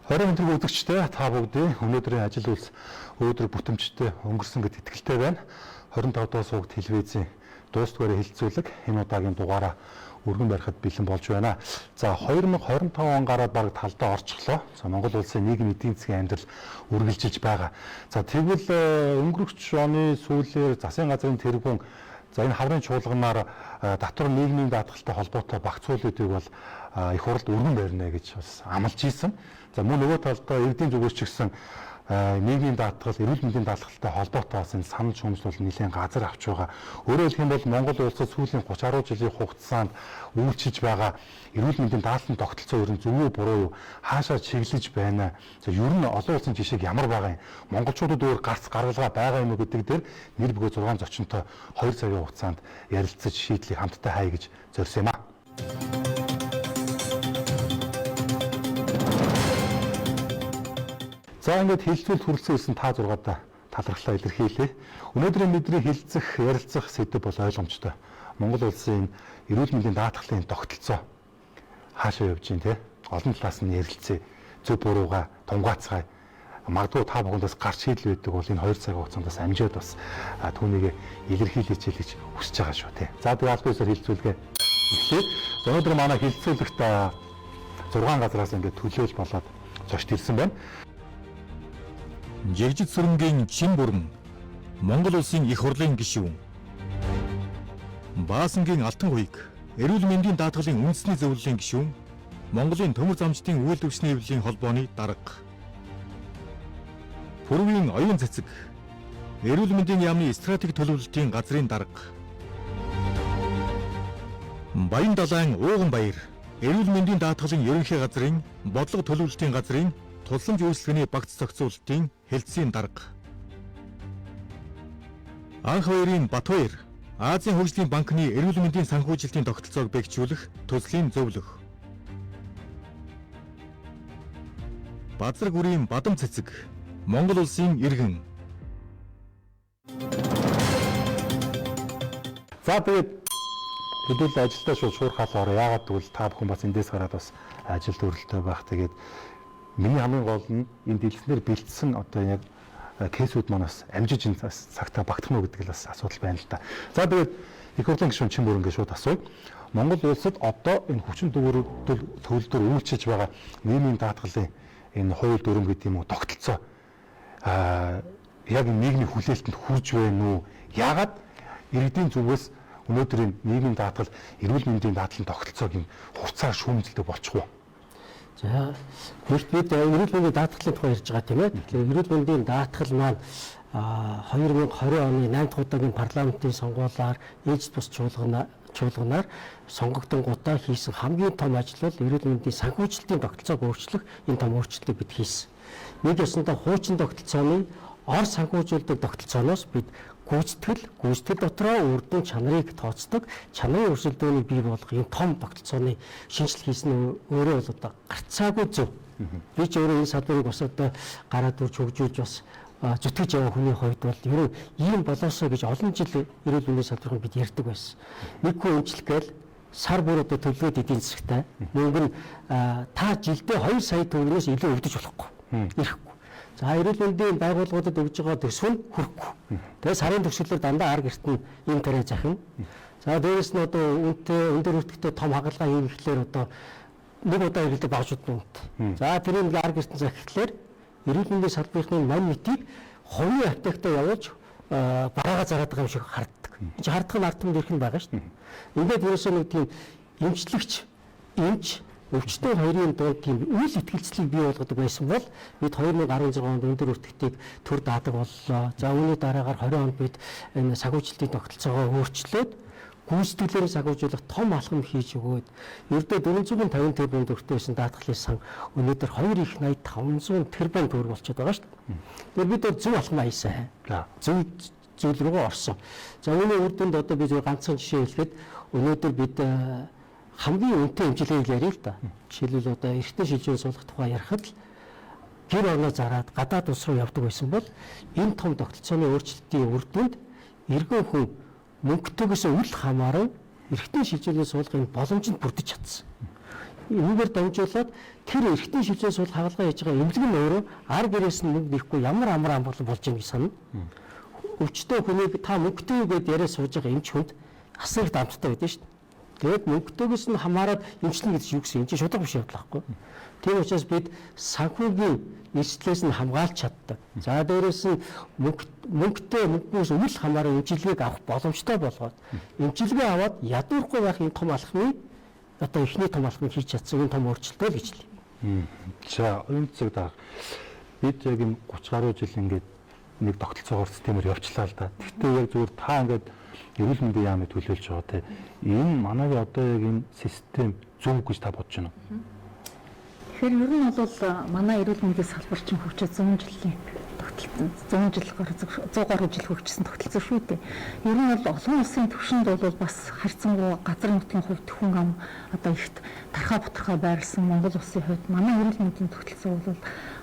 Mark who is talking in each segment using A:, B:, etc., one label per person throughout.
A: 20 өндөр үзэгчтэй та бүгдийн өнөөдрийн ажил үйлс өөдрөг бүтэмжтэй өнгөрсөн гэд итгэлтэй байна. 25 дугаар суугт телевизийн дуустгаараа хилцүүлэг энэ удаагийн дугаараа өргөн барихад бэлэн болж байна. За 2025 он гараад бараг талдаа орчихлоо. За Монгол улсын нийгэм эдийн засгийн амьдрал үргэлжилж байгаа. За тэгвэл өнгөрөх оны сүүлээр засгийн газрын тэргүүн за энэ хаврын чуулганаар татвар нийгмийн даатгалтай холбоотой багцуулуудыг бол их хурлд өргөн барина гэж бас амлаж ийсэн. За мөн нөгөө талдаа эрдийн зүгээс ч гэсэн нийгмийн даатгал, эрүүл мэндийн даатгалтай холбоотой бас энэ санал шүүмжлэл бол нэлээд газар авч байгаа. Өөрөөр хэлэх юм бол Монгол улсад сүүлийн 30 жилийн хугацаанд үйлчилж байгаа эрүүл мэндийн даатгалын тогтолцоо ер нь зөв үү буруу юу хаашаа чиглэж байна. За ер нь олон улсын жишээг ямар байгаа юм. Монголчуудад өөр гаргалгаа байгаа юм уу гэдэг дээр нэр бүгэ 6 зочинтой 2 цагийн хугацаанд ярилцаж шийдлийг хамтдаа хай гэж зорьсон юм аа. За ингээд хилцүүлэлт хүрэлцэн ирсэн та 6-аад талархлаа илэрхийлье. Өнөөдрийн бидний хилцэх, ярилцах сэдэв бол ойлгомжтой. Монгол улсын эрүүл мэндийн даатгалын тогтолцоо хаашаа явж байна те? Олон талаас нь ярилцъя. Зөв бурууга тунгаацгаая. Магадгүй та бүхэндээс гарч шийдэл өгдөг бол энэ 2 цагийн хугацаанд бас амжаад бас түүнийг илэрхийлж гэж хүсэж байгаа шүү те. За тэгээ аль биесээр хилцүүлгээ эхлэе. Өнөөдөр манай хилцүүлэгт 6 газраас ингээд төлөөлж болоод зочд ирсэн байна.
B: Жигжид сүрэнгийн чин бүрэн Монгол улсын их хурлын гишүүн Баасангийн алтан хуйг эрүүл мэндийн даатгалын үндэсний зөвлөлийн гишүүн Монголын төмөр замчдын үйл төвчний эвлэлийн холбооны дарга Пүрвийн оюун цэцэг эрүүл мэндийн яамны стратеги төлөвлөлтийн газрын дарга Баян далайн ууган баяр эрүүл мэндийн даатгалын ерөнхий газрын бодлого төлөвлөлтийн газрын тусламж үйлчлэгээний багц зохицуулалтын хэлтсийн дарга. Анх хоёрын Батбаяр Азийн хөгжлийн банкны эрүүл мэндийн санхүүжилтийн тогтолцоог бэхжүүлэх төслийн зөвлөх. Базар гүрийн Бадам цэцэг Монгол улсын иргэн.
A: За тэгээд хэдүүл ажилдаа шуурхаал ороо. Яагаад гэвэл та бүхэн бас эндээс гараад бас ажилд өрөлтөө байх. Тэгээд миний хамгийн гол нь энэ дэлгэцнэр бэлдсэн одоо яг кейсүүд манаас амжиж энэ цагтаа багтах нь гэдэг л бас асуудал байна л да. За тэгээд их хурлын гишүүн чин бүрэнгээ шууд асууя. Монгол улсад одоо энэ хүчин төвлөрдөр үйлчилж байгаа нийгмийн даатгалын энэ хууль дүрм гэдэг юм уу тогтолцоо яг нийгмийн хүлээлтэнд хүрж байна уу? Яагаад иргэдийн зүгээс өнөөдөр энэ нийгмийн даатгал, эрүүл мэндийн даатгалын тогтолцоог энэ хуцаар шүүмжилдэг болчихвоо?
C: За бид эрүүл мэндийн даатгалын тухай ярьж байгаа тийм ээ. Тэгэхээр эрүүл мэндийн даатгал маань 2020 оны 8 дахь удаагийн парламентын сонгуулиар ээжд бус чуулганаар сонгогдсон гутаа хийсэн хамгийн том ажил бол эрүүл мэндийн санхүүжилтийн тогтолцоог өөрчлөх энэ том өөрчлөлтийг бид хийсэн. Нэг ёсондоо хуучин тогтолцооны ор санхүүжүүлдэг тогтолцооноос бид гүйцэтгэл дотроо үрдэн чанарыг тооцдог чанарын өрсөлдөөнийг бий болгох юм том тогтолцооны шинжилгээ хийсэн өөрөө бол одоо гарцаагүй зөв. Би ч өөрөө энэ салбарыг бас одоо гараад үрж хөгжүүлж бас зүтгэж яваа хүний хувьд бол ер нь ийм болоосоо гэж олон жил эрүүл мэндийн салбарыг бид ярьдаг байсан. Нэг хүн эмчлэх гээл сар бүр одоо төлөвлөд эдийн засагтай мөнгө нь та жилдээ 2 сая төгрөгөөс илүү өвдөж болохгүй. Ирэхгүй. За эрүүл мэндийн байгууллагуудад өгж байгаа төсөв нь хүрэхгүй. Тэгээ сарын төгсгөлөөр дандаа ар гэрт нь энэ тарай захин. За дээрэс нь одоо өндөр өртөгтэй том хагалгаа хийхлээр одоо нэг удаа ирэлдэг багшууд нүнт. За тэрийг ар гэрт нь захихлаар эрүүл мэндийн салбарын мань мэтийг хувийн аптекатаа явуулж бараагаа зараад байгаа юм шиг харддаг. Энд хардах нь ард түмэнд ирэх нь байгаа шүү дээ. Ингээд ерөөсөө нэг тийм эмч өвчтөн хоёрын дунд тийм үйл итгэлцлийг бий болгодог байсан бол бид 2016 онд өндөр өртөгтийг төр даадаг боллоо. За үүний дараагаар 20 онд бид энэ санхүүжилтийн тогтолцоогоо өөрчлөөд гүйцэтгэлээр санхүүжүүлэх том алхам хийж өгөөд ердөө 450 тэрбум төгрөгтэй байсан даатгалын сан өнөөдөр 2 их 8500 тэрбум төгрөг болчиход байгаа шүү дээ. Тэгэхээр бид зөв алхам хийсэн. Зөв зүйл рүү орсон. За үүний үр дүнд одоо би зөв ганцхан жишээ хэлэхэд өнөөдөр бид хамгийн үнэтэй хэмжлэгийг ярил л да. Жишээлбэл одоо эртний шилжүүн суулгах тухай ярихад л гэр орноо зараад гадаад улс руу явдаг байсан бол энэ том тогтолцооны өөрчлөлтийн үр дүнд эргэн хүн мөнгөтэйгээс үл хамааран эртний шилжүүний суулгахын боломжинд бүрдэж чадсан. Үүгээр дамжуулаад тэр эрэгтэй шилжээс бол хагалгаа хийж байгаа эмнэлэг нь өөрөө ар гэрээс нь нэг нэхгүй ямар амар амгалан болж байгаа гэж санана. Өвчтөө хүнийг та мөнгөтэй гэдээ яриа сууж байгаа эмч хүнд асар их дамжтай байдаг шүү дээ. Тэгээд мөнгөтэйгээс нь хамаарат эмчлэн гэж юу гэсэн юм чи шударга биш явдал байхгүй. Тийм учраас бид санхүүгийн эрсдлээс нь хамгаалж чаддаг. За дээрээс нь мөнгөтэй мөнгөөс өмнө хамааран эмчилгээг авах боломжтой болгоод эмчилгээ аваад ядуурахгүй байх юм том алхмыг одоо эхний том алхмыг хийж чадсан юм том өөрчлөлтөө л гэж хэлье.
A: За энэ цаг даа бид яг юм 30 гаруй жил ингээд нэг тогтолцоогоор системээр явчлаа л да. Гэхдээ яг зүгээр та ингээд эрүүл мэндийн яамыг төлөөлж байгаа те. Энэ манайгийн одоо яг энэ систем зөв гэж та бодож байна уу?
D: Тэгэхээр ер нь бол манай эрүүл мэндийн салбар чинь хөгжиж 100 жилийн тогтолцоо 100 жил гаруй жил хөгжсөн тогтолцоо шүү дээ. Ер нь бол олон улсын түвшинд бол бас харьцангуй газар нутгийн хувьд хүн ам одоо ихт тархаа бутархаа байрласан Монгол улсын хувьд манай эрүүл мэндийн тогтолцоо бол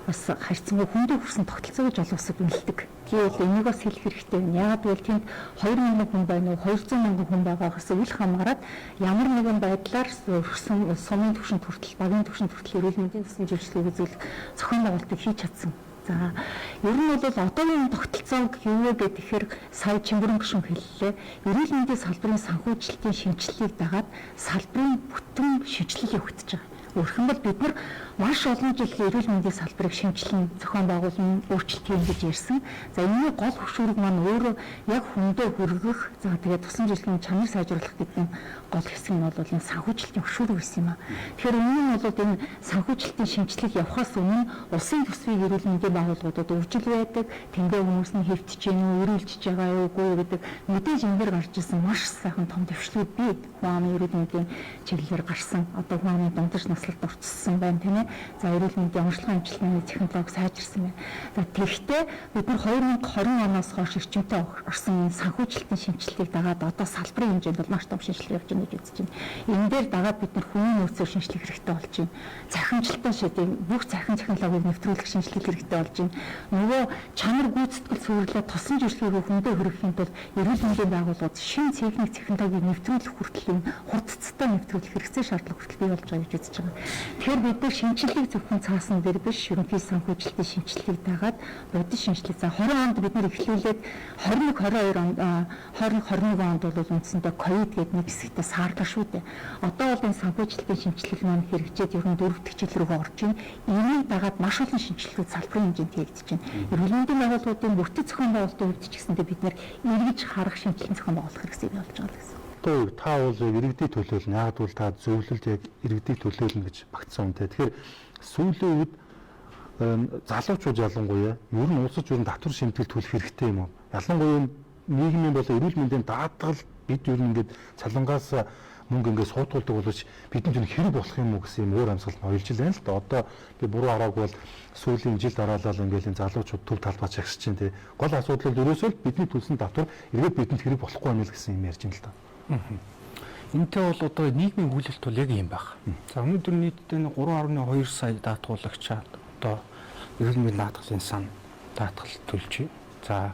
D: бас харьцангуй хүндээ хүрсэн тогтолцоо гэж олон улсад үнэлдэг. Гэвэл энийг бас хэлэх хэрэгтэй байна. Яагаад гэвэл тэнд 2,000 хүн байна уу 200,000 хүн байгаагаас үл хамааран ямар нэгэн байдлаар сумын түвшинд хүртэл багийн түвшинд хүртэл эрүүл мэндийн засгийн зөвшөөрлөг үзүүлэх зохион байгуулалтыг хийж чадсан. За ер нь бол одоогийн тогтолцоог юу вэ гэхээр сая Чимбэрэн гишүүн хэллээ. Эрүүл мэндийн салбарын санхүүжилтийн шинжилгээг дагаад салбарын бүтэн шинжилэл явагдаж байгаа. Өөрөөр хэлбэл бид нар маш олон жил эрүүл мэндийн салбарыг шинжилэн зохион байгуулан өөрчлөлт хийх гэж ярьсан. За энэ гол хөшүүрэг маань өөрөө яг хүндээ хүргэх, за тэгээд тусан жилийн чанар сайжруулах гэдэг гол хэсэг нь бол энэ санхүүжилтийн хөшүүрэг байсан юм аа. Тэгэхээр өмнө нь бол энэ санхүүжилтийн шинжилгээг явахаас өмнө улсын төсвийн эрүүл мэндийн байгууллагуудад өвжил байдаг, тэндээ хүмүүс нь хэвтэж гэнэ үү, өрүүлж байгаа юу үгүй гэдэг мэдээж энээр гарч ирсэн маш сайхан том дэвшлүүд бий. Хүн амын эрүүл мэндийн чиглэлээр гарсан. Одоо хүн амын дундаж наслалт орцсон байна тийм ээ. За эрүүл мэндийн онцлогын амжилтны технологи сайжирсан байна. За тэгвэл бид нар 2020 оноос хойш эрчимтэй орсон санхүүжилтийн шинжилгээг дагаад одоо салбарын хэмжээнд бол маш том шинжилгээ явж байна гэж үзэж байна. Энэ дээр дагаад бид нар хүний нөөцөөр шинжилгээ хэрэгтэй болж байна. Захимжилтаа шийдэх бүх захин технологиг нэвтрүүлэх шинжилгээ хэрэгтэй болж байна. Нөгөө чанар гүйцэтгэл суурилаа тусан жирслэгийг хүндээ хүргэхийн тулд эрүүл мэндийн байгууллагууд шинэ техник технологиг нэвтрүүлэх хүртэл хурдцтай нэвтрүүлэх хэрэгцээ шаардлага хүртэл бий болж байгаа гэж үзэж байгаа. Тэгэхээр бид нар шинжилгээг зөвхөн цаасан дээр биш, ерөнхий санхүүжилтийн шинжилгээг дагаад бодит шинжилгээ. За 20 онд бид нар эхлүүлээд 21-22 онд 2021 онд бол үндсэндээ ковид гэдэг нэг хэсэгтээ саарлаа шүү дээ. Одоо бол энэ санхүүжилтийн шинжилгээ маань хэрэгжээд ер нь 4 дахь жил рүү орж байна. Энийг дагаад маш олон шинжилгээг салбарын хэмжээнд хийгдэж байна. Эрүүл мэндийн байгууллагуудын бүртгэж зохион байгуулалтын хувьд ч гэсэндээ бид нар эргэж харах шинжилгээ зохион байгуулах хэрэгцээ болж байгаа гэсэн.
A: Одоо та бол иргэдийн төлөөлнө. Яг бол та зөвлөлд яг иргэдийн төлөөлнө гэж багтсан үнтэй. Тэгэхээр сүүлийн үед залуучууд ялангуяа ер нь улсч ер нь татвар шимтгэл төлөх хэрэгтэй юм уу? Ялангуяа нийгмийн болон эрүүл мэндийн даатгал бид ер нь ингээд цалингаас мөнгө ингээд суудуулдаг боловч бидэнд энэ хэрэг болох юм уу гэсэн юм өөр амьсгалт ойлж байна л да. Одоо би буруу хараагүй бол сүүлийн жил дараалал ингээд энэ залуучууд төв талбай чагсаж чинь тий. Гол асуудал бол ерөөсөө бидний төлсөн татвар эргээд бидэнд хэрэг болохгүй юм л гэсэн юм ярьж байна л да.
E: Энтэй бол одоо нийгмийн хүлээлт бол яг юм байна. За өнөөдөр нийтдээ 3.2 сая даатгуулагчаа одоо эрүүл мэндийн даатгалын сан даатгал төлж. За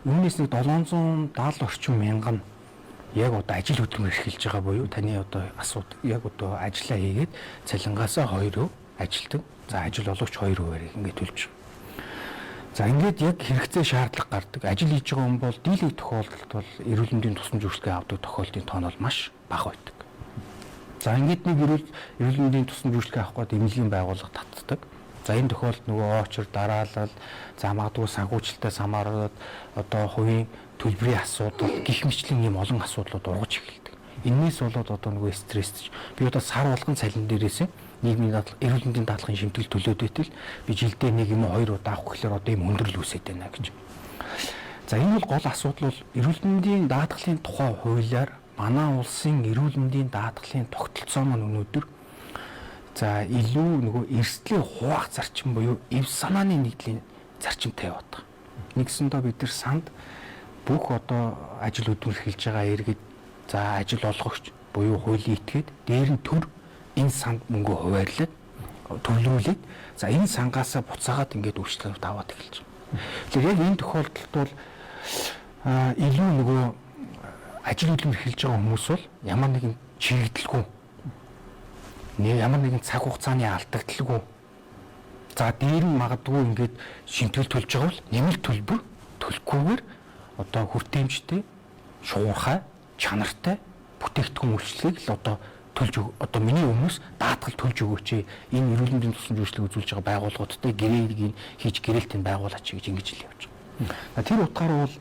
E: өмнөөс нэг 770 орчим мянган яг одоо ажил хөдөлмөр эрхэлж байгаа буюу таны одоо асуудал яг одоо ажиллаа хийгээд цалингаасаа 2% ажилтан. За ажил олгогч 2%-аар ингээд төлж байгаа. За ингээд яг хэрэгцээ шаардлага гардаг. Ажил хийж байгаа хүн бол дийлэнх тохиолдолд бол эрүүл мэндийн тусламж үйлчилгээ авдаг тохиолдлын тоон бол маш бага байдаг. За ингээд нэг эрүүл мэндийн тусламж үйлчилгээ авах гээд эмнэлгийн байгууллага татдаг. За энэ тохиолдолд нөгөө очор дараалал, за магадгүй санхүүжилтээс хамаарат одоо хувийн төлбөрийн асуудал гэх мэтлэн ийм олон асуудлууд ургаж эхэлдэг. Энээс болоод одоо нөгөө стрессч би одоо сар болгон цалин дээрээс нийгмийн эрүүл мэндийн даатгалын шимтгэл төлөөд байтал би жилдээ нэг юм 2 удаа авах гэхээр одоо ийм өндөрлөл үүсэж байна гэж. За энэ бол гол асуудал бол эрүүл мэндийн даатгалын тухай хуулиар манай улсын эрүүл мэндийн даатгалын тогтолцоо маань өнөөдөр за илүү нөгөө эрсдлийн хуваах зарчим буюу эв санааны нэгдлийн зарчимтай яваад байгаа. Нэгсэндээ бид нар санд бүх одоо ажил хөдөлмөр эхэлж байгаа иргэд за ажил олгогч буюу хуулийн этгээд дээр нь төр энэ санд мөнгө хуваарлаад төвлөрүүлээд за энэ сангаасаа буцаагаад ингээд үйлчлэл даваад эхэлж байгаа. Тэгэхээр яг энэ тохиолдолд бол илүү нөгөө ажил хөдөлмөр эхэлж байгаа хүмүүс бол ямар нэгэн чигдэлгүй ямар нэгэн цаг хугацааны алдагдaltaгүй. За дээр нь магадгүй ингээд шинтгэл төлж байгаа бол нэмэлт төлбөр төлөхгүйгээр одоо хүртээмжтэй, шуурхай, чанартай бүтээгдэхүүн үйлчлэгийг л одоо миний өмнөөс даатгал төлж өгөөч. Энэ эрүүл мэндийн тусламж үйлчлэг үзүүлж байгаа байгууллагуудтай гэрээгийг хийж гэрээлтийг байгуулаач гэж ингэж л явж байгаа. Тэр утгаараа бол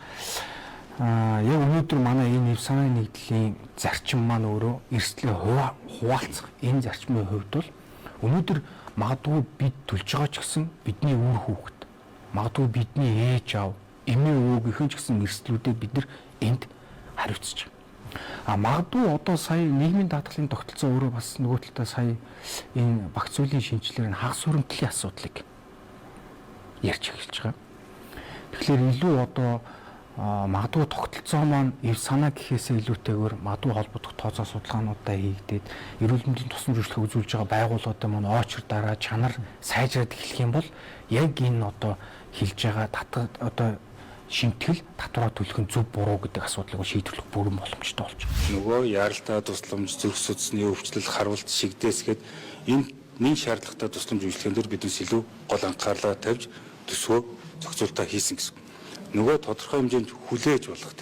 E: яг өнөөдөр манай энэ нэв санааны нэгдлийн зарчим маань өөрөө эрсдлээ хуваалцах энэ зарчмын хувьд бол өнөөдөр магадгүй бид төлж байгаа ч гэсэн бидний үр хүүхэд, магадгүй бидний ээж аав, эмээ өвөөгийнхэн ч гэсэн эрсдлүүдээ бид нар энд хариуцж байгаа. Магадгүй одоо сая нийгмийн даатгалын тогтолцоо өөрөө бас нөгөө талдаа сая энэ багц зүйлийн шинжилгээр хагас хуримтлалын асуудлыг ярьж эхэлж байгаа. Тэгэхээр илүү одоо магадгүй тогтолцоо маань эв санаа гэхээсээ илүүтэйгээр магадгүй холбогдох тооцоо судалгаануудаа хийгдээд эрүүл мэндийн тусламж үйлчлэг үзүүлж байгаа байгууллагуудаа маань очир дараа чанар сайжраад эхлэх юм бол яг энэ одоо хэлж байгаа одоо шинтгэл татвараа төлөх нь зөв буруу гэдэг асуудлыг шийдвэрлэх бүрэн боломжтой болж байна.
F: Нөгөө яралтай тусламж, зөв судасны өвчлөл, харуулт, шигдээсгээд энэ нэн шаардлагатай тусламж үйлчлэгэн дээр биднээс илүү гол анхаарлаа тавьж төсвөө зохицуулалтаа хийсэн гэсэн. Нөгөө тодорхой хэмжээнд хүлээж болох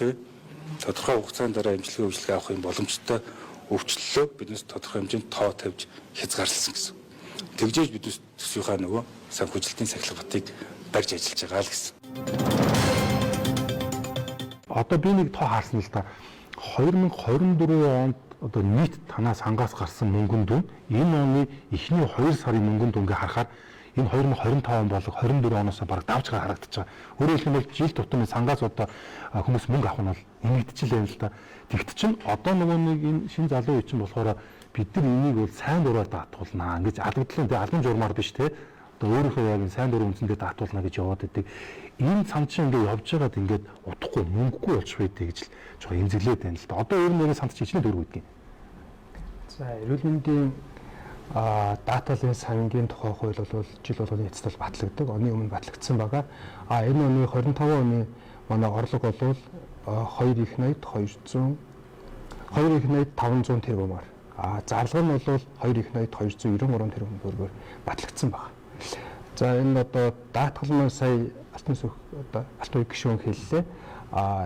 F: тодорхой хугацаанд дараа эмчилгээ үйлчлэг авах юм боломжтой өвчлөлөө биднээс тодорхой хэмжээнд тоо тавьж хязгаарласан гэсэн. Тэгжээж биднээс төсвийнхаа нөгөө санхүүжилтийн сахилгатыг барьж ажиллаж байгаа л гэсэн.
A: Одоо би нэг тоо харсан л да. 2024 онд одоо нийт танаас хангаас гарсан мөнгөн дүн энэ оны эхний 2 сарын мөнгөн дүнгээ харахаар энэ 2025 он болог 24 оноос бараг давж харагдаж байгаа. Өөрөөр хэлбэл жил тутамын сангаас одоо хүмүүс мөнгө авах нь бол нэмэгдчихлээ юм л да. Тэгт чинь одоо нөгөө нэг энэ шин залуу үе чинь болохоор бид нар энийг бол сайн дураар даатгуулнаа. Ингэж алдагдлын албан журмаар биш те. Одоо өөрийнхөө яг сайн дурын үндсэндээ даатгуулна гэж яваад байдаг. Энэ цан чинь ингээд явж байгаад ингээд утахгүй мөнгөгүй болж байдгийг гэж л жоо эмзэглээд байна л да. Одоо ер нь энэ санд чинь хичнээн дөрөв гэдгийг.
G: За эрүүл мэндийн даатгалын сангийн тухай хууль бол жил болгоны эцэст батлагддаг. Оны өмнө батлагдсан байгаа. Энэ оны 25 оны манай орлого бол 2 их 80 500 тэрбумаар. Зарлага нь бол 2 их 80 293 тэрбум төгрөгөөр батлагдсан байна. За энэ одоо даатгал маань сая алтан үе гишүүн хэллээ.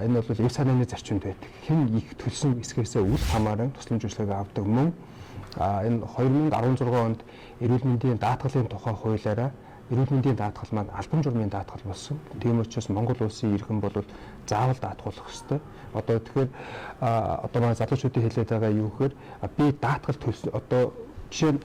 G: Энэ бол эв санааны зарчимд байдаг. Хэн их төлсөн эсгээсээ үл хамааран тусламж үйлчлэгийг авдаг мөн энэ 2016 онд эрүүл мэндийн даатгалын тухай хуулиараа эрүүл мэндийн даатгал маань албан журмын даатгал болсон. Тийм учраас Монгол улсын иргэн бол заавал даатгуулах ёстой. Одоо тэгэхээр одоо манай залуучуудын хэлээд байгаа юу гэхээр би даатгал төлсөн одоо жишээ нь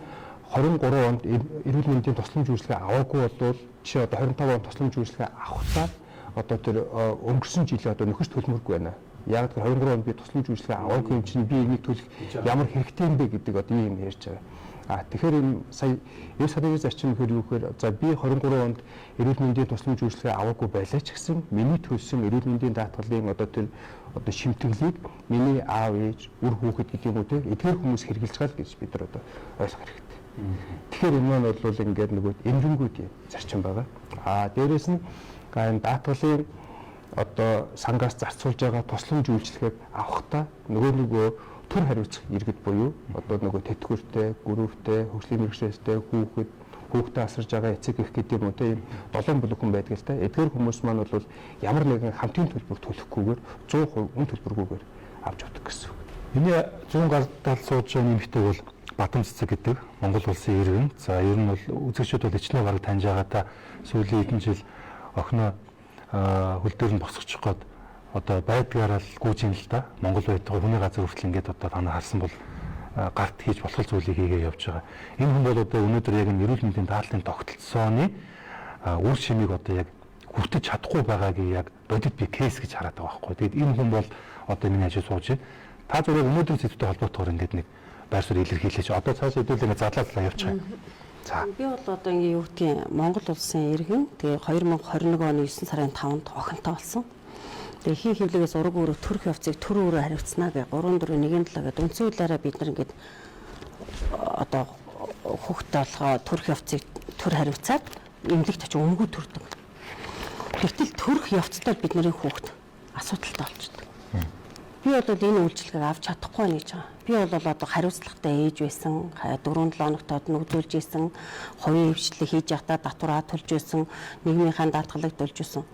G: 23 онд эрүүл мэндийн тусламж үйлчлэгээ аваагүй бол жишээ одоо 25 онд тусламж үйлчлэгээ авахтаа одоо тэр өнгөрсөн жилийн одоо нөхөж төлмөргүй байна. Яг тэр 23 онд би тусламж үйлчлэгээ аваагүй юм чинь би энийг төлөх ямар хэрэгтэй юм бэ гэдэг одоо ийм ярьж байгаа. Тэгэхээр энэ сая эв санааны зарчим гэхээр юу гэхээр за би 23 онд эрүүл мэндийн тусламж үйлчлэгээ аваагүй байлаа ч гэсэн миний төлсөн эрүүл мэндийн даатгалын одоо тэр одоо шимтгэлийг миний аав ээж үр хүүхэд гэдэг юм уу те эдгээр хүмүүс хэрэгжилж байгаа л гэж бид нар одоо ойлгох хэрэгтэй. Тэгэхээр энэ маань бол ингээд нөгөө эмрэнгүүд зарчим байгаа. Дээрээс нь энэ даатгалын одоо сангаас зарцуулж байгаа тусламж үйлчлэгийг авахдаа нөгөө төр хариуцах иргэд буюу одоо нөгөө тэтгэвртэй, гүрүүвтэй, хөгжлийн мэргэжлтэй хүүхдээ асарж байгаа эцэг их гэдэг юм уу те ийм 7 бүлэг хүн байдаг л та. Эдгээр хүмүүс маань бол ямар нэгэн хамтын төлбөр төлөхгүйгээр 100% үн төлбөргүйгээр авч явдаг гэсэн.
A: Миний зүүн гардал сууж байгаа нэмэгтэй бол Батан цэцэг гэдэг Монгол улсын иргэн. За ер нь бол үзэгчид бол ичнээ бараг таньж байгаа та сүүлийн хэдэн жил охиноо хөл дээр нь босгочих гээд одоо байдгаараа л гүйж юм л да. Монгол байтугай хүний газар хүртэл ингээд одоо танаа харсан бол гарт хийж болох зүйлийг хийгээ явж байгаа. Энэ хүн бол одоо өнөөдөр яг эрүүл мэндийн даатгалын тогтолцооны үр шимийг одоо яг хүртэж чадахгүй байгаагийн яг бодит би кейс гэж хараад байгаа байхгүй. Тэгэд энэ хүн бол одоо миний ажил сууж байна. Та зөвхөн өнөөдрийн зэвсэгтэй холбоотойгоор ингээд нэг байр суурь илэрхийлж одоо цааш хэдүүлээ задлаа явуучих. За.
H: Би бол одоо ингээ юу гэдгийг Монгол улсын иргэн тэгээ 2021 оны 9 сарын 5-нд охинтой болсон. Тэгээ хин хөвлөгөөс ураг өөрөө төрөх явцыг төр өөрөө хариуцнаа гэ 3-4-1-7 гэдэг үндсэн хуулиараа бид нар ингээд одоо хүүхдээ болгоо төрөх явцыг төр хариуцаад эмнэлэгт очиж өмгөө төрдөг. Гэвтэл төрөх явцдаа бидний хүүхд асуудалтай болчихдог. Би бол энэ үйлчлэгийг авч чадахгүй байна гэж байгаа. би бол одоо хариуцлагатай ээж байсан. 4-7 хоногтод нүгдүүлж исэн, хувийн хвшлийг хийж явахдаа татвараа төлж исэн, нийгмийнхаа даатгалыг төлж исэн.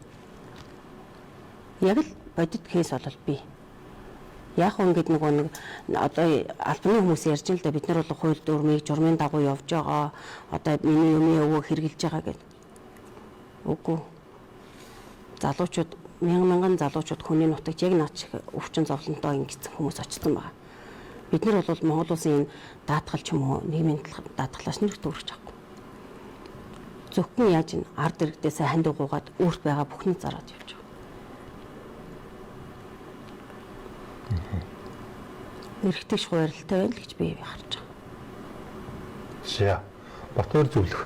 H: Яг л бодит кейс бол би. Яг ингээд нэг одоо албаны хүмүүс ярьж л да бид нар бол хууль дүрмийг журмын дагуу явж байгаа. Одоо миний юмын өвөө хэрглэж байгаа гэдэг. Үгүй. Залуучууд мянган залуучууд хүний нутагт яг наад шиг өвчин зовлонтой ингэсэн хүмүүс очсон байгаа. Бид нар бол Монгол улсын энэ даатгал ч юм уу нийгмийн даатгалаас нэг төрөж авахгүй. Зөвхөн яаж н ард иргэдээс ханд угуугаад өөрт байгаа бүхний зараад явж байгаа. Эрэгтэй шууралтай байл гэж би харж байгаа.
A: Жишээ Батбаяр зөвлөх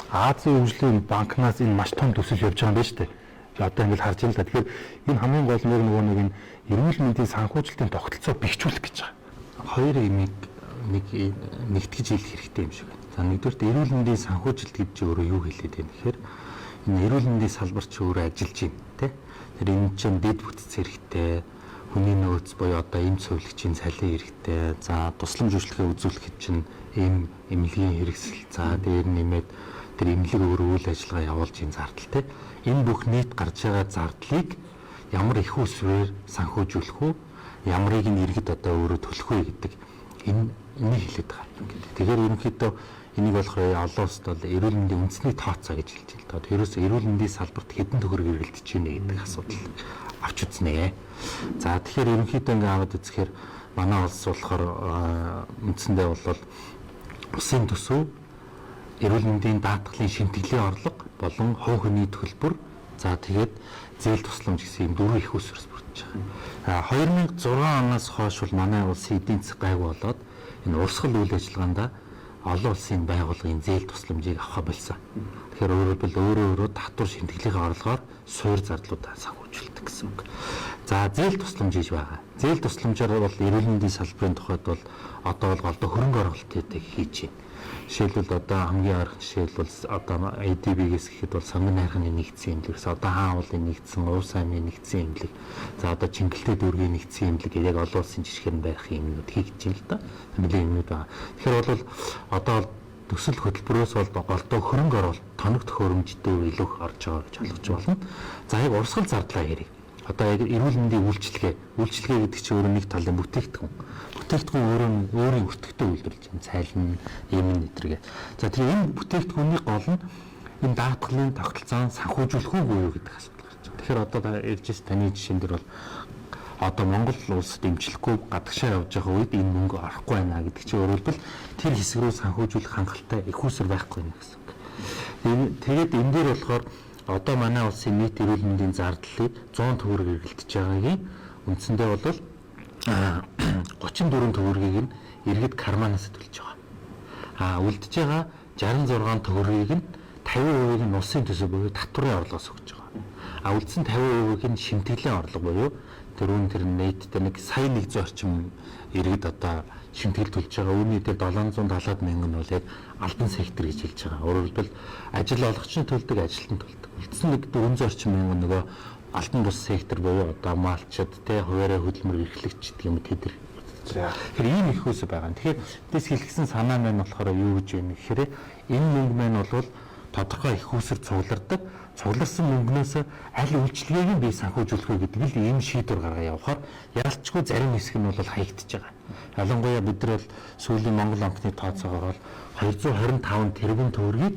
A: Азийн хөгжлийн банкнаас энэ маш том төсөл явж байгаа юм байна шүү дээ. Одоо ингэж харж байна л да. Тэгэхээр энэ хамгийн гол нөгөө нэг энэ эрүүл мэндийн санхүүжилтийн тогтолцоо бэхжүүлэх гэж байгаа. Хоёр имийг нэгтгэж хэлэх хэрэгтэй юм шиг байна. За нэгдүгээр эрүүл мэндийн санхүүжилт гэж өөрөө юу хэлээд байна гэхээр энэ эрүүл мэндийн салбар чи өөрөө ажиллаж байна тий. Тэр энэ чинь дэд бүтц хэрэгтэй, хүний нөөц буюу одоо эм цэвэрлэгчийн цалин хэрэгтэй. За тусламж үйлчлэгээ үзүүлэхэд чинь эм эмнэлгийн хэрэгсэл. За дээр нэмээд тэр эмнэлэг өөрөө үйл ажиллагаа явуулж ийм зардал тий. Энэ бүх нийт гарч байгаа зардлыг ямар их усвэр санхүүжүүлэх үү, ямарыг нь иргэд одоо өөрөө төлөх вэ гэдэг энийг хэлээд байгаа. Тэгэхээр ерөнхийдөө энийг болохоор олон улсад бол эрүүл мэндийн үндэсний тооцоо гэж хэлж байна. Тэгээд ерөөсөө эрүүл мэндийн салбарт хэдэн төгрөг эргэлдэж байна гэдэг асуудал авч үзнэ. За тэгэхээр ерөнхийдөө ингээ аваад үзэхээр манай улс болохоор үндсэндээ бол усын төсөв, эрүүл мэндийн даатгалын шимтгэлийн орлого болон хувь хүний төлбөр, за тэгээд зээл тусламж гэсэн юм дөрвөн их усрээс бүрдэж байгаа. 2006 оноос хойш бол манай улсын эдийн засаг гайгүй болоод энэ урсгал үйл ажиллагаанд олон улсын байгууллагын зээл тусламжийг авах болсон. Тэгэхээр өөрөө татвар шимтгэлийн орлогоор суур зардлуудаа санхүүжүүлдэг гэсэн үг. За зээл тусламж хийж байгаа. Зээл тусламжаар бол эрүүл мэндийн салбарын тухайд бол одоо бол голдоо хөрөнгө оруулалтыг хийж байна. Жишээлбэл одоо хамгийн ойрхон жишээлбэл одоо ADB-гээс гэхэд бол сонгон найрханы нэгдсэн эмнэлгээс одоо хаан уулын нэгдсэн, уус аймгийн нэгдсэн эмнэлэг, за одоо Чингэлтэй дүүргийн нэгдсэн эмнэлэг яг олон улсын жишгээр нь байх юмнууд хийж байна л да. Нэмэлт юмнууд байгаа. Тэгэхээр бол одоо төсөл хөтөлбөрөөс бол голдоо хөрөнгө оруулалт, тоног төхөөрөмжтэй илүү их орж байгаа гэж ойлгож байна. За яг урсгал зардлаа ярив. Одоо яг эрүүл мэндийн үйлчилгээ гэдэг чинь өөрөө нэг талын бүтээгдэхүүн өөрийн өртөгтэй үйлдвэрлэж байгаа цайлан юм нэтэргээ. За тэр энэ бүтээгдэхүүний гол нь энэ даатгалын тогтолцоон санхүүжүүлэх үгүй юу гэдэг асуудал гарч байгаа. Тэгэхээр одоо ярьж таны жишээн дээр бол одоо Монгол улс дэмжлэхгүй гадагшаа явж байгаа үед энэ мөнгө орохгүй байна гэдэг чинь өөрөлдвөл тэр хэсэг рүү санхүүжүүлэх хангалттай их усэр байхгүй байна гэсэн үг. Тэгээд энэ дээр болохоор одоо манай улсын нийт эрүүл мэндийн зардлыг 100 төгрөг эргэлдэж байгаагийн үндсэндээ бол 34 төгрөгийг нь иргэд карманаас төлж байгаа. Үлдэж байгаа 66 төгрөгийг нь 50% нь улсын төсөв буюу татварын орлогоос өгч байгаа. Үлдсэн 50% нь шимтгэлийн орлого буюу тэр нийтдээ нэг сая 100 орчим иргэд одоо шимтгэл төлж байгаа. Үүний дээр 770 мянган нь бол яг албан сектор гэж хэлж байгаа. Өөрөөр хэлбэл ажил олгогчны төлдөг, ажилтны төлдөг. Үлдсэн нэг 400 орчим мянган нөгөө албан бус сектор буюу одоо малчид, хуваарай хөдөлмөр эрхлэгч гэдэг юм тэд нар. Тэгэхээр ийм их үс байгаа. Тэгэхээр дэс хэлгсэн санаа маань болохоор юу гэж байна гэхээр энэ мөнгө маань бол тодорхой их үсэр цуглардаг. Цугларсан мөнгнөөс аль үйлчлэгийг нь бий санхүүжүүлэх вэ гэдэг л ийм шийдвэр гаргаа явахаар ялцчгүй зарим хэсэг нь бол хаягдчихж байгаа. Ялангуяа бид нар бол сүүлийн Монгол банкны тооцоогоор бол 225 тэрбум төгрөгийг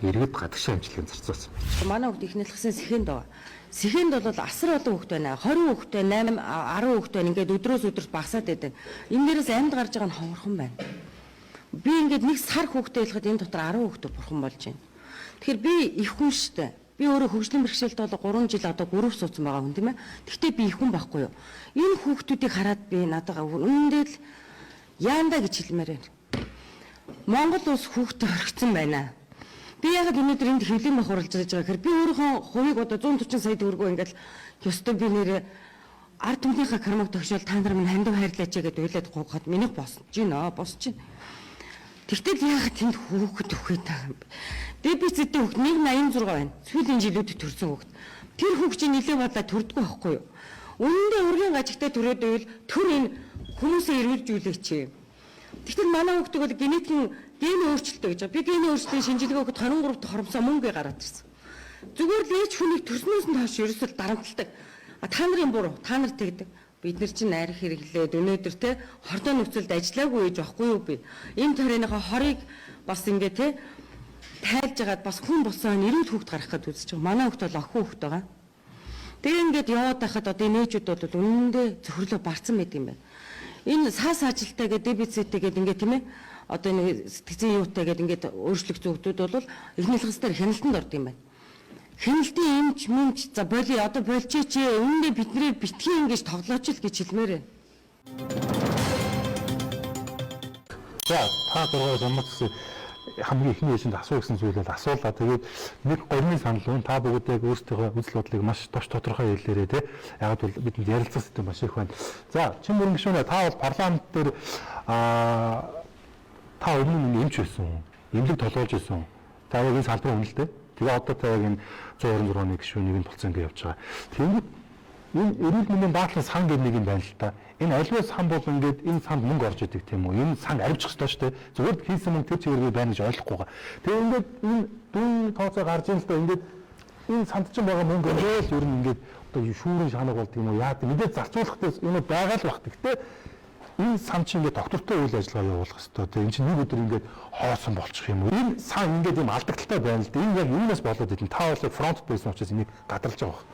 A: иргэд гадагшаа амжилтанд зарцуулсан байна.
H: Манай хүүхд ихнэлгсэн сэхэнд байгаа. Сэхэнд бол асар олон хүүхд байна. 20 хүүхд байна, 8 10 хүүхд байна. Ингээд өдрөөс өдөрт багасаад байдаг. Энэ дээрээс амьд гарч байгаа нь ховорхон байна. Би ингээд нэг сар хүүхдэд хэлэхэд энэ дотор 10 хүүхд бурхан болж байна. Тэгэхээр би их хүн штэ. Би өөрөө хөгжлийн бэрхшээлд бол 3 жил одоо гөрөв суудсан байгаа хүн тийм ээ. Гэхдээ би их хүн байхгүй юу? Энэ хүүхдүүдийг хараад би надад үнэндээ л яанда гэж хэлмээр байна. Монгол улс хүүхдэд орхисон байна. Би яг өнөөдөр энд хэвлэлийн бах оруулж байгаа гэхээр би өөрийнхөө хувийг одоо 140 сая төгрөгөө ингээл ёстой би нэрээ ард түмнийхээ кармаг тогшоол та нар минь хандив хайрлаач гэдээ уйлаад гуйхад минийх босч гинэ босч гин. Тэгтэл яг тэнд хүүхэд өгөх таа. Дебицэттэй хүүхэд 186 байна. Сүүлийн жилүүдэд төрсэн хүүхэд. Тэр хүүхэд чинь нилээ бодлоо төрдгөө байхгүй юу? Үнэндээ ургийн гажигтай төрөөд ивэл төр энэ
I: хүмүүсээ эрүүлжүүлэгч. Тэгвэл манай хүүхдүүд бол генетикийн ген өөрчлөлтөө гэж байгаа. Би гений өөрчлөлтийн шинжилгээ өгөхөд 23 дахь хоромсоо мөнгө гараад ирсэн. Зүгээр л ээж хүнийг төрснөөс нь хойш ерөөсөө дарамтлагдаг. Та нарын буруу, та нар тэгдэг. Бид нар чинь арх хэрэглээд өнөөдөр те хордоо нөхцөлд ажиллаагүй гэж байхгүй юу би. Энэ тойрныхоо хорыг бас ингээ те тайлж агаад бас хүн босоо нэрүүд хүүхд гарах гэж үзэж байгаа. Манай хүүхд бол охин хүүхд байгаа. Тэгээ ингээд яваад байхад одоо нээжүүд бол үнэндээ зөвхөрлөө барцсан байт юм байна. Энэ саас ажилтаа гэдэг дебициттэй гэдэг ингээ тийм ээ одоо нэг сэтгцэн юутай гэдэг ингээд өөрчлөх зөвхтүүд бол эхнийх хэсгээр хяналтанд орд юм байна. Хяналтын эмч мэмч за боли одоо болчихч үнэндээ бидний битгий ингэж тоглооч л гэж хэлмээр байна.
A: За та дургаас амтсан хамгийн ихний ээлжинд асуу гэсэн зүйлээ асуулаа. Тэгээд нэг горны санал нь та бүгд яг өөрсдийнхөө үзэл бодлыг маш тош тодорхой хэлээрээ тий. Яг бол бидэнд ярилцах хэрэгтэй маш их байна. За чин мөрөн гишүүнээ та бол парламент дээр та өмнө эмч байсан. Эмнэлэг толгоолж байсан. Та яг энэ салбарын үнэлтэй. Тэгээ одоо та яг энэ 126-ны гишүүнийг нь тулцсан гэж явж байгаа. Тэгээд энэ эрүүл мэндийн даатгалын сан гэдэг нэг юм байна л та. Энэ аливаа сан бол ингээд энэ санд мөнгө орж идэг тийм үү? Энэ сан аривчих ёстой шүү дээ. Зүгээр хийсэн мөнгө тэр чигээр байна гэж ойлгохгүй байгаа. Тэгээ ингээд энэ дүүн тооцоо гарч ийн л да ингээд энэ санд чинь байгаа мөнгө ингээд ер нь ингээд одоо шүүрэн шанаг болд юм уу? Яа гэдэг мэдээ зарцуулахтай энэ байгаа л баг. Гэхдээ энэ сан чинь ингээд доктортой үйл ажиллагаа явуулах хэрэгтэй. Тэгээ энэ чинь нэг өдөр ингээд хоосон болчих юм уу? Энэ сан ингээд юм алдагдaltaй байна л да. Энэ яг юунаас болоод идэв? Та бол фронт байсан учраас энийг гадарлаж байгаа.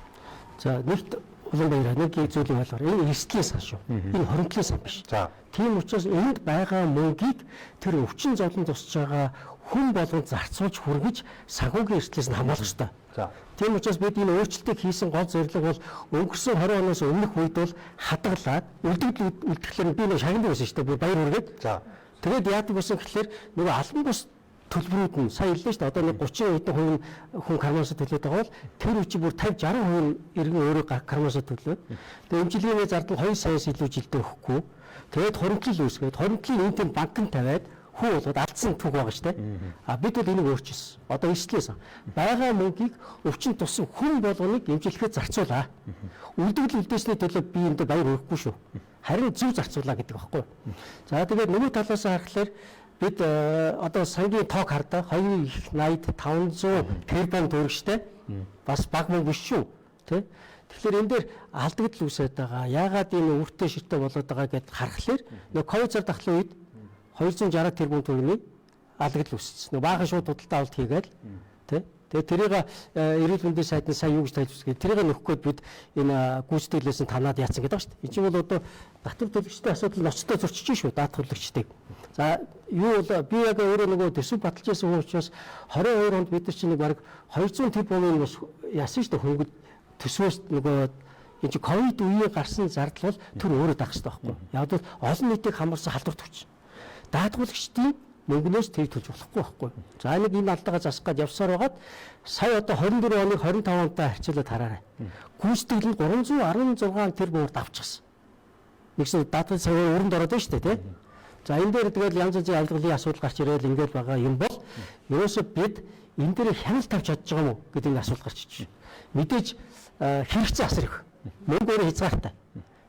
C: За нэгт Улаанбаатар нэг зүйлийг ойлгоор энэ эрсдлийн сан шүү. Энэ хоримтлын сан биш.
A: За
C: тийм учраас энд байгаа мөнгийг тэр өвчин зовлон тусч байгаа хүн болгонд зарцуулж хүргэж санхүүгийн эрсдлээс нь хамгаалах ёстой.
A: За
C: тийм учраас бид энэ өөрчлөлтийг хийсэн гол зорилго бол өнгөрсөн 20 оноос өмнөх үед бол хадгалаад үлдэгдэл үлдэхлээр би нэг шагнал байсан шүү дээ. Би баяр хүргээд.
A: За
C: тэгээд яадаг болсон гэхэлэр нөгөө албан бус төлбөрүүд нь сая хэллээ шүү дээ. Одоо нэг 30% хүн кармаасаа төлөөд байгаа бол тэр үчи бүр 50-60% иргэн өөрөө кармаасаа төлөөд. Тэгээ эмчилгээний зардал 2 саяас илүү жилдээ өгөхгүй. Тэгээд хоримтлал үүсгээд хоримтлын энэтэй банкнд тавиад хүү болгоод алдсан түүх байгаа шүү дээ. А бид бол энийг өөрчилсөн. Одоо эрслээс байгаа мөнгийг өвчин туссан хүн болгоныг эмчилгээхэд зарцуулаа. Үлдэгдэл үлдээсний төлөө би энд баяр өрөхгүй шүү. Харин зөв зарцуулаа гэдэг байхгүй. За тэгээд нөгөө талаас харахаар бид одоо сангийн тоог хардаа 2.8500 тэрбум төгрөгчтэй бас баг мөнгө биш шүү тий. Тэгэхээр энэ дээр алдагдал үүсээд байгаа. Яагаад энэ үртэй ширтэ болоод байгаа гэдээ харахаар нөгөө ковид зар дахлын үед 260 тэрбум төгрөгийн алдагдал үүссэн. Нөгөө баахан шууд худалдаа авалт хийгээд тий. Тэгээд тэрийг эрүүл мэндийн сайдны сая юу гэж тайлбарлаж тэрийг нөхөх гээд бид энэ гүйцэтгэлээс нь танаад яатсан гэдэг ба шүү дээ. Энэ чинь бол одоо татвар төлөгчтэй асуудал ноцтой зөрчиж шүү даатгаллагчдыг. За юу бол би яг өөрөө нөгөө төсөв баталж байсан хүн учраас 22 онд бид нар чинь нэг бараг 200 тэрбумын бас яасан шүү дээ хөнгөд төсвөөс нөгөө энэ чинь ковид үеийн гарсан зардал бол тэр өөрөө даах хэрэгтэй байхгүй. Яг бол олон нийтийг хамарсан халдвар төвч. Даатгаллагчдын мөнгнөөс тэр төлж болохгүй байхгүй. За нэг энэ алдаага засах гэж явсаар байгаад сая одоо 24 оныг 25 онтой харьцуулаад хараарай. Гүйцэтгэл нь 316 тэрбумаар давчихсан. Нэгсэн даатгал сая өрөнд ороод байна шүү дээ тий. За энэ дээр тэгэл янз янзын авилгалын асуудал гарч ирээд ингээд байгаа юм бол ерөөсөө бид энэ дээр хяналт тавьж чадж байгаа мó гэдэг нэг асуудал гарч иж. Мэдээж хэрэгцээ асар их. Мөнгө өөрөө хязгаартай.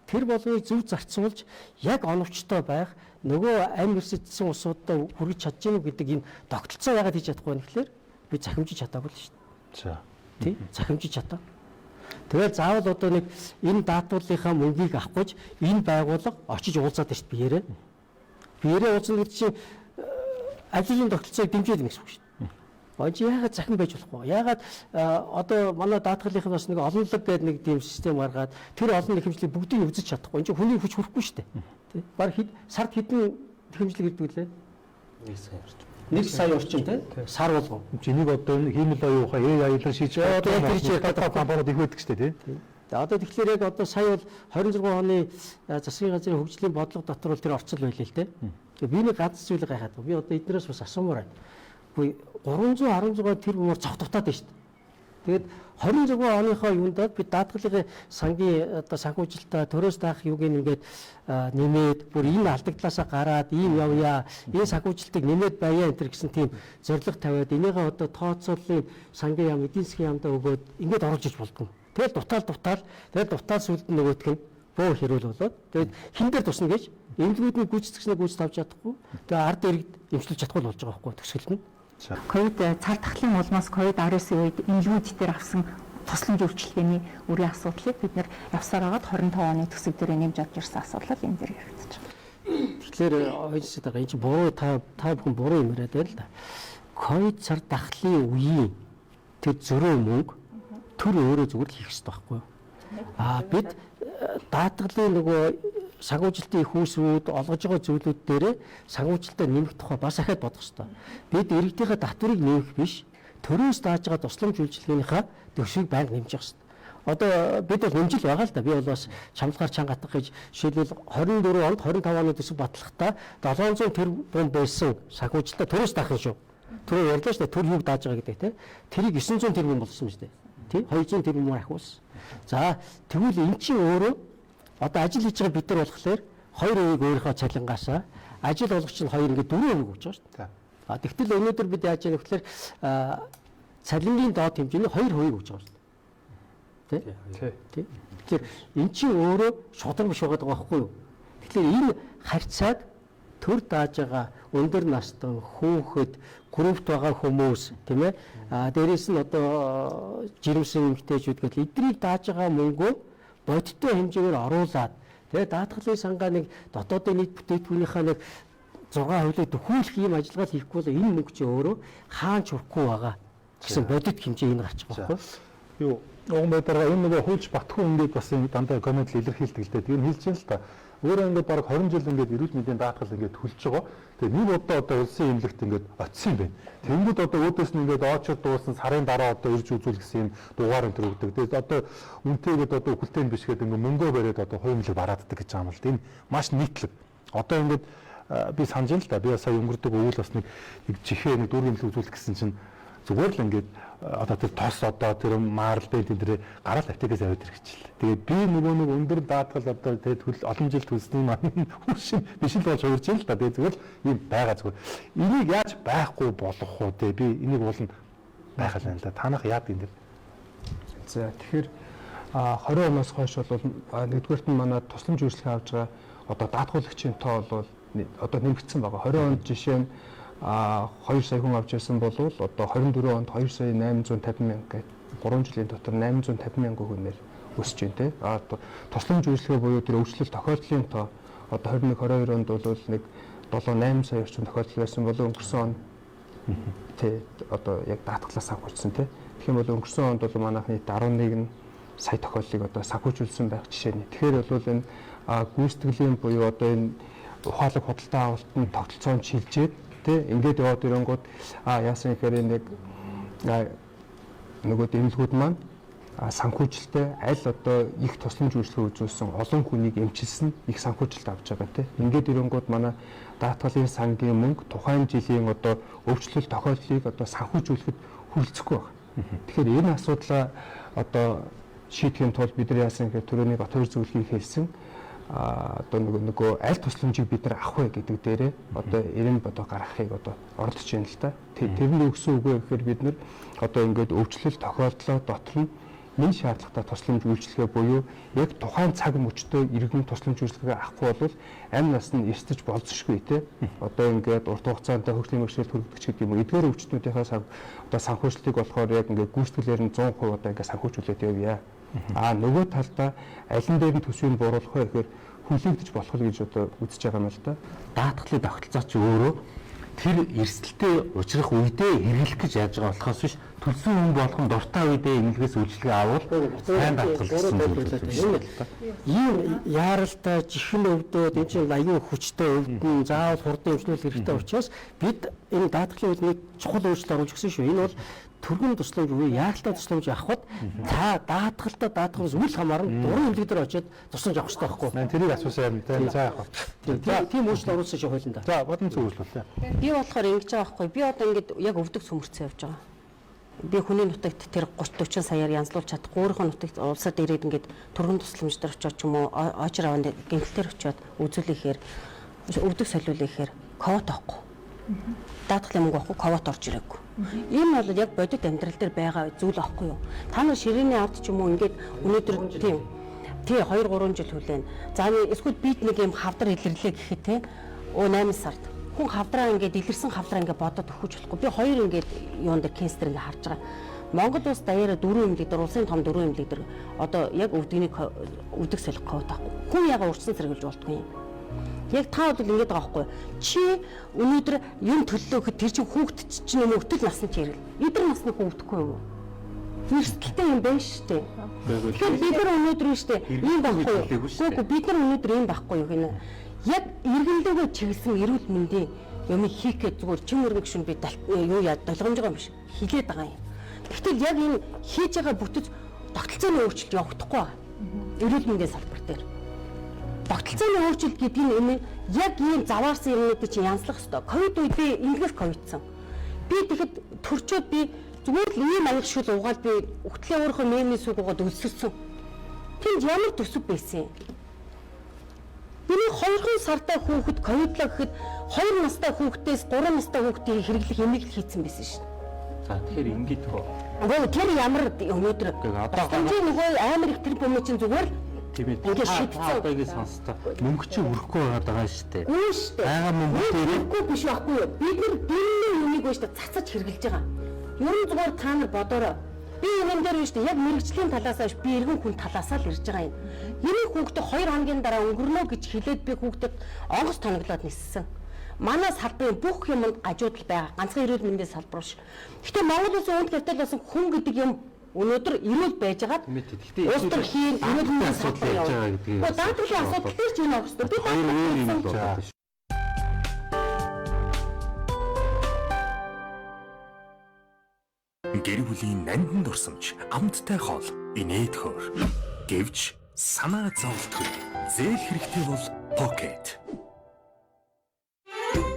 C: Тэр болгоныг зөв зарцуулж яг оновчтой байх нөгөө амь эрсдсэн улсуудад хүргэж чадж гэнэ гэдэг энэ тогтолцоо яагаад хийж чадахгүй вэ гэхээр би захимжиж чадаагүй л шүү дээ.
A: За
C: тий захимжиж чадаа. Тэгэл заавал одоо нэг энэ даатгуулынхаа мөнгийг авах гэж энэ байгууллага очиж уулзаад байна шүү дээ биеэрээ. Биеэрээ уулзна гэдэг чинь ажлын тогтолцоог дэмжиж байгаа гэсэн үг шүү дээ. Очи яагаад захин байж болохгүй? Яагаад одоо манай даатгалынхаа бас нэг олонлог гэдэг нэг тийм систем гаргаад тэр олон нэхэмжлийг бүгдийг үзэж чадахгүй. Энд чинь хүний хүч хүрэхгүй шүү дээ. Тэ? Баг сард хэдэн нэхэмжлэг ирдэг лээ? 1 сая орчим тий? Сар болгоо.
A: энийг одоо хиймэл оюухаа аялал шийдэж
C: одоо тэр чинь
A: компаниуд их байдаг шүү дээ тий.
C: Одоо тэгэхээр яг одоо сая бол 26 оны засгийн газрын хөгжлийн бодлого дотор бол тэр орцол байлээ л дээ. Тэгээ би нэг ганц зүйл гайхаад байна. Би одоо эднээс бас асуумаар байна. 316 тэрбумаар цогтогтаад байна шүү дээ. Тэгээд 26 оныхоо юундаа би даатгалын сангийн одоо санхүүжилтаа төрөөс даах юуг ингээд нэмээд бүр энэ алдагдлаасаа гараад ийм явъя. Энэ санхүүжилтийг нэмээд баяа энэ гэсэн тийм зорилго тавиад энийгээ одоо тооцооллын сангийн яам эдийн засгийн яамдаа өгөөд ингээд оруулж иж болдгоо. Тэгэл дутаал тэгэл дутаал сүлд нь нөгөөх нь буу хэрүүл болоод тэгээд хин дээр тусна гэж эмнэлгүүдний гүйцэтгэгчнээ гүйцэд авч чадахгүй тэгээд ард иргэд эмчлүүлж чадахгүй болж байгаа байхгүй төсгөл нь.
D: Ковид цар тахлын улмаас ковид-19 үед эмнэлгүүд дээр авсан тусламж үйлчилгээний үрийн асуудлыг бид нэр явсаар агаад 25 оны төсөв дээр нэмж авч ирсэн асуудал энэ дээр яригдаж байна.
C: Тэгэхээр ойлгож байгаа энэ чинь буруу та бүхэн буруу юм яриад байна л да. Ковид цар тахлын үеийн тэр зөрөө мөнгө төр өөрөө зүгээр л хийх хэрэгтэй байхгүй юу? Бид даатгалын нөгөө санхүүжилтийн их үүсвүүд олгож байгаа зүйлүүд дээр санхүүжилтаа нэмэх тухай бас ахаад бодох хэрэгтэй. Бид иргэдийнхээ татварыг нэмэх биш, төрөөс дааж байгаа тусламж үйлчилгээнийхээ төвшгийг байнга нэмж явах хэрэгтэй. Одоо бид бол нэмжил байгаа л да. Би бол бас чамлагаар чангатах гэж жишээлбэл 24 онд 25 оны төсөв батлахдаа 700 тэрбум байсан санхүүжилтаа төрөөс даах нь шүү. Түрүү ярьлаа шүү дээ. Төр юг дааж байгаа гэдэг те. Тэрийг 900 тэрбум болсон шүү дээ. Тий 200 тэрбумаар ахиулсан. За тэгвэл эн чинь өөрөө одоо ажил хийж байгаа бид нар болохоор 2% өөрийнхөө цалингаасаа ажил олгогч нь 2 ингээд 4% өгч байгаа шүү дээ. Тэгтэл өнөөдөр бид яаж яах вэ гэхээр цалингийн доод хэмжээний 2% өгч байгаа шүү дээ. Тий. Тэгэхээр эн чинь өөрөө шударга биш байгаа байхгүй юу? Тэгэхээр энэ харьцааг төр дааж байгаа өндөр настай хүүхэд группт байгаа хүмүүс тийм ээ дээрээс нь одоо жирэмсэн эмэгтэйчүүд гэдэг эднийг дааж байгаа мөнгөө бодиттой хэмжээгээр оруулаад тэгээ даатгалын сангаа нэг дотоодын нийт бүтээгдэхүүнийхээ нэг 6% төхөөлөх ийм ажиллагаа хийхгүй бол энэ мөнгө чи өөрөө хаан чурахгүй байгаа гэсэн бодит хэмжээ энэ гарч байгаа байхгүй
A: юу уг байдараа энэ нөгөө хууч батгүй ингээд бас дандаа коммент илэрхийлдэг л дээ. Тэр нь хэлж юм л та. Өөрөө ингээд бараг 20 жил ингээд эрүүл мэндийн даатгал ингээд хүлж байгаа. Тэгээ нэг удаа одоо улсын эмнэлэгт ингээд очсон юм байна. Тэнгүүд одоо өөдөөс нь ингээд оочор дуусан сарын дараа одоо ирж үзүүл гэсэн юм дугаар энэ төр өгдөг. Тэгээ одоо үнтэйгээд одоо хүлтээн биш гэдэг ингээд мөнгөө бариад одоо хувийн мэлэг барааддаг гэж байгаа юм л. Энэ маш нийтлэг. Одоо ингээд би санаж л да. Би сая өнгөрдөг өвөл бас нэг жихээ нэг дүүргийн мэлэг үзүүлэх гэсэн чинь зүгээр л ингээд одоо тэр тос одоо тэр маарал бэлт энэ тэр гараал аптекээс аваад ирчихлээ. Тэгээд би нөгөө нэг өндөр даатгал одоо тэгээд олон жил төлсний маань хүчин биш л болж хувирж юм л да. Тэгээд зүгээр л юм байгаа зүгээр. Энийг яаж байхгүй болох уу те би энийг уулна байхал байна л да. Танах яад энэ дэр.
G: За тэгэхээр 20 оноос хойш бол нэгдүгээрт нь манай тусламж үйлчлэг авж байгаа одоо даатгуулагчийн тоо бол одоо нэмэгдсэн байгаа. 20 онд жишээ нь 2 сая хүн авч ирсэн бол одоо 24 онд 2 сая 850 мянга гэдэг 3 жилийн дотор 850 мянган хүнээр өсөж байна те. Тусламж үйлчлэгээ буюу тэр өвчлөл тохиолдлын тоо одоо 21-22 онд бол нэг 7-8 сая орчим тохиолдол байсан бол өнгөрсөн он те одоо яг даатгалаас санхүүжсэн те. Тэгэх юм бол өнгөрсөн онд бол манайх нийт 11 сая тохиолдлыг одоо санхүүжүүлсэн байх жишээ нь. Тэгэхээр бол энэ гүйцэтгэлийн буюу одоо энэ ухаалаг худалдаа авалтын тогтолцоонд шилжээд ингээд яваад ирэнгүүт яасан гэхээр нэг нөгөө эмнэлгүүд маань санхүүжилттэй аль одоо их тусламж үйлчлэг үзүүлсэн олон хүнийг эмчилсэн их санхүүжилт авч байгаа тийм. Ингээд ирэнгүүт манай даатгалын сангийн мөнгө тухайн жилийн одоо өвчлөл тохиолдлыг одоо санхүүжүүлэхэд хүрэлцэхгүй байна. Тэгэхээр энэ асуудлаа одоо шийдэхин тулд бид нар яасан гэхээр төрөний бат хоёр зөвлөгийг хэлсэн. Одоо нөгөө аль тусламжийг бид нар авах вэ гэдэг дээрээ одоо эрен бодо гаргахыг одоо оролдож байна л та. Тэрний өгсөн үг гэхээр бид нар одоо ингээд өвчлөл тохиолдлоо дотор нь энэ шаардлагатай тусламж үйлчилгээ буюу яг тухайн цаг мөчтөө иргэн тусламж үйлчилгээ авахгүй бол амь нас нь эрсдэж болзошгүй те. Одоо ингээд урт хугацаанд хөгжлийн мөрчлөлт хүргэгдэж гэдэг юм уу. Эдгээр өвчтнүүдийнхээ одоо санхүүжилтийг болохоор яг ингээд гүйцэтгэлээр нь 100% одоо ингээд санхүүжүүлээд явъя. Нөгөө талдаа алин дээр нь төсвийг бууруулах вэ гэхээр хүлээгдэж болох л гэж одоо үзэж байгаа юм л да.
J: Даатгалын тогтолцоо ч өөрөө тэр эрсдэлтэй учрах үедээ хэрэглэх гэж яаж байгаа болохоос биш төлсөн хүн болгон дуртай үедээ эмнэлгээс үйлчлэгээ авал сайн даатгал гэсэн зүйл.
C: Ийм яаралтай жихэн өвдөд энэ чинь аюу хүчтэй өвдөн заавал хурдан эмчнүүл хэрэгтэй учраас бид энэ даатгалын үйлдвэрийг чухал өөрчлөлт оруулж өгсөн шүү. Энэ бол түргэн тусламж буюу яаралтай тусламж авахд та даатгалтаа даатгахаас үл хамааран дурын эмнэлэг дээр очиод тусламж авах хэрэгтэй байхгүй.
A: Тэрийг асуусан юм тийм за яах вэ?
C: Тийм өөрчлөлт оруулсан шүү хуулинд.
A: За бодон зөвлөл.
H: Би болохоор ингэж байгаа байхгүй. Би одоо ингэж яг өвдөг сүмэрцэн явж байгаа. Би хүний нутагт тэр 30-40 саяар янзлуулж чадахгүй өөрийнхөө нутагт улсад ирээд ингэж түргэн тусламж дээр очиод ч юм уу очир аванд гэмтэлээр очиод үзүүлэхээр өвдөг солиулъяхээр ковот авахгүй. Даатгалын мөнгө авахгүй ковот орж ирээгүй. Энэ бол яг бодит амьдрал дээр байгаа зүйл аахгүй юу? Та нар ширээний ард ч юм уу ингэж өнөөдөр тийм Тий 2-3 жил хүлээн. За эсвэл бид нэг юм хавдар илэрлээ гэхэд те 8 сард хүн хавдраа ингээд илэрсэн хавдраа ингээд бодоод өгч болохгүй. Би 2 ингээд юунд дээр канцлер ингээд харж байгаа. Монгол улс даяараа 4 эмнэлэг дээр улсын том 4 эмнэлэг дээр одоо яг өвдөг солих ковид байхгүй. Хүн яга урьдчилан сэргийлж болтгүй юм. Яг та бол ингэж байгаа байхгүй. Чи өнөөдөр юм төллөөхөд тэр чинь хүүхэд чинь юм өтөл насны чинь ирэл. Эдгээр насны хүн өвдөхгүй юу? Эрсдэлтэй юм байна шүү дээ. Тэгэхээр бид нар өнөөдөр шүү дээ ийм байхгүй юу? Үгүй бид нар өнөөдөр ийм байхгүй юу гинэ. Яг иргэнлэгөө чиглэсэн эрүүл мэндийн юм хийхээ зүгээр чин өргөн гүшин би юу яа долгомж байгаа юм биш. Хилээд байгаа юм. Гэтэл яг энэ хийж байгаа бүтэц тогтолцооны өөрчлөлт явагдахгүй байна. Эрүүл мэндийн салбар дээр. Тогтолцооны өөрчлөлт гэдэг нь яг ийм заваарсан юмнуудыг чинь янзлах хэрэгтэй. Ковид үед би ингэс ковидсан. Би тэгэхэд төрчөөд би зүгээр л ийм аяг шүл угаал би өгтлээ өөрийнхөө мемийн сүг угаад өлсөрсөн. Тэнд ямар төсөв байсан юм? Миний 2 сартай хүүхэд ковидлоо гэхэд 2 настай хүүхдээс 3 настай хүүхдийн хэрэглэх эмэглэл хийцэн байсан шин.
J: За тэгэхээр ингэж хөө.
H: Нөгөө тэр ямар өнөөдөр одоо нөгөө амар их тэр бөмбөг чинь зүгээр
J: тийм ээ. Одоо ингэ сонстоо. Мөнгө чи өрөхгүй байгаа шүү дээ.
H: Үгүй шүү дээ.
J: Бага мөнгө
H: өрөхгүй биш байхгүй юу? Бид нар дэмний үнийг шүү дээ цацаж хэрэглэж байгаа. Ер нь зүгээр та нар бодорой. Би энэ дээр шүү дээ яг мэрэгжлийн талаас биш би иргэн хүн талаасаа л ирж байгаа юм. Ерийн хүүхдээ 2 хоногийн дараа өнгөрнө гэж хэлээд би хүүхдэд онгоц тоноглоод ниссэн. Манай салбарын бүх юмд гажуудал байгаа. Ганцхан эрүүл мэндийн салбар биш. Гэхдээ Монгол улсын үнд гэртэл басан хүн гэдэг юм өнөөдөр эрүүл байж байгаа. Улс төр хийн эрүүл мэндийн салбар яаж байгаа гэдгийг. Даатгалын асуудал дээр ч энэ огцтой. Би даатгалын
K: гэр бүлийн нандин дурсамж, амттай хоол, инээд хөр. Гэвч санаа зовлтгүй. Зээл хэрэгтэй бол Pocket.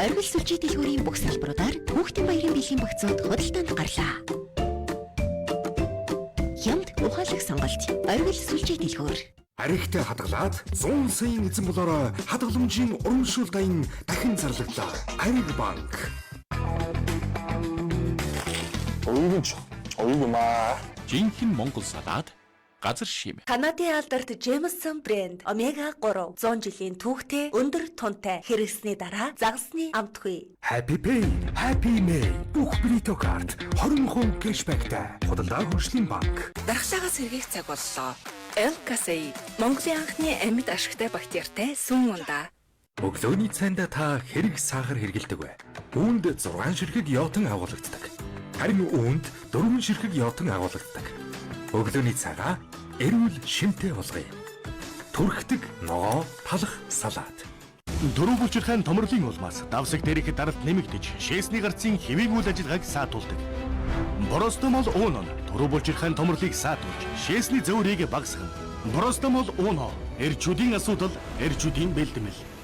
L: Оргил сүлжээ дэлгүүрийн бүх салбаруудаар хүүхдийн баярын бэлгийн багцууд худалдаанд гарлаа. Ямд ухаалаг сонголт. Оргил сүлжээ дэлгүүр.
K: Аригтай хадгалаад 100 саяын эзэн болороо хадгаламжийн урамшуул дайн дахин зарлагдлаа. Ариг банк.
M: Жинхэнэ Монгол салаад газар шим.
L: Канадын алдарт Jameson брэнд Омега 3 100 жилийн түүхтэй өндөр тунтай хэрэгсний дараа загасны амтгүй.
K: Happy Pay, Happy May. Бүх Брито карт 20% кэшбэктэй. Худалдаа хөгжлийн банк.
L: Дархлаагаас сэргийх цаг боллоо. LKC Монголын анхны амьд ашигтай бактериатай сүм ундаа.
K: Өглөөний цайнд та хэрэг сахар хэргэлдэг вэ? Үүнд 6 ширхэг йотон агуулгаддаг. Харин үүнд 4 ширхэг йотон агуулгаддаг. Өглөөний цагаа эрүүл шимтэй болгоё. Түрхдэг ногоо талах салаад.
B: Дөрөвөлжирхэн томрлын улмаас давсаг дээрх даралт нэмэгдэж, шээсний гарцын хэвийн үйл ажиллагааг саатуулдаг. Боростомол ууно дөрөвөлжирхэн томрлыг саатуулж, шээсний зөөрийг багасгана. Боростомол ууно эрчүүдийн асуудал, эрчүүдийн бэлтгэл.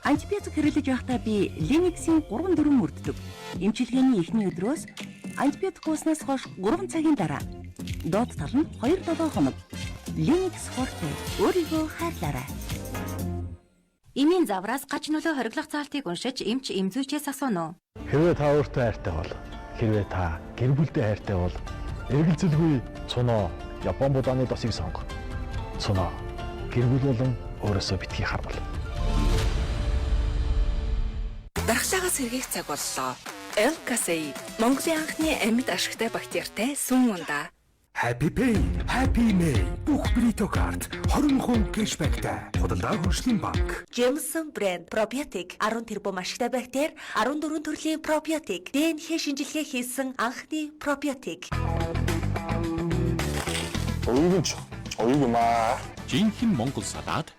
N: Антибиотик хэрэглэж байхдаа би Лениксийн 3-4 мөрддөг. Эмчилгээний эхний өдрөөс антибиотик ууснаас хойш 3 цагийн дараа доод тал нь 2-7 хоног. Леникс Forte өөрийгөө хайрлаарай.
L: Эмийн завраас гач нөлөө хориглох цаалтыг уншиж эмч эмзүүчээс асууно.
O: Хэрвээ та өөртөө хайртай бол, хэрвээ та гэр бүлдээ хайртай бол, эргэлзэлгүй цуноо Япон будааны досыг сонго. Цуноо гэр бүл болон өөрөөсөө битгий харвал.
P: Дархлаагаас сэргийх цаг боллоо. L-Casei Монголын анхны амьд ашигтай бактеритай сүм ундаа.
K: Happy Pay, Happy May. Бүх Бритокарт 20% кэшбэктэй. Худалдаа хөгжлийн банк.
L: Jameson брэнд пробиотик 10 тэрбум ашигтай бактери, 14 төрлийн пробиотик, ДНХ шинжилгээ хийсэн анхны пробиотик.
M: Оюугмаа. Жинхэнэ Монгол салаад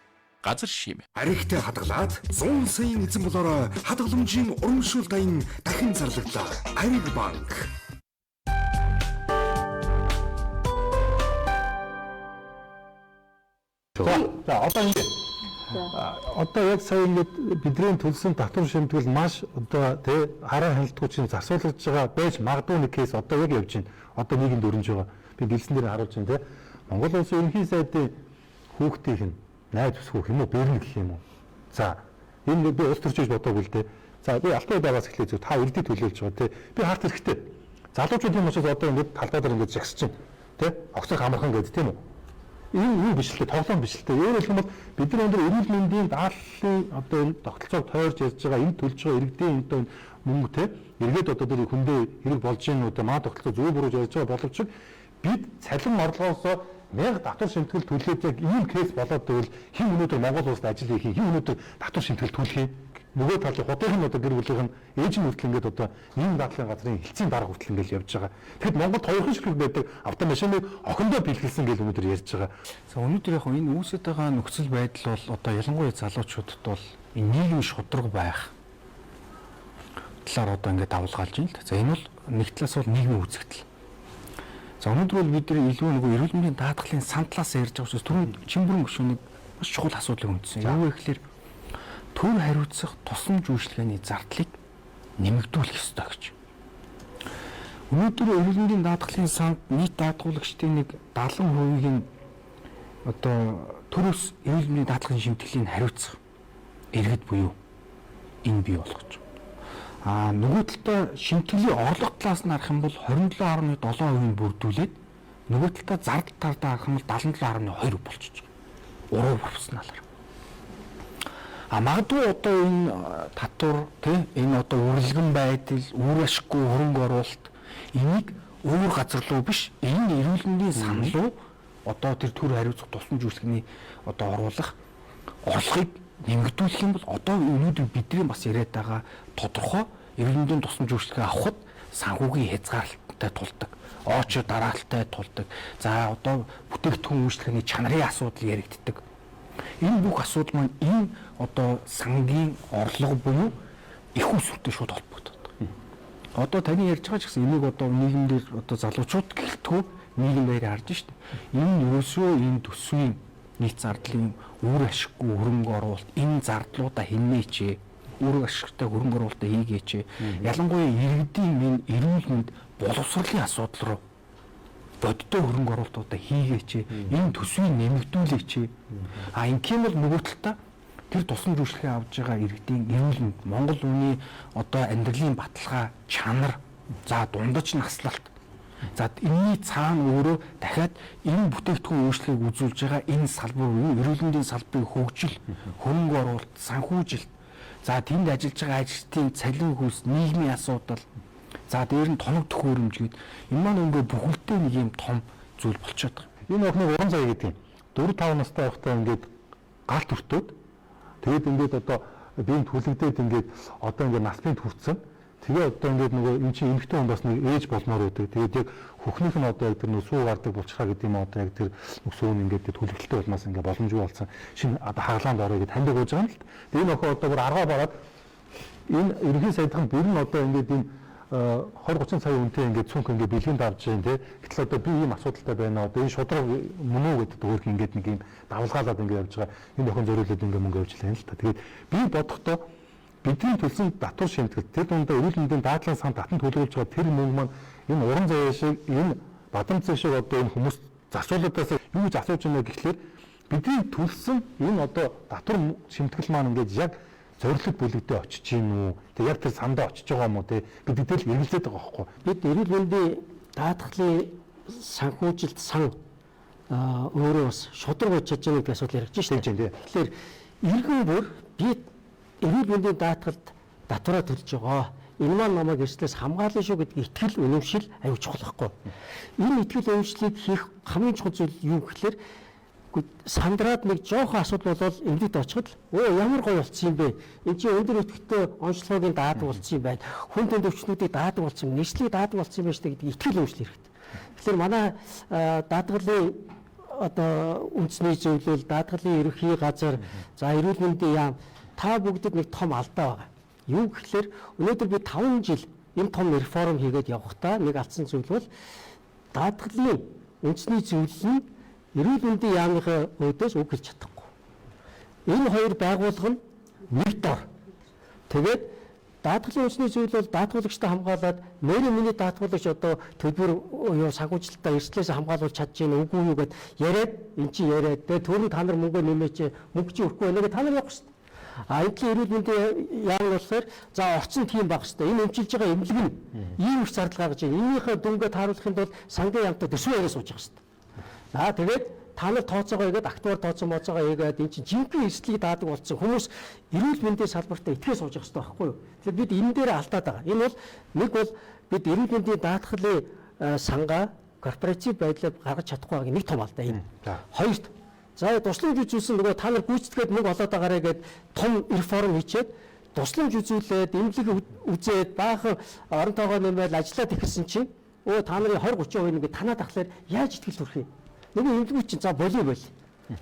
M: газар шим.
K: Аригтай хадгалаад 100 саяын эзэн болороо хадгаламжийн урамшуул дайн дахин зарлагдлаа. Ариг банк.
A: За одоо ингэ. Одоо яг сая ингэж бидний төлсөн татвар шимтгэл маш одоо тий хараа хяналтгүйчийн зарцуулж байгаа байж магадгүй нэг кейс одоо яг явж байна. Одоо нийгэмд өрнөж байгаа. Би дэлсэн дээр харуулж байна тий. Монгол улсын ерөнхий сайдын хүүхдийнх нь найз ус хүүх юм уу бэрнэ гэх юм уу. За энэ би улс төрчиж бодоогүй л дээ. За би алтан байгаас эхлэе зөв та үлдээ төлөөлж байгаа тий. Би харт хэрэгтэй. Залуучуудын учраас одоо ингэж талбай дээр ингэж жагсаж байна. Тий. Огцох амархан гэдэг тийм үү. Энэ юу биш л дээ, тоглоом биш л дээ. Өөрөөр хэлбэл бид нар өндөр эрүүл мэндийн дааллын одоо энэ тогтолцоог тойрж ярьж байгаа, энэ төлж байгаа иргэдийн одоо мөнгө те эргээд одоо тэр хүндээ хэрэг болж гин одоо маа тогтолцоо зөв буруу ярьж байгаа боловч бид цалин орлогоосоо 1000 татвар шимтгэл төлөөд яг ийм кейс болоод байвал хэн өнөөдөр Монгол улсад ажил хийх юм, хэн өнөөдөр татвар шимтгэл төлөх юм. Нөгөө талын хотын одоо гэр бүлийн ээж нь хүртэл ингээд одоо нийгэм дадлын газрын хилцийн дарга хүртэл ингээд явж байгаа. Тэгэхэд Монголд хоёрхан ширхэг байдаг автомашиныг охиндоо бэлгэлсэн гэж өнөөдөр ярьж байгаа.
E: За өнөөдөр яг энэ үүсэж байгаа нөхцөл байдал бол одоо ялангуяа залуучуудад бол энэ нийгэм шудраг байх талаар одоо ингээд давлгаалж байна л да. За энэ бол нэг талаас бол нийгмийн үзэгдэл. За өнөөдөр бол бид нар илүү нөгөө эрүүл мэндийн даатгалын сан талаас ярьж байгаа учраас түрүүн Чимбэрэн гүшүүнийг маш чухал асуудлыг үндэсэн. Юу вэ гэхээр төр хариуцах тусламж үйлчилгээний зардлыг нэмэгдүүлэх ёстой гэж. Өнөөдөр эрүүл мэндийн даатгалын санд нийт даатгуулагчдын нэг 70%-ийг нь одоо төрөөс эрүүл мэндийн даатгалын шимтгэлийг хариуцах иргэд буюу энэ бий болгож. Нөгөө талдаа шимтгэлийн орлого талаас нь харах юм бол 27.7% бүрдүүлээд нөгөө талдаа зардал талдаа харах юм бол 77.2% болчихж байгаа. Уруу профессионалаар. Магадгүй одоо энэ татвар тий энэ одоо үргэлгэн байдал, үр ашиггүй хөрөнгө оруулалт энийг өөр газар руу биш энэ эрүүл мэндийн сан руу одоо тэр төр хариуцах тусламж үйлчлэгээний одоо оруулах орлогыг нэмэгдүүлэх юм бол одоо өнөөдөр бидний бас яриад байгаа тодорхой эрүүл мэндийн тусламж үйлчлэгээ авахд санхүүгийн хязгаарлалттай тулдаг, очоо дараалттай тулдаг. За одоо бүтээгдэхүүн үйлчлэгээний чанарын асуудал яригддаг. Энэ бүх асуудал маань энэ одоо сангийн орлого буюу их усүртэй шууд холбогддог. Одоо таны ярьж байгаа ч гэсэн энийг одоо нийгэмдэр одоо залуучууд гэлтгүү нийгэм дээр харж штэ. Энэ ерөөсөө энэ төсвийн нийт зардлын үр ашиггүй хөрөнгө оруулалт энэ зардлуудаа хинээч, үр ашигтай хөрөнгө оруулалтаа хийгээч. Ялангуяа иргэдийн минь эрүүл мэнд боловсролын асуудал руу бодтой хөрөнгө оруулалтуудаа хийгээч. Энэ төсвийг нэмэгдүүлээч. Ингээм бол нөгөө талдаа тэр тусламж үйлчлэгээ авж байгаа иргэдийн эрүүл мэнд, Монгол үнийн одоо амьдралын баталгаа, чанар, за дундаж наслалт. За энэний цаана өөрөө дахиад энэ бүтээгдэхүүн үйлчлэгийг үзүүлж байгаа энэ салбар буюу эрүүл мэндийн салбарын хөгжил, хөрөнгө оруулалт, санхүүжилт. За тэнд ажиллаж байгаа ажилтнын цалин хөлс, нийгмийн асуудал. За дээр нь тоног төхөөрөмж гээд энэ маань ингээ бүхэлдээ нэг юм том зүйл болчиход байгаа.
A: Энэ охиныг уран заяа гэдэг юм. 4-5 настай байхдаа ингээд галт өртөөд тэгээд ингээд одоо биед хүлэгдээд ингээд одоо ингээд наспинт хүрсэн. Тэгээ одоо ингээд нөгөө энэ чинь эмэгтэй хүн бас нэг ээж болмоор байдаг. Тэгээд яг хөхнийх нь одоо яг тэр нөө сүү гардаг булчирхаа гэдэг юм одоо яг тэр сүү нь ингээд түлхэлтэй болмоос ингээд боломжгүй болсон. Шинэ одоо хаглаанд орё гэж таньдаг байж байгаа юм л. Тэгээ энэ охин одоо бүр аргаа бараад энэ ерөнхий сайдхан бэр нь одоо ингээд энэ 20-30 сая үнэтэй ингээд цүнх ингээд бэлгийн давж байна те. Гэтэл одоо би ийм асуудалтай байна. Одоо энэ шудраг мөн үү гэдэг өөрх ингээд нэг ийм давлгаалаад ингээд явж байгаа. Энэ охин зориулаад ингээд мөнгө явж байна л та. Тэгээд би бодохдоо бидний төлсөн татвар шимтгэл тэр дундаа эрүүл мэндийн даатгалын сан татан төлөвлөж байгаа тэр мөнгө маань энэ уран заяа шиг энэ бадамцсан шиг одоо энэ хүмүүс засуулуудаас юу гэж асууж байна гэхлээр бидний төлсөн энэ одоо татвар шимтгэл маань ингээд яг зорилт бүлэгдээ очиж гин үү? Тэг яг тэр сандаа очиж байгаа юм уу те? Бид тэгэл эргэлзээд байгаа байхгүй.
C: Бид эрүүл мэндийн даатгалын санхүүжилт сан өөрөө бас шудраг очиж байгаа нэг асуудал яригдж шээ. Тэгэхээр иргэн бүр би эрүүл мэндийн даатгалд татвараа төлж байгаа. Энэ маань намайг эрслээс хамгаална шүү гэдэг итгэл үнэмшил аюул чухал байхгүй. Энэ итгэл үнэмшлийг хийх хамгийн чухал зүйл юу гэхээр сандраад нэг жоохон асуудал болол эмнэлэгт очиход ямар гоё болцсон юм бэ? Энд чинь өндөр өтгөттэй онцлогын даадаг болцсон юм байна. Хүн дэнд өвчнүүдийг даадаг болцсон юм, нийслэлийг даадаг болцсон юм байна шүү гэдэг итгэл үнэмшил хэрэгтэй. Тэгэхээр манай даатгалын одоо үндэсний зөвлөл, даатгалын ерөнхий газар, за эрүүл мэндийн яам та бүгдэд нэг том алдаа байгаа. Юу гэхээр өнөөдөр би 5 жил энэ том реформ хийгээд явахдаа нэг алдсан зүйл бол даатгалын үндэсний зөвлөл нь эрүүл мэндийн яамныхаа өөдөөс үг хэлж чадахгүй. Энэ хоёр байгууллага нь нэг дор. Тэгээд даатгалын үндэсний зөвлөл бол даатгуулагчтай хамгаалаад нэрийн миний даатгуулагч одоо төлбөр юу санхүүжилтаа эрслээс хамгаалуулж чадж гин үгүй юу гэд яриад эн чинь яриад тэгээд түрүүн та нар мөнгө нэмээч мөнгө чи өрөхгүй байна гэдэг та нар явах шүү дээ. Эдгээр эрүүл мэндийн яам болохоор за орчин тийм байх шүү дээ. Энэ эмчилж байгаа эмнэлэг нь ийм их зардал гаргаж байна. Энийхээ дүнгээ тааруулахын тулд сангийн яамтай төсвөө яриа сууж байгаа шүү дээ. Тэгээд та нар тооцоогоо игээд актуар тооцоо моцоогоо игээд эн чинь жинхэнэ эрсдлийг даадаг болсон хүмүүс эрүүл мэндийн салбартаа итгэж сууж байгаа хэрэгтэй байхгүй юу? Тэгэхээр бид энэ дээр алдаад байгаа. Энэ бол нэг бол бид эрүүл мэндийн даатгалын сангаа корпоратив байдлаар гаргаж чадахгүй байгаа нэг том алдаа энэ. Хоёрт за тусламж үзүүлсэн нөгөө та нар гүйцэтгээд мөнгө олоод байгаарэ гэд том реформ хийчихэд тусламж үзүүлээд эмнэлэг үзээд баахан орон тоогоо нэмээд ажиллаад ихсэн чинь та нарын 20-30% ингээд танаа тахлаар яаж итгэл төрөх юм? Нөгөө эмнэлгүүд чинь за боли.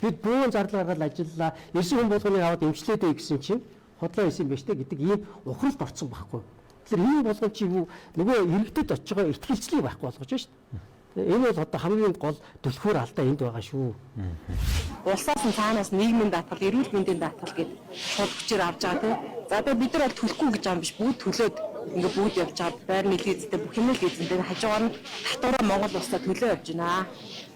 C: Бид бөөн зардал гаргаад ажиллалаа. Ирсэн хүн болгоныг аваад эмчлээдэй гэсэн чинь хотлоо хийсэн байж тээ гэдэг ийм ухралд орсон байхгүй. Тэгэхээр энэ болгон чи юу нөгөө иргэдэд очиж байгаа итгэлцлийг байхгүй болгож байна шүү дээ. Энэ бол одоо хамгийн гол түлхүүр алдаа энд байгаа шүү.
I: Улсаас нь цаанаас нийгмийн даатгал, эрүүл мэндийн даатгал гэдэг шууд хүчээр авч байгаа тийм. За тэгээ бид нар бол төлөхгүй гэж байгаа юм биш. Бүгд төлөөд ингээ бүгд явж чад байр нийлээдтэй бүх юм л эзэнтэй хажуугаар нь татвараа Монгол улсаа төлөө явж байна.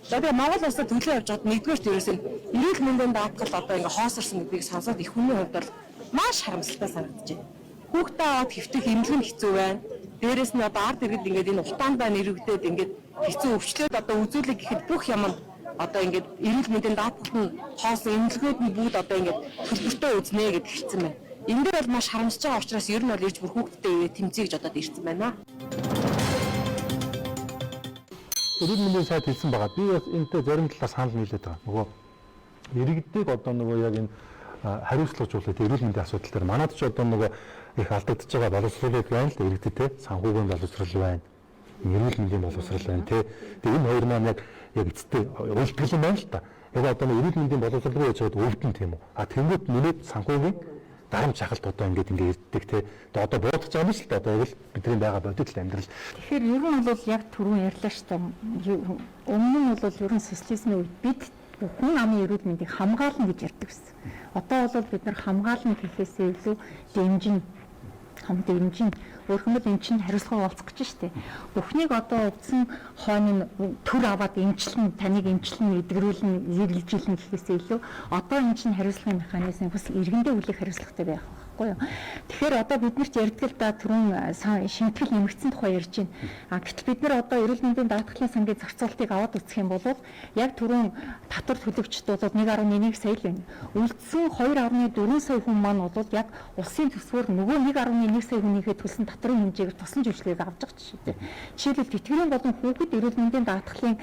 I: За тэгээ Монгол улсаа төлөө явж чад нэгдүгээр ерөөс нь эрүүл мэндийн даатгал одоо ингээ хоосорсон гэдгийг сонсоод их хүний хувьд бол маш харамсалтай санагдаж байна. Хүүхдээ аваад хэвтэх эмнэлэг нь хэцүү байна. Дээрээс нь одоо ард иргэд ингээд энэ утаандаа нэрвэгдээд ингээд хэцүү өвчлөөд одоо үзүүлэг гэхэд бүх юм нь одоо ингээд эрүүл мэндийн даатгалт нь хоосон эмнэлгүүд нь бүгд одоо ингээд төлбөртөө үзнэ гэж хэлсэн байна. Энэ дээр бол маш харамсаж байгаа учраас ер нь бол ирж бүр хүүхдтэй тэмцэе гэж одоо ирсэн байна.
A: Эрүүл мэндийн сайд хэлсэн байгаа. Би бас энэтэй зарим талаар санал нийлээд байгаа. Нөгөө иргэдийг одоо нөгөө яг энэ хариуцлагажуулаад эрүүл мэндийн асуудал дээр манайд ч одоо нөгөө их алдагдж байгаа боловсруулалт байна л да иргэдэд санхүүгийн боловсрол байна. Эрүүл мэндийн боловсрол байна тий. Тэгээ энэ хоёр маань яг эцэстээ уйлтгэл юм байна л да. Яг одоо эрүүл мэндийн боловсрол руу яж чад өвдөн тийм үү. А тэнгууд нэлээд санхүүгийн дарамт шахалт одоо ингээд ирдэг тий. Тэгээ одоо буудаж байгаа юм шүү дээ. Одоо яг л бидний байгаа бодит л амьдрал.
D: Тэгэхээр ер нь бол яг түрүүн ярьлаа шүү дээ. Өмнө нь бол ер нь социализмын үед бид хүн амын эрүүл мэндийг хамгаална гэж ярьдаг гэсэн. Одоо бол бид нар хамгаална гэхээсээ илүү дэмжин хамт дэмжин өөрхөн энэ чинь хариуцлага уулзах гэж штэ. Бүхнийг одоо удсан хойно төр аваад эмчлэн таныг эмчлэн эдгэрүүлэн зэрэлжүүлэн гэхээсээ илүү одоо энэ чинь хариуцлагын механизм бас иргэндээ үлэх хариуцлагатай байх байхгүй юу. Тэгэхээр одоо бид нарт ярьдаг л да түрүүн шимтгэл нэмэгдсэн тухай ярьж байна. Гэтэл бид нар одоо эрүүл мэндийн даатгалын сангийн зарцуулалтыг аваад үзэх юм бол яг түрүүн татвар төлөгчд бол 1.1 сая л байна. Үлдсэн 2.4 сая хүн маань бол яг улсын төсвөөр нөгөө 1.1 сая хүнийхээ төлсөн татварын хэмжээгээр тусламж үйлчлэгийг авч байгаа жишээ. Жишээлбэл тэтгэврийн болон хүүхэд эрүүл мэндийн даатгалын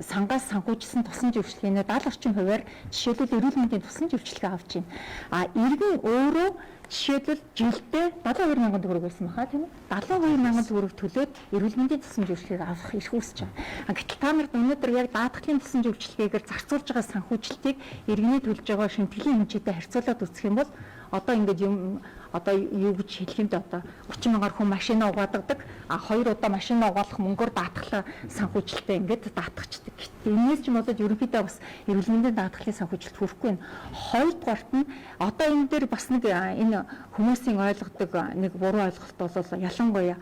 D: сангаас санхүүжилсан тусламж үйлчлэгийг 70% жишээлбэл эрүүл мэндийн тусламж үйлчлэгээ авч байна. Иргэн өөрөө жишээлбэл жилдээ 72,000 төгрөг байсан баха тийм үү? 72,000 төгрөг төлөөд эрүүл мэндийн тусламж үйлчлэгийг авах эрх үүсэж байгаа. Гэтэл та нарт өнөөдөр яг даатгалын тусламж үйлчлэгээр зарцуулж байгаа санхүүжилтийг иргэний төлж байгаа шимтгэлийн хэмжээтэй харьцуулаад үзэх юм бол одоо ингээд юм одоо юу гэж хэлэх юм бэ одоо 30 мянгаар хүн машина угаадаг, 2 удаа машина угаалах мөнгөөр даатгалаа санхүүжилтээ ингээд даатгачдаг. Энээс ч болоод ерөнхийдөө бас эрүүл мэндийн даатгалын санхүүжилт хүрэхгүй байна. Хоёрдугаарт нь одоо энэ дээр бас нэг энэ хүмүүсийн ойлгодог нэг буруу ойлголт бол ялангуяа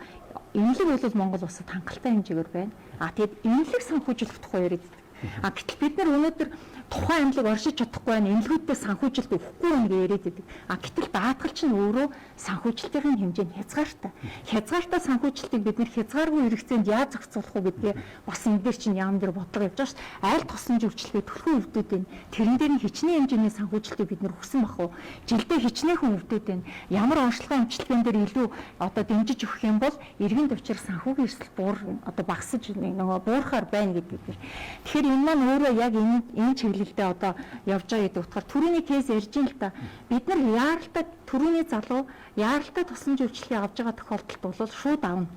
D: эмнэлэг бол Монгол улсад хангалттай хэмжээгээр байна. Тэгээд эмнэлэг санхүүжилт тухай яриад байдаг. Гэтэл бид нар өнөөдөр тухайн эмнэлэг оршиж чадахгүй байна, эмнэлгүүдтэй санхүүжилт өгөхгүй байна гэж яриад байдаг. Гэтэл даатгал чинь өөрөө санхүүжилтийн хэмжээнд хязгаартай. Хязгаартай санхүүжилтийг бид нар хязгааргүй хэрэгцээнд яаж зохицуулах вэ гэдгээ бас энэ дээр чинь яам дээр бодлого явж байгаа шүү дээ. Айл тусламж үйлчлэгээ төлхөө өвдөд байна. Тэрэн дээр нь хичнээн хэмжээний санхүүжилтийг бид нар өгсөн бах уу? Жилдээ хичнээн өвдөд байна. Ямар онцлогын эмчилгээнд дээр илүү одоо дэмжиж өгөх юм бол иргэн төвчээр санхүүгийн эрсдэл одоо багасж нөгөө буурахаар байна гэдэг. Тэгэхээр энэ маань өөрөө яг энэ чиглэлдээ одоо явж байгаа гэдэг утгаар түрүүний кейс ярьж ин л та бид нар яаралтай түрүүний залуу яаралтай тусламж үйлчлэгээ авж байгаа тохиолдолд бол шууд авна.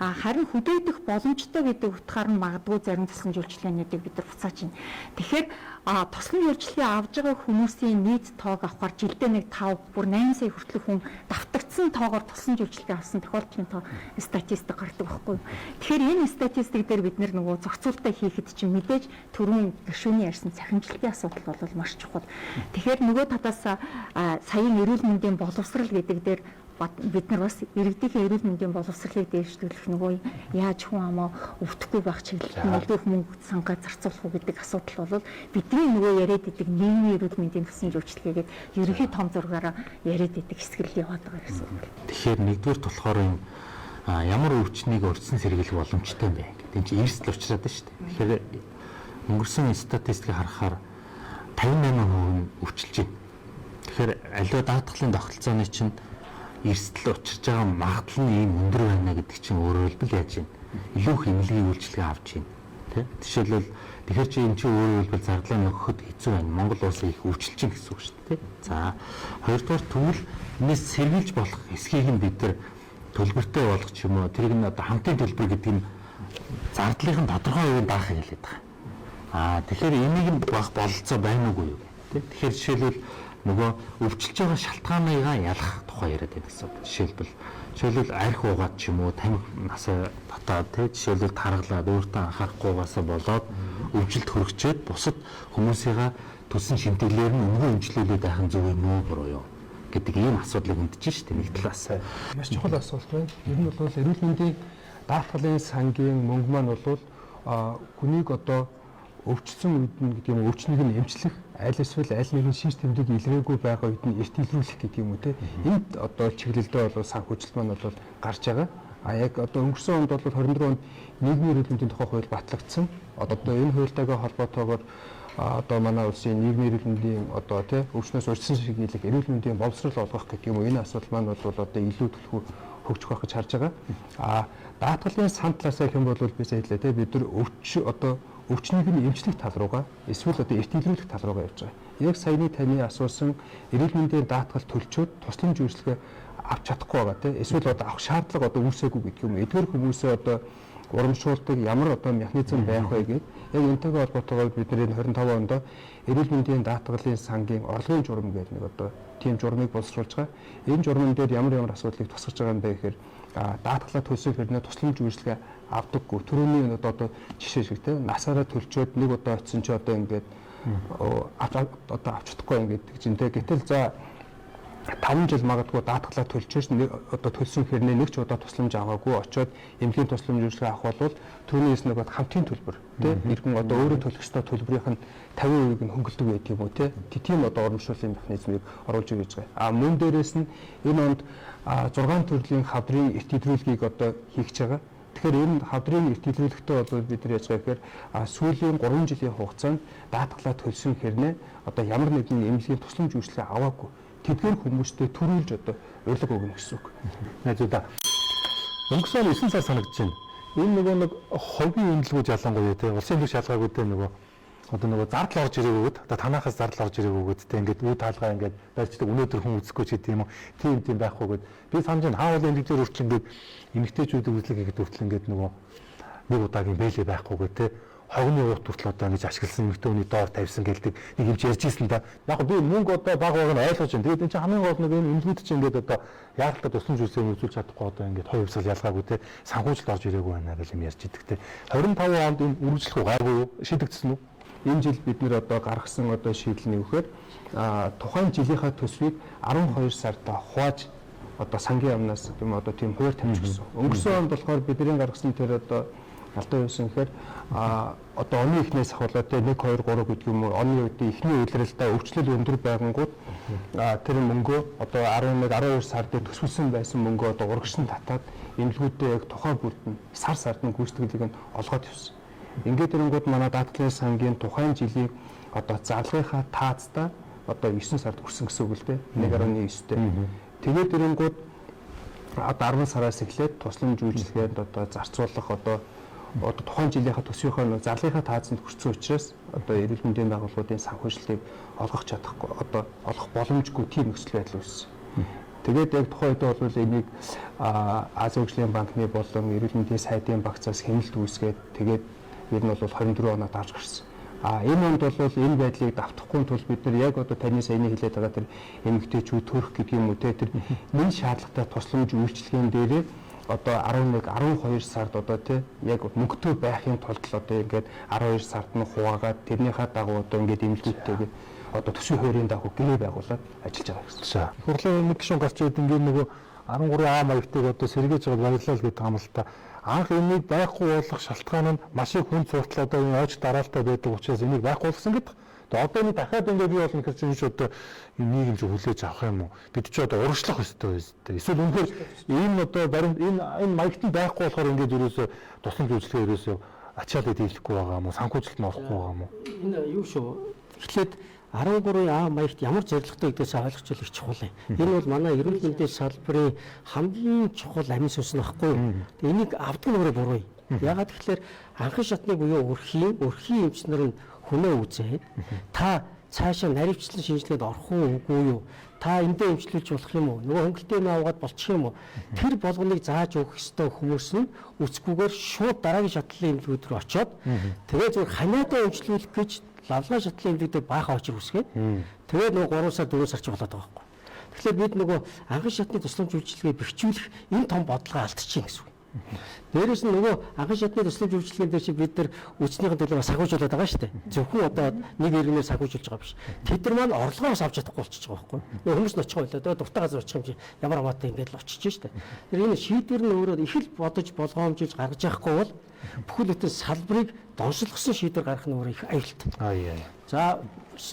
D: Харин хөдөөдөх боломжтой гэдэг утгаар нь магадгүй зарим тусламж үйлчлэгээнүүдийг бид нар буцааж байна. Тэгэхээр тусламж үйлчлэгээ авж байгаа хүмүүсийн нийт тоог авахар жилдээ нэг 5 бүр 8 сая хүртэлх хүн давтагдсан тоогоор тусламж үйлчлэгээ авсан тохиолдлын тоо статистик гардаг байхгүй юу. Тэгэхээр энэ статистик дээр бид нөгөө зохицуулалтаа хийхэд чинь мэдээж түрүүн гишүүний ярьсан цахимжлалын асуудал бол маш чухал. Тэгэхээр нөгөө татаас саяын эрүүл мэндийн боловсрал гэдэг дээр бид нар бас иргэдийн эрүүл мэндийн боловсролыг дээшлүүлэх нөгөө яаж хүн амаа өвдөхгүй байх чиглэлд нөлөөх мөнгө сангаа зарцуулах уу гэдэг асуудал бол бидний нөгөө яриад идэг нийгмийн эрүүл мэндийн тусламж үйлчлэгээгээд ерөнхий том зургаараа яриад идэг хэсгэл яваад байгаа гэсэн үг.
J: Тэгэхээр нэгдүгээр болохоор ямар өвчнийг урьдчилан сэргийлэх боломжтой юм бэ гэдэг. Энд чинь эрсдэл учраад байна шүү дээ. Тэгэхээр өнгөрсөн статистикийг харахаар 58% өвчилж байна. Тэгэхээр аливаа даатгалын тогтолцооны чинь эрсдэл учирч байгаа магадлал нь ийм өндөр байна гэдэг чинь өөрөөр хэлбэл яаж юм? Илүү их эмнэлгийн үйлчилгээ авч байна. Тэ? Жишээлбэл тэгэхээр чи энэ чинь өөрөөр хэлбэл зардлаа нөхөхөд хэцүү байна. Монгол улс их өвчлж чинь гэсэн үг шүү дээ. За хоёрдугаар тэгвэл энэс сэргийлж болох эсхийг нь бид нар төлбөртэй болгох ч юм уу тэрийг нь одоо хамтын төлбөр гэдэг нь зардлын тодорхой хувийн даахыг хэлээд байгаа. Тэгэхээр энийг нь баг бололцоо байна уугүй юу? Тэ? Тэгэхээр жишээлбэл нөгөө өвчлж байгаа шалтгааныгаа ялах тухай яриад байдаг гэсэн. Жишээлбэл арх уугаад ч юм уу тамхи насаа татаад тэ жишээлбэл таргалаад өөртөө анхаарахгүйгаасаа болоод өвжилт хөргчээд бусад хүмүүсийнхаа төсөн шимтгэлээр нь өнгөө өмчлүүлээд байх нь зөв юм уу буруу юу гэдэг ийм асуудлыг өндж штэ нэг талаас.
G: Маш чухал асуулт байна. Ер нь бол эрүүл мэндийн даатгалын сангийн мөнгө маань бол хүнийг одоо өвчлсөн үед нь гэдэг юм өвчнийг нь эмчлэх аль эсвэл аль нэгэн шинж тэмдэг илгээгүй байгаа үед нь эрт илрүүлэх гэдэг юм уу те. Энд одоо чиглэлдээ бол санхүүжилт маань бол гарч байгаа. Яг одоо өнгөрсөн онд бол 24 онд нийгмийн эрүүл мэндийн тухай хууль батлагдсан. Одоо энэ хуультайгаа холбоотойгоор одоо манай улсын нийгмийн эрүүл мэндийн одоо те өвчнөөс урьдчилан сэргийлэх эрүүл мэндийн боловсрол олгох гэх юм уу энэ асуудал маань бол одоо илүү төлхөө хөгжих байх гэж харж байгаа. Даатгалын сан талаас гэх юм бол би сая хэлээ те бид нар өвчнийг нь эмчлэх тал руугаа эсвэл одоо эрт илрүүлэх тал руугаа явж байгаа. Яг саяны таны асуусан эрүүл мэндийн даатгал төлчөөд тусламж үйлчлэгээ авч чадахгүй байгаа тийм эсвэл одоо авах шаардлага одоо үүсээгүй гэдэг юм. Эдгээр хүмүүсээ одоо урамшуулдаг ямар одоо механизм байх вэ гэдэг. Яг энэтэйгээ холбоотойгоор бид нэр 25 онд эрүүл мэндийн даатгалын сангийн орлогын журам гэдэг нэг одоо тийм журмыг боловсруулж байгаа. Энэ журман дээр ямар асуудлыг тусгаж байгаа юм бэ гэхээр даатгалаа төлсөн хэрнээ тусламж үйлчлэгээ авдаггүй. Төрөний одоо жишээ шиг тийм насаараа төлчөөд нэг удаа очисон чи одоо ингээд одоо авч чадахгүй ингээд жинтэй. Гэтэл за 5 жил магадгүй даатгалаа төлчөөс одоо төлсөн хэрнээ нэг ч удаа тусламж аваагүй очиод эмнэлгийн тусламж үйлчлэгээ авах бол төрөнийс нэг хамтын төлбөр тийм иргэн одоо өөрөө төлөх ёстой төлбөрийн 50% нь хөнгөлдөг байт юм уу тийм одоо урамшууллын механизмыг оруулж ирж байгаа. Мөн дээрээс нь энэ онд 6 төрлийн хавдрын эрт илрүүлгийг одоо хийх гэж байгаа. Тэгэхээр энэ хавдрын эрт илрүүлэгтээ бол бид нар яаж байгаа гэхээр сүүлийн 3 жилийн хугацаанд даатгалаа төлсөн хэрнээ одоо ямар нэгэн эмнэлгийн тусламж үйлчлэгээ аваагүй тэдгээр хүмүүстэй төрүүлж одоо урилга өгнө гэсэн үг.
A: Найзуудаа өнгөрсөн 9 сар санагдаж байна. Энэ нэг ховийн эмнэлгүүд ялангуяа тийм улсын төр шалгаагүй дээ одоо зардал орж ирээгүйд одоо танахаас зардал орж ирээгүйд тийм ингээд үе таалгаа ингээд барьцдаг өнөөдөр хүн үзэхгүй ч гэдэм юм уу тийм байхгүйгээд би санаж байна хаавал эмнэлгээр хүртэл ингээд эмэгтэйчүүдийн үзлэг хийгээд хүртэл ингээд нэг удаагийн бэлээ байхгүйгээд тийм хогны уут хүртэл одоо ингэж ашигласан эмэгтэй хүний доор тавьсан гэдэг нэг юм ярьж ирсэн да. Яг би мөнгө одоо баг баг нь ойлгож байна. Тэгээд энэ чинь хамгийн гол нэг энэ эмнэлгүүд чинь ингээд одоо яалтад тусламж үйлсээр үзүүлж чадахгүй одоо ингээд хоёр хувьсгал ялгаагүй те санхүүжилт орж ирээгүй байна гэж юм ярьж идэг те. 25 онд энэ үргэлжлэх гайгүй юу? Шийдэгдсэн үү?
G: Энэ жил бид нэр одоо гаргасан одоо шийдэл нь вэхээр тухайн жилийнхаа төсвийг 12 сард хувааж одоо сангийн амнаас тийм одоо тийм хуваар тавьчихсан. Өнгөрсөн онд болохоор бидний гаргасан тэр одоо албан ёсын гэхээр одоо оны эхнээс ахвалаа те 1 2 3 гэдэг юм уу оны үеийн эхний үйлрэлдээ өвчлөл өндөр байгангууд тэр мөнгөө одоо 11 12 сард төсвөлсөн байсан мөнгөө одоо урагшин татаад эмнэлгүүдээ яг тухайн бүрд нь сард нь гүйцэтгэлийг нь олгоод явсан. Ингээд ирэнгүүд манай даатгалын сангийн тухайн жилийн одоо зарлагынхаа таацтай одоо 9 сард хүрсэн гэсэн үг л дээ 1.9-тэй. Тэгээд ирэнгүүд одоо 10 сараас эхлээд тусламж үйлчилгээнд одоо зарцуулах одоо тухайн жилийнхаа төсвийнхөө зарлагынхаа таацанд хүрсэн учраас одоо эрүүл мэндийн байгууллагуудын санхүүжилтийг олгох чадахгүй одоо олох боломжгүй тийм нөхцөл байдал үүссэн. Тэгээд яг тухайн үед бол энийг Азийн хөгжлийн банкны болон эрүүл мэндийн сайдын багцаас хяналт үүсгээд тэгээд ер нь бол 24 оноо дарж гарсан. Энэ онд бол энэ байдлыг давтахгүй тул бид нар яг одоо таны саяны хэлээд байгаа тэр эмэгтэйчүүд төрөх гэдэг юм уу те тэр энэ шаардлагатай тусламж үйлчилгээнд дээрээ одоо 11 12 сард одоо те яг мөнгөтэй байхын тулд л одоо ингээд 12 сард нь хуваагаад тэрнийхээ дагуу одоо ингээд эмнэлгүүдтэйгээ одоо төсвийн хуурийн дагуу гэрээ байгуулад ажиллаж байгаа гэсэн.
A: Их хурлын нэг гишүүн гарч ирээд ингээд нөгөө 13А маягтыг одоо сэргээж байгаа баярлал гэдэг юм л та. Анх энийг байхгүй болгох шалтгаан нь маш их хүн цогтол одоо энэ ойч дараалтай байдаг учраас энийг байхгүй болгосон гэдэг. Тэгээ одоо энэ дахиад ингээд бий болно гэж чинь одоо нийгэмч хүлээж авах юм уу? Бид ч одоо урагшлах ёстой байстай. Эсвэл үнэхээр энэ одоо баримт энэ маягт байхгүй болохоор ингээд ерөөсөө тусламж үйлчлэгээ ерөөсөө ачаалал дийлэхгүй байгаа юм уу? Санхүүжилт нь орохгүй байгаа юм уу?
C: Энэ юу шүү. Эхлээд 13А маягт ямар зорилготой гэдгээс ойлгож л их чухал юм. Энэ бол манай эрүүл мэндийн салбарын хамгийн чухал амин сүнс нөхгүй. Энийг авдаг нь өөрөө буруу юм. Ягаад гэвэл анхан шатны буюу өрхийн эмчнэр нь хүнээ үзээд та цаашаа наривчлан шинжилгээд орох уу үгүй юу? Та эндээ эмчлүүлж болох юм уу? Нөгөө хөнгөлтэй нэ аваад болчих юм уу? Тэр болгоныг зааж өгөх ёстой хүмүүс нь үцгүүгээр шууд дараагийн шатлалын эмнэлгүүд рүү очиод тэгээ зөвхөн ханиадаа эмчлүүлэх гэж лавлаа шатлалын эмнэлгүүд баахан очир үсгээд тэгээд нөгөө 3 сар 4 сар ч болоод байгаа байхгүй. Тэгэхээр бид нөгөө анхан шатны тусламж үйлчилгээ бэхжүүлэх энэ том бодлогоо алдчихин гэсэн үг. Дээрээс нь нөгөө анхан шатны тусламж үйлчилгээнд дээр чи бид нар үчнийхэн төлөө санхүүжүүлээд байгаа шүү дээ. Зөвхөн одоо нэг иргэнээр санхүүжүүлж байгаа биш. Тэд нар маань орлогоос авч чадахгүй болчихж байгаа байхгүй. Нөгөө хүмүүс нь очих байлаа. Дуртай газар очих юм чи ямар амаатай ингээд л очиж шүү дээ. Тэр энэ шийдвэр нь өөрөө их л бодож болгоомжуулж гаргаж явахгүй бол бүхэл бүтэн салбарыг доншлогсон шийдвэр гаргах нь өөрөө их аюултай. За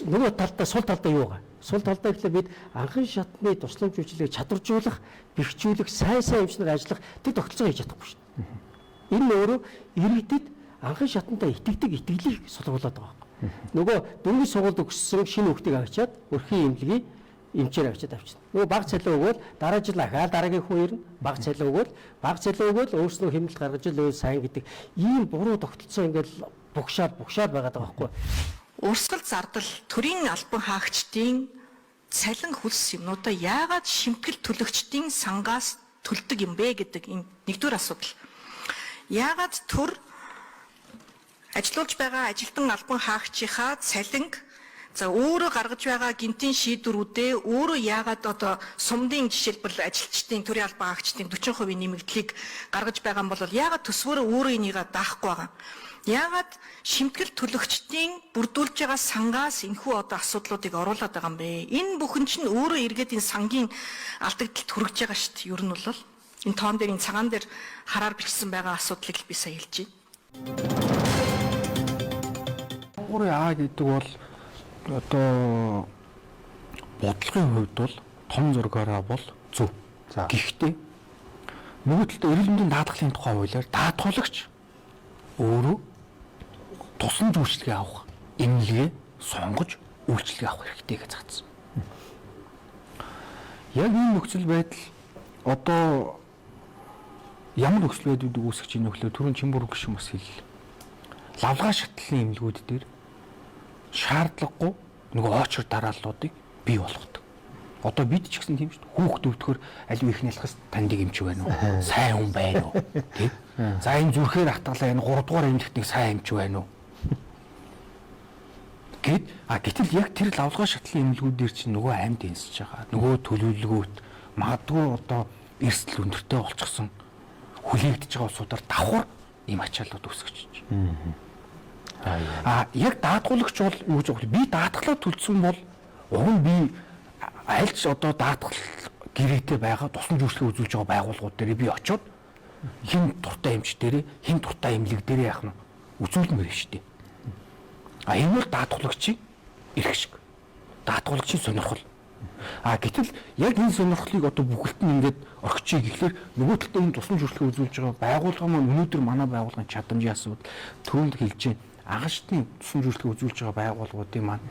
C: нөгөө талдаа сул талдаа юу байгаа? Сул талдаа гэхлээр бид анхан шатны тусламж үйлчилгээг чадваржуулах, бэхжүүлэх, сайн эмчнэр ажиллах тэр тогтолцоо хийж чадахгүй шүү дээ. Энэ өөрөө иргэдэд анхан шатантай итгэдэг итгэлийг сулгуулад байгаа юм. Нөгөө дөрвийн сургуульд өгсөн шинэ хүүхдийг авчиад өрхийн эмнэлгийн эмчээр авчиад авчихна. Нөгөө баг цалин өгөөл дараа жил ахаал дараагийн хүн ирнэ. Баг цалин өгөөл өөрснөө хэмнэлт гаргаж л сайн гэдэг ийм буруу тогтолцоо ингээд бугшаад байгаад байгаа байхгүй.
Q: Урсгал зардал төрийн албан хаагчдын цалин хөлс юмнуудаа яагаад шимтгэл төлөгчдийн сангаас төлдөг юм бэ гэдэг энэ нэгдүгээр асуудал. Яагаад төр ажилуулж байгаа ажилтан албан хаагчийнхаа цалинг за өөрөө гаргаж байгаа гинтийн шийдвэрүүдээ өөрөө яагаад одоо сумдын жишээлбэл ажилчдын төрийн албан хаагчдын 40% нэмэгдлийг гаргаж байгаа юм бол яагаад төсвөөрөө өөрөө энийг даахгүй байгаа. Яагаад шимтгэл төлөгчдийн бүрдүүлж байгаа сангаас энэхүү одоо асуудлуудыг оруулаад байгаа юм бэ? Энэ бүхэн чинь өөрөө эргээд энэ сангийн алдагдлалд хүрэж байгаа шүү дээ. Ер нь бол энэ тоон дээр энэ цагаан дээр хараар бичсэн байгаа асуудлыг би сая хэлж
E: байна. 13А гэдэг бол одоо бодлогын хувьд бол том зургаараа бол зөв. Гэхдээ нөгөө талд эрүүл мэндийн даатгалын тухай хуулиар даатгуулагч өөрөө тусламж үйлчилгээ авах эмнэлгээ сонгож үйлчилгээ авах хэрэгтэй гэж заасан. Яг энэ нөхцөл байдал одоо ямар нөхцөл байдлыг үүсгэж ийм нөхлөө түрүүн Чимбүр гişүн бас хэллээ. Лавлгаа шатлалын эмнэлгүүд дээр шаардлагагүй нөгөө очор дарааллуудыг бий болгодог. Одоо бид ч гэсэн тийм шүү дээ. Хүүхд өвдөхөр аливаа их нялхас тандыг эмч байна уу? Сайн хүн байна уу? Тэг. За энэ зүрхээр хатгалаа энэ 3 дугаар эмнэлэгт нэг сайн эмч байна уу? Гэтэл яг тэр лавлгаа шатлын эмнэлгүүдээр чинь нөгөө амьд энсэж байгаа. Нөгөө төлөвлөгөөт магадгүй одоо эрсдэл өндөртэй болчихсон хүлээгдэж байгаа улсуудаар давхар ийм ачааллууд үүсгэж байна. Яг даатгуулагч бол юу гэж би даатгалаа төлсөн бол уг нь би альч одоо даатгал гэрээтэй байгаа тусан зөвшөөрөл үзүүлж байгаа байгууллагууд дээр би очиод хин дуртай эмч дээр хин дуртай эмнэлэг дээр яах нь үзүүлмээр шүү дээ. Энэ бол даатгуулагчийн эрх шиг. Даатгуулагчийн сонирхол. Гэтэл яг энэ сонирхлыг одоо бүгд нь ингээд орхичиг гэхлээр нөгөө талд энэ тусан зөвшөөрлөө үзүүлж байгаа байгууллага маань өнөөдөр манай байгууллагын чадамжийн асуудал түрүүнд хэлж байна. Агашны тусан зөвшөөрлөө үзүүлж байгаа байгууллагуудын маань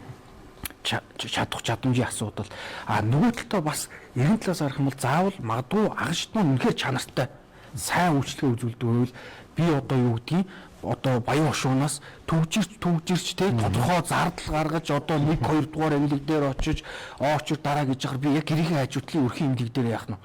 E: чадах чадамжийн асуудал. Нөгөө талдаа бас эрен талаас харах юм бол заавал магадгүй агашт маань үнэхээр чанартай сайн үйлчлэгээ үзүүлдэг байвал би одоо юу гэдгийг одоо баян хошуунаас төгжирч те тодорхой зардал гаргаж одоо 1-2 дугаар эмнэлэг дээр очиж дараа гэж яхаар би яг гэрийн хажуудлын өрхийн эмнэлэг дээр яах нь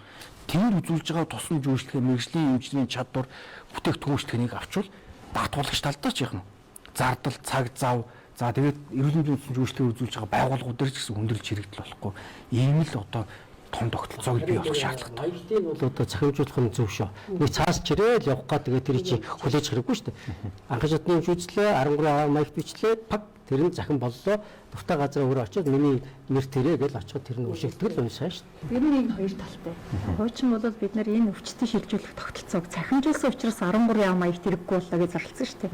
E: тэр үзүүлж байгаа тусан зөвшөөрлөхийн мэрэгжлийн эмчлийн чадвар бүтээгдэхүүн үйлчлэгийг авчвал даатгуулагч талдаа ч яах нь зардал цаг зав тэгээд эрүүл мэндийн тусан зөвшөөрлөгийг үзүүлж байгаа байгууллагууд дээр ч гэсэн хүндрэлж хэрэгдэл болохгүй ийм л одоо том тогтолцоог бий болох шаардлагатай.
C: Маягтыг бол одоо захимжуулах нь зөв шүү. Нэг цаас чирээл явах гад тэгээд тэр чи хүлээж хэрэггүй шүү дээ. Анхан шатны хэмжүүлээ 13 маягт бичлээ пак тэр нь захин боллоо. Дуртай газар өөрөө очиод миний нэр тэрэ гэж очиход тэр нь ушигтгэл уншаа шүү дээ.
D: Тэр нэг хоёр талтай. Хуучин бол бид нар энэ өвчтөд шилжүүлэх тогтолцоог захимжуулсан учраас 13 маягт хэрэггүй боллоо гэж зарласан шүү дээ.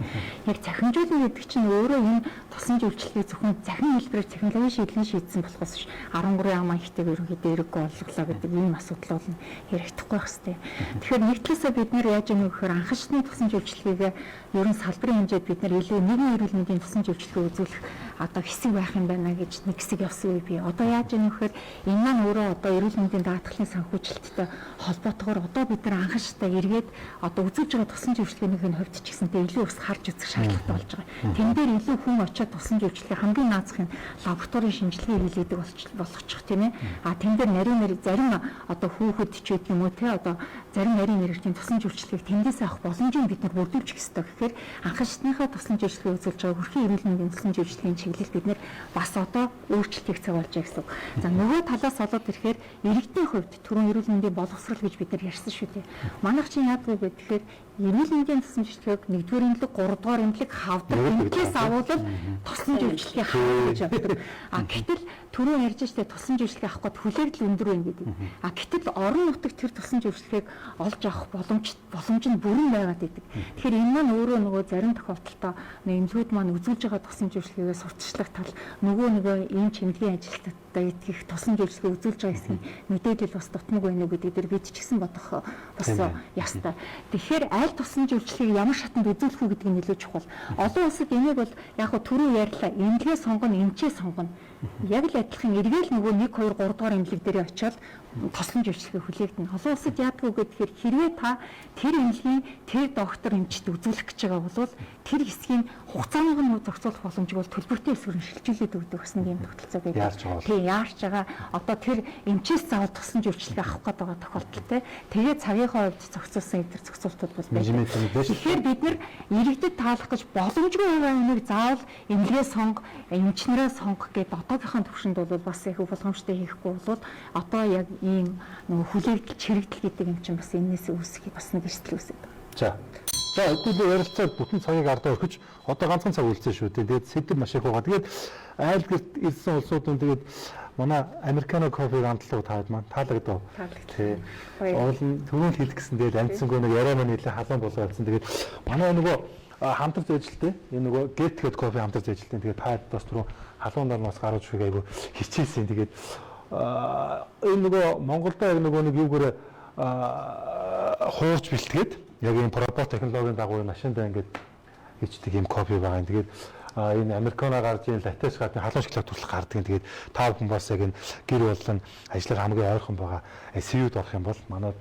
D: Яг захимжуулна гэдэг чинь өөрөө энэ тусан зөвчлөлийг зөвхөн захин хэлбэрээр технологийн шийдлэн шийдсэн болохоос ш 13 маягтыг ерөнхийдөө хэрэггүй боллоо гэдэг ийм асуудал бол хэрэгдэхгүй байх хэвээр. Тэгэхээр нэг талаасаа бид нар яаж юм гэхээр анхаачны тусан зөвчлөлийг ерөн салбарын хэмжээд бид нар илүү нэгэн эрүүл мэндийн тусан зөвчлөлийг үзүүлэх одоо хэсэг байх юм байна гэж нэг хэсэг явсан үе бий. Одоо яаж юм гэхээр энэ маань өөрөө одоо эрүүл мэндийн даатгалын санхүүжилттэй холбоотойгоор одоо бид нар анхаачтай эргээд одоо үзүүлж байгаа тусан зөвчлөгийн хувьд ч гэсэнтэй илүү ус харж үзэх шаардлагатай болж байгаа. Тэн дээр илүү хүн очиод тусан зөвчлөгийн хамгийн наазахын лабораторийн шинжилгээ хийлээдэг болгочих тийм ээ. Тэн дээр нарийн зарим одоо хүүхэд ч гэдэг юм уу те одоо зарим нарийн мэрэгчийн тусан зөвчлөгийг тэндээс авах боломжийг бид нар бүрдүүлж хэвээр. Тэгэхээр анхаачныхаа тусан зөвчлөгийг үзүүлж байгаа хүрхийн эрүүл мэндийн тусан зөвчлөгийн чиглэл бид нар бас одоо өөрчлөлтийг цагуулж байгаа гэсэн. За нөгөө талаас олоод ирэхээр иргэдийн хувьд түрүүн эрүүл мэндийн боловсрол гэж бид нар ярьсан шүү дээ. Манайх чинь яадаг вэ гэхээр эрүүл мэндийн тусан зөвчлөгийг 1-р эмнэлэг 3-р эмнэлэг хавдаг. Энэхээс авуулал тусан зөвчлөгийг хавах гэж явдаг. Гэтэл түрүү ярьж штэ тусан зөвчлөгийг авах гээд хүлээгдэл өндөр байна гэдэг. Гэтэл орон нутаг тэр тусан зөвчлөгийг олж авах боломж нь бүрэн байгаад идэг. Тэгэхээр энэ маань өөрөө нөгөө зарим тохиолдолд эмнэлгүүд маань үзүүлж байгаа тусан зөвчлөгөөс сурталчлах тал нөгөө ийм чимдгийн ажилтнуудтай идэх тусан зөвчлөгөө үзүүлж байгаа хэсгийн мэдээлэл бас дутмаг байна уу гэдэг дээр бид ч гэсэн бодох бас ястай. Тэгэхээр аль тусан зөвчлөгийг ямар шатанд үзүүлэх үү гэдэг нь илүү чухал. Олон улсад энийг бол яг хөө түрүү ярьлаа. Эмнэлгээ сонгоно, эмчээ сонгоно. Яг л адилхан эргээл нөгөө 1-2 3 дугаар эмнэлэг дээр очиод тослон зөвчлөгөө хүлээгдэнэ. Олон улсад яадаг вэ гэхээр хэрвээ та тэр эмнэлгийн тэр доктор эмчд үзүүлэх гэж байгаа бол тэр хэсгийн хугацааныг нь зохицуулах боломжийг бол төлбөртэй эсвэр шилжүүлээд өгдөг гэсэн юм тогтолцоо байдаг. Тийм яарч байгаа. Одоо тэр эмчээс заавал тослон зөвчлөгөө авах гээд байгаа тохиолдолтой. Тэгээд цагийнхаа хувьд зохицуулсан эдгээр зохицуултууд бол байдаг. Тэгэхээр бид нар иргэдэд таалах гэж боломжгүй байгаа юмыг заавал эмнэлгээ сонго, эмчнэрээ сонгох гэдэг одоогийнхын төвшөнд бол бас их болгоомжтой хийхгүй бол одоо яг ийм нөгөө хүлээгдэл чирэгдэл гэдэг юм чинь бас энэс үүсэх бас нэг эрсдэл үүсэж байгаа.
A: За хэдүүлээ ярилцаад бүтэн цагийг ардаа өргөж одоо ганцхан цаг үлдсэн шүү дээ. Тэгээд сэдв маш их байгаа. Тэгээд айл гэрт ирсэн улсуудын тэгээд манай Американо кофег амтлаг таад маань таалагдав. Тий. Оолн түрүүн хэлэх гэсэн тэгээд амтсангүй нэг яриа маань нэлээ халуун болгоодсэн. Тэгээд манай нөгөө хамтарч ажилтээ энэ нөгөө Get гэдэг кофе хамтарч ажилтээ. Тэгээд таад бас түрүүн халуунаар нас гаргаж өгөх айгу хичээсэн. Тэгээд энэ нөгөө Монголд яг нөгөө нэг юугээр хуурж бэлтгээд яг энэ пробот технологийн дагуу машиндаа ингээд хийдэг юм кофе байгаа юм. Тэгээд энэ Американо гарч ийн латеш гадны халуун шоколад туслах гардаг. Тэгээд та бүхэн бас яг энэ гэр болон ажлаар хамгийн ойрхон байгаа SU-д орох юм бол манай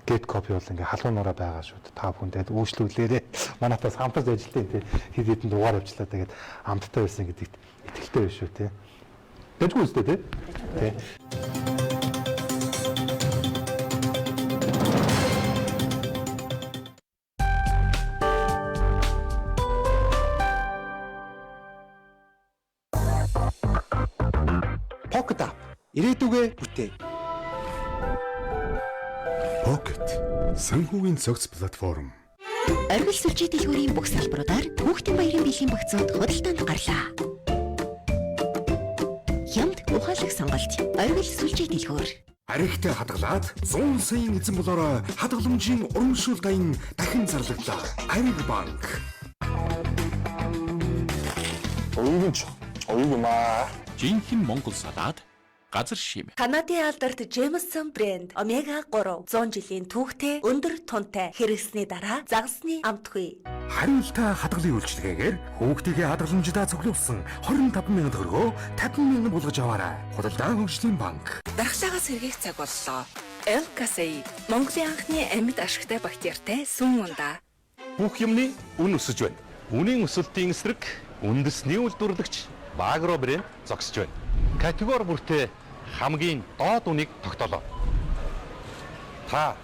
A: Get кофе бол ингээ халуунаараа байгаа шүү дээ. Та бүхэн тэгээд үйлчлүүлээрээ манайхаас хамтарч ажилтیں۔ Хэд хэдэн дугаар явууллаа. Тэгээд амттай байсан гэдэгт итгэлтэй байна шүү дээ. Дэжгүй үстэй тий.
R: ирээдүгэ бүтээ.
K: Pocket санхүүгийн цогц платформ.
S: Оргил сүлжээ дэлгүүрийн бүх салбаруудаар хүүхдийн баярын бэлгийн багцууд худалдаанд гарлаа. Хямд ухаалаг сонголт. Оргил сүлжээ дэлгүүр.
K: Аригтай хадгалаад 100 саяын эзэн болоор хадгаламжийн урамшуул дайн дахин зарлагдлаа. Ариг банк.
M: Оюугмаа. Жинхэнэ Монгол салаад газар шим.
L: Канадын алдарт Jameson брэнд омега 3 100 жилийн түүхтэй өндөр тунтай хэрэгсний дараа загасны амтгүй.
K: Хариултаа хадгалын үйлчилгээгээр хүүхдийн хадгаламждаа цуглуулсан 25,000 төгрөгөө 50,000 болгож аваарай. Худалдаан хөгжлийн банк.
P: Дархлаагаас сэргийх цаг боллоо. L-Casei Монголын анхны амьд ашигтай бактеритай сүм ундаа.
B: Бүх юмны үн өсөж байна. Үнийн өсөлтийн эсрэг үндэсний үйлдвэрлэгч Багро брэнд зогсож байна. Категори бүртээ хамгийн доод үнийг тогтоолоо. Та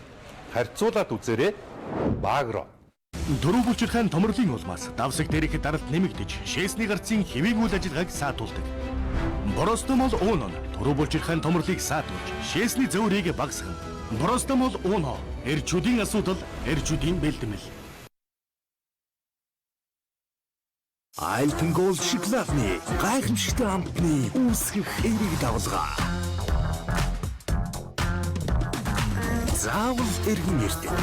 B: харьцуулаад үзээрэй. Багро. Дөрөв бүлчирхайн томрлын улмаас давсаг дээрх даралт нэмэгдэж, шээсний гарцын хэвийн үйл ажиллагааг саатуулдаг. Боростомол ууно дөрөв бүлчирхайн томрлыг саатуулж, шээсний зөөрийг багасгана. Боростомол ууно эрчүүдийн асуудал, эрчүүдийн бэлтгэл.
K: Альтан голд шоколадны гайхамшигтай амтны үүсгэх эерэг давлгаа. Заавал эргэн ирдэг.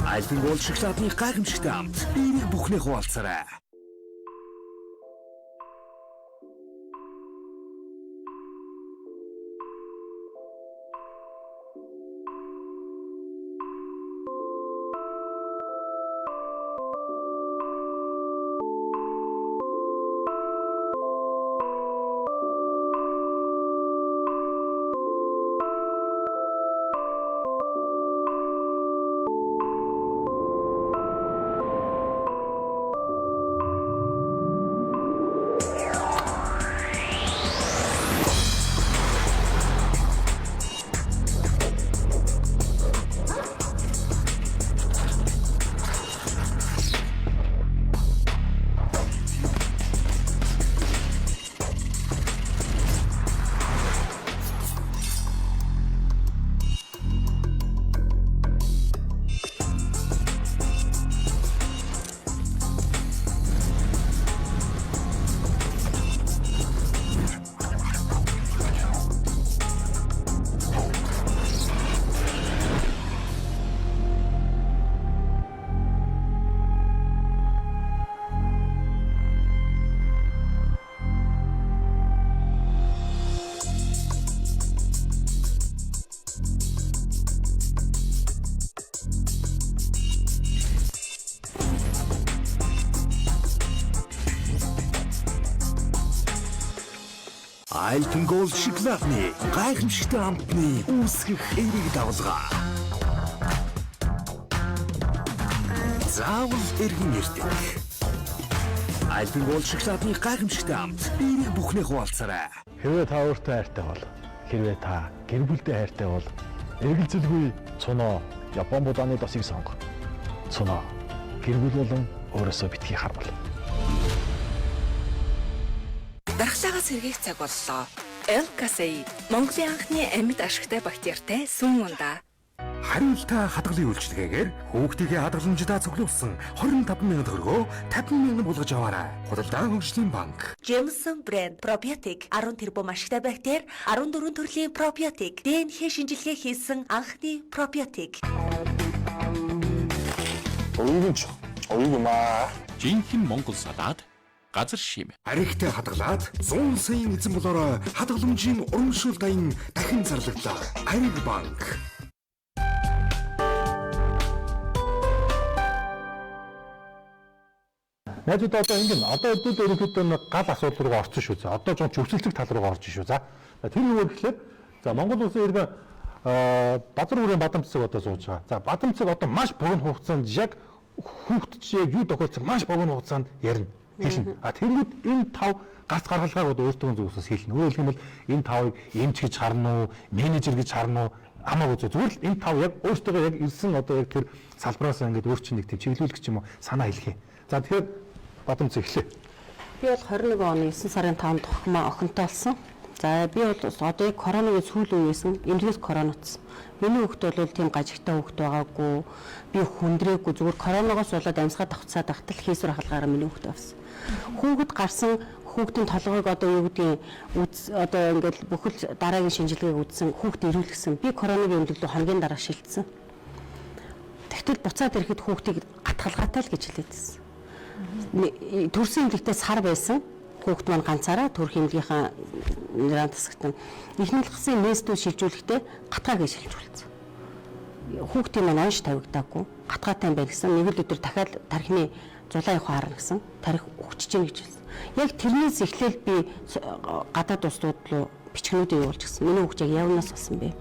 K: Альтан голд шоколадны гайхамшигтай амт эерэг бүхнээ хуваалцаарай. Альтан голд шоколадны гайхамшигтай амтны үүсгэх эерэг давлгаа. Заавал эргэн ирдэг. Альтан голд шоколадны гайхамшигтай амт эерэг бүхнээ хуваалцаарай.
O: Хэрвээ та өөртөө хайртай бол, хэрвээ та гэр бүлдээ хайртай бол, эргэлзэлгүй цуноо Япон будааны досыг сонго. Цуноо гэр бүл болон өөрөөсөө битгий харвал.
P: Дархлаагаас сэргийх цаг боллоо. L-Casei Монголын анхны амьд ашигтай бактеритай сүм ундаа.
K: Хариултаа хадгалын үйлчилгээгээр хүүхдийн хадгаламждаа цуглуулсан 25,000 төгрөгөө 50,000 болгож аваарай. Худалдаан хөгжлийн банк.
L: Jameson брэнд пробиотик 10 тэрбум ашигтай бактери, 14 төрлийн пробиотик, ДНХ шинжилгээ хийсэн анхны пробиотик.
M: Оюугмаа. Жинхэнэ Монгол салаад газар шим.
K: Аригтай хадгалаад 100 саяын эзэн болоор хадгаламжийн урамшуул дайн дахин зарлагдлаа. Ариг банк.
A: Найзууд одоо ингэн одоо хэдүүл ерөнхийдөө нэг гал асуудал руу орсон шүү. За одоо жоо зөвсөлтөг тал руу орж шүү. За тэр юу гэхээр за Монгол улсын иргэн базар бүрийн бадамцэг одоо сууж байгаа. За бадамцэг одоо маш богино хугацаанд яг хүүхд чи яг юу тохиолдсон маш богино хугацаанд ярина. Хэлнэ. А тэрүүд энэ тав гац гаргалгааг одоо өөртөө зүгээс хэлнэ. Өөрөөр хэлбэл энэ тавыг эмч гэж харна уу, менежер гэж харна уу хамаагүй зүгээр л энэ тав яг өөртөө яг ирсэн одоо яг тэр салбараас ингээд өөрчлөн нэг тийм чиглүүлэх юм уу санаа хэлхий. За тэгэхээр бадамцэг эхлэе.
H: Би бол 21 оны 9 сарын 5-нд охиноо охинтой болсон. За би бол одоо яг коронавигийн сүүл үе байсан. Эмнэлгээс коронавиц. Миний хүүхэд бол тийм гажигтай хүүхэд байгаагүй. Би хүндрээгүй зүгээр коронавигоос болоод амьсгаа давхцаад ахтал хийсвэр хахалгаараа миний хүүхэд авсан. Хүүхэд гарсан хүүхдийн толгойг одоо юу гэдгийг одоо ингээл бүхэл дараагийн шинжилгээг үзсэн хүүхд ирүүлсэн. Би коронавигийн эмнэлэг хоногийн дараа шилжсэн. Тэгтэл буцаад ирэхэд хүүхдийг гатгалгаатай л гэж хэлээдсэн. Төрсөн эмнэлэгтээ сар байсан. Хүүхд маань ганцаараа төрх эмнэлгийнхаа нэрэн тасагтан ихнэлгсэн нээстүү шилжүүлэхдээ гатгаа гэж шилжүүлсэн. Хүүхдийн маань онш тавигдаагүй. Гатгаатай байх гэсэн нэг л өдөр дахиад тархины зулаа явах харна гэсэн тарих өгчөж гэнэ гэж хэлсэн. Яг тэрнээс эхлээл би гадаад улсууд руу бичгнүүдийг явуулж гисэн. Миний хүүхд яг явнаас болсон бэ.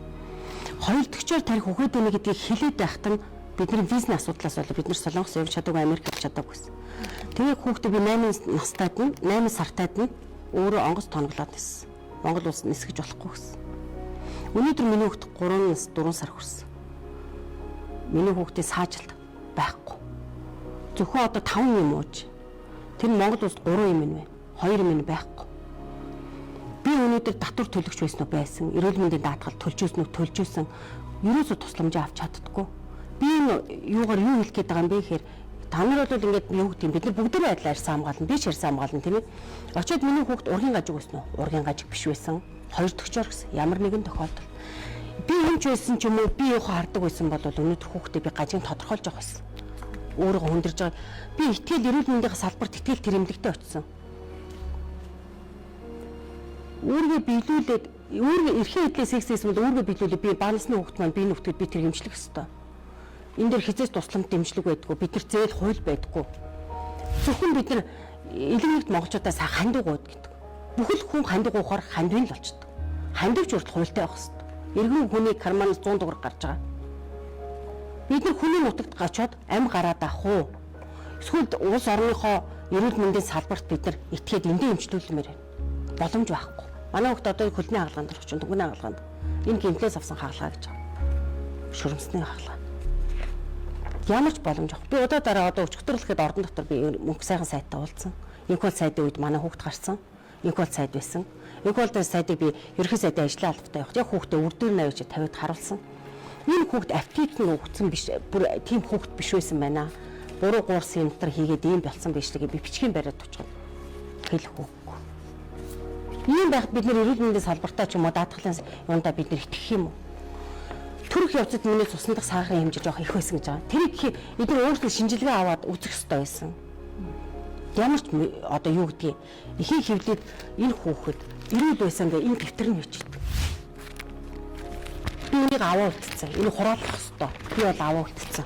H: Хоёр дахьчаар тарих өгөөд байна гэдгийг хэлээд байхад нь бидний визний асуудлаас болоо бид нар Солонгос явж чадаагүй, Америк явж чадаагүйсэн. Тэгээд хүүхдээ би 8 настайд нь 8 сартайд нь өөрөө онгоц тоноглоод ниссэн. Монгол улс нисгэж болохгүй гэсэн. Өнөөдөр миний хүүхд 3-аас 4 сар хүрсэн. Миний хүүхдийн саажилт байхгүй. Зөвхөн одоо 5 юм ууж. Тэр Монгол улсад 3 юм байна. 2 юм байхгүй. Би өнөөдөр татвар төлөгч байсан уу байсан. Эрүүл мэндийн даатгал төлжөөсөн үү төлжөөсөн. Ерөөсө тусламжаа авч чаддаггүй. Би юугаар юу хэлэх гээд байгаа юм бэ гэхээр та нар бол ингээд юу гэдэг юм бид нар бүгдээ адил арьсан хамгаална. Би ч арьсан хамгаална тийм ээ. Очоод миний хүүхд ургийн гажиг байсан уу? Ургийн гажиг биш байсан. Хоёр төгчөөр гэсэн. Ямар нэгэн тохиолдолд би юмч байсан ч юм уу би юу хардаг байсан бол өнөөдөр хүүхдээ би гажиг тодорхойлж байгаа байсан. Өөрөө хүндэрж байгаа. Би итгэл эрүүл мэндийн салбарт итгэл тэр эмнэлэгтээ очсон. Үүргээ биелүүлээд үүргээ эрхэн хэдлээс ихсэн бол үүргээ биелүүлээ би баалсны хүүхд маань би нүвтгэд би тэр эмчлэх хэвээр. Энд дэр хизээс тусламж дэмжлэг байдгүй. Бид нар зээл хууль байдгүй. Зөвхөн бид нар элемент монголчуудаас хандив гууд гэдэг. Бүхэл хүн хандив гоохоор хандвын л болчдөг. Хандивч урт хуультай байх хэвээр. Иргэн хүний карманаас 100 дугаар гарч байгаа. Бид нар хүний нутагт гачаад ам гараад авах уу? Эсвэл улс орныхоо эрүүл мэндийн салбарт бид нар итгээд эндээ эмчлүүлмээр байна. Боломж байхгүй. Манай хүүхд одоо хөлний хаалгаанд орчих, дүнгийн хаалгаанд. Энэ гэмтлээс авсан хаалгаа гэж байгаа. Шүрмсний хаалгаа. Ямар ч боломж авах. Би удаа дараа одоо өчигдөрлөхэд ордон дотор би мөнгө сайхан сайтаа уулзсан. Инкол сайдын үед манай хүүхд гарсан. Инкол сайд байсан. Инкол сайдыг би ерхий сайдын ажлын албатай явах. Яг хүүхдээ үрдүр навж тавиад харуулсан. Энэ хүүхд аптекийн өгцөн биш. Бүр тийм хүүхд биш байсан байна. Буруу гуурсан юм дотор хийгээд ийм болсон биш л гэж би бичгийн бариад очиход хэлэх үг. Ийм байхад бид нэр эрүүл мэндийн салбартаа ч юм уу даатгалын юундаа бид нэр итгэх юм уу? Төрөх явцад миний цусны дах сахарын хэмжээ жоох их байсан гэж байгаа. Тэрийг эдгээр өөрсдөө шинжилгээ аваад үзэх хэрэгтэй байсан. Ямар ч одоо юу гэдгийг ихийг хөвлөд энэ хүүхэд эрүүл байсан гэ энэ дэвтэр нь бичдэг. Би энийг аваа үлдсэн. Энэ хураалах хэрэгтэй. Би бол аваа үлдсэн.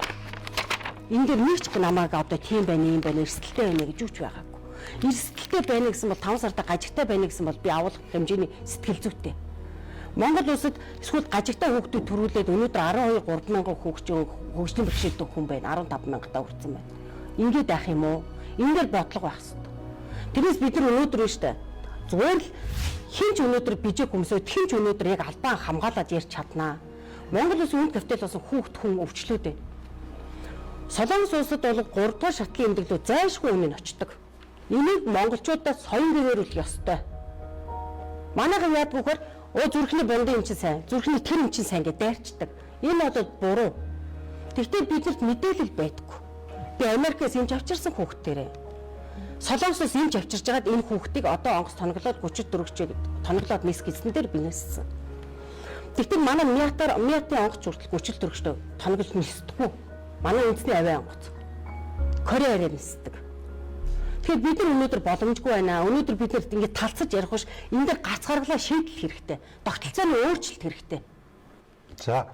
H: Энэ дэр нэг ч намайг одоо тийм байна, ийм байна, эрсдэлтэй байна гэж юуч байгаагүй. Эрсдэлтэй байна гэсэн бол 5 сартаа гажигтай байна гэсэн бол би авах хэмжээний сэтгэл зүйтэй. Монгол улсад эсвэл гажигтай хүүхдүүд төрүүлээд өнөөдөр 12-3 мянган хөгжлийн бэрхшээлтэй хүн байна. 15 мянгатаа хүрсэн байна. Ингээд байх юм уу? Ингээд бодлого байх хэрэгтэй. Тэрнээс бид нар өнөөдөр нь штэ. Зүгээр л хинч өнөөдөр бижиг хүмүүсөө хинч өнөөдөр яг албан хамгаалаад ярьж чаднаа. Монгол улсын үнд капитал болсон хүүхд хүн өвчлөөд байна. Солонгос улсад бол 3 дугаар шатлын эмнэлэгүүд зайлшгүй өмнө очдог. Энийг монголчуудаас соён гэрээрүүлэх ёстой. Манайхан яадаг вөхөр зүрхний бондын юм чинь сайн, зүрхний тэр юм чинь сайн гэж дайрчдаг. Энэ бол буруу. Тэгвэл биднэрт мэдээлэл байдаггүй. Би Америкээс эмч авчирсан хүүхдээрээ. Солонгосоос эмч авчирж байгаад энэ хүүхдийг одоо онгоц тоноглоод 34 тоноглоод нис гэсэн дээр би ниссэн. Тэгвэл манай Мятын онгоц хүртэл 34-т тоноглож нисдэггүй. Манай үндэсний авиа онгоц. Корея арай нисдэг. Тэгэхээр бид нар өнөөдөр боломжгүй байна. Өнөөдөр бид нарт ингээд талцаж ярих биш. Энэ дээр гац гаргалаа шийдэл хэрэгтэй. Тогтолцооны өөрчлөлт хэрэгтэй.
A: За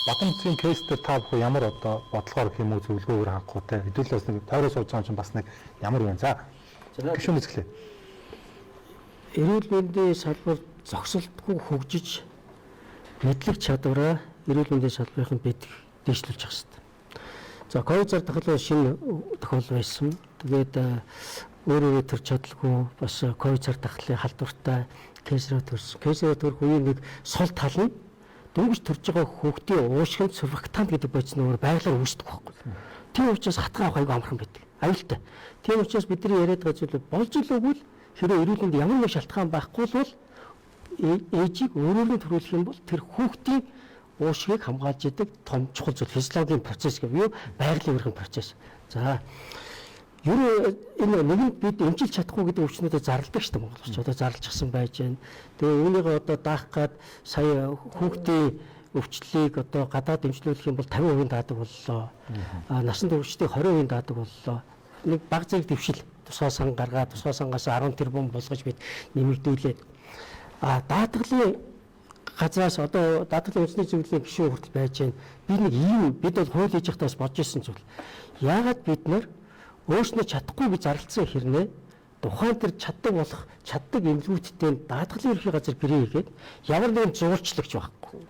A: Батамцгийн кейс дээр та бүхэн ямар одоо бодлогоор гэх юм уу зөвлөгөөр хангах уу те хэдүүлээс нэг тойроо сууж байгаа юм бас нэг ямар юм. За гişүн үзлээ.
C: Эрүүл мэндийн салбар зогсолтгүй хөгжиж мэдлэг чадвараа эрүүл мэндийн салбарын бэдг дэвшлүүлж явах хэрэгтэй. За ковид захиалгын шинэ тохиол байсан. Тэгээд өөрөө төрч чадалгүй бас ковид захиалгын халдвартай кейсрээ төрсөн. Кейсрээ төрөх үеийн нэг сул тал нь дөнгөж төрж байгаа хүүхдийн уушгинд сурфактант гэдэг бодис нөр байгалаар үүсдэг байхгүй. Тийм учраас хатгаа авах айгүй амархан байдаг. Аюултай. Тийм учраас бидний яриад байгаа зүйл болж илүүгүүл хэрэв эрүүл мэнд ямар нэг шалтгаан байхгүй бол ээжийг өөрөөр нь төрүүлэх юм бол тэр хүүхдийн уушгийг хамгаалж идэг том чухал зүйл физиологийн процесс гэв юу байгалийн өрхөн процесс. За ер энэ нэгэнд бид эмчилж чадахгүй гэдэг өвчнүүдэд зарладаг шүү дээ Монголч. Одоо зарлчихсан байж байна. Тэгээ үүнийг одоо даах гад сая хүүхдийн өвчлөлийг одоо гадаад дэмжлүүлэх юм бол 50% даадаг боллоо. Насан туршидыг 20% даадаг боллоо. Нэг баг зэрэг дэвшил тусгай сан гаргаад тусгай сангаас 10 тэрбум болгож бид нэмэгдүүлээд даатгалын газраас одоо даатгалын үндэсний зөвлөлийн гишүүн хүртэл байж байна. Би нэг ийм бид бол хууль хийж байхдаа бодож ирсэн зүйл. Яагаад бид нэр өөрснөө чадахгүй гэж зарлцсан хэрнээ тухайн тэр чаддаг эмнэлгүүдтэй даатгалын ерхий газар гэрээ хийгээд ямар нэгэн зуурчлагч байхгүй.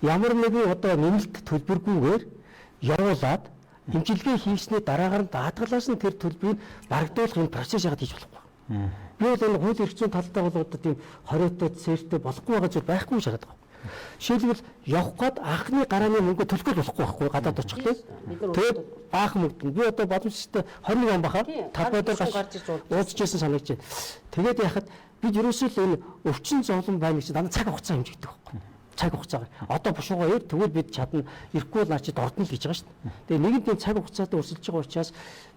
C: Ямар нэгэн одоо нэмэлт төлбөргүйгээр явуулаад эмчилгээ хийсний дараагаар нь даатгалаас нь тэр төлбөрийг барагдуулах энэ процесс яагаад хийж болохгүй. Би бол энэ хууль эрх зүйн талтай бол одоо тийм хориотой цээртэй болохгүй байгаа зүйл байхгүй гэж хараад байгаа. Жишээлбэл явах гээд анхны гарааны мөнгө төлөх болохгүй гадаад очихлоо. Тэгээд баахан мөнгө. Би одоо боломжтой 21 он баха тав бодор гарч уулзчихсан санагдаж байна. Тэгээд яхад бид ерөөсөө л энэ өвчин зовлон байна гэж дандаа цаг хугацаа хэмжигдэх байхгүй. Цаг хугацаагаар. Одоо бушуугаа ир тэгвэл бид чадна ирэхгүй бол наачид ордно л гэж байгаа шүү дээ. Тэгээ нэгэн тийм цаг хугацаатай өрсөлдөж байгаа учраас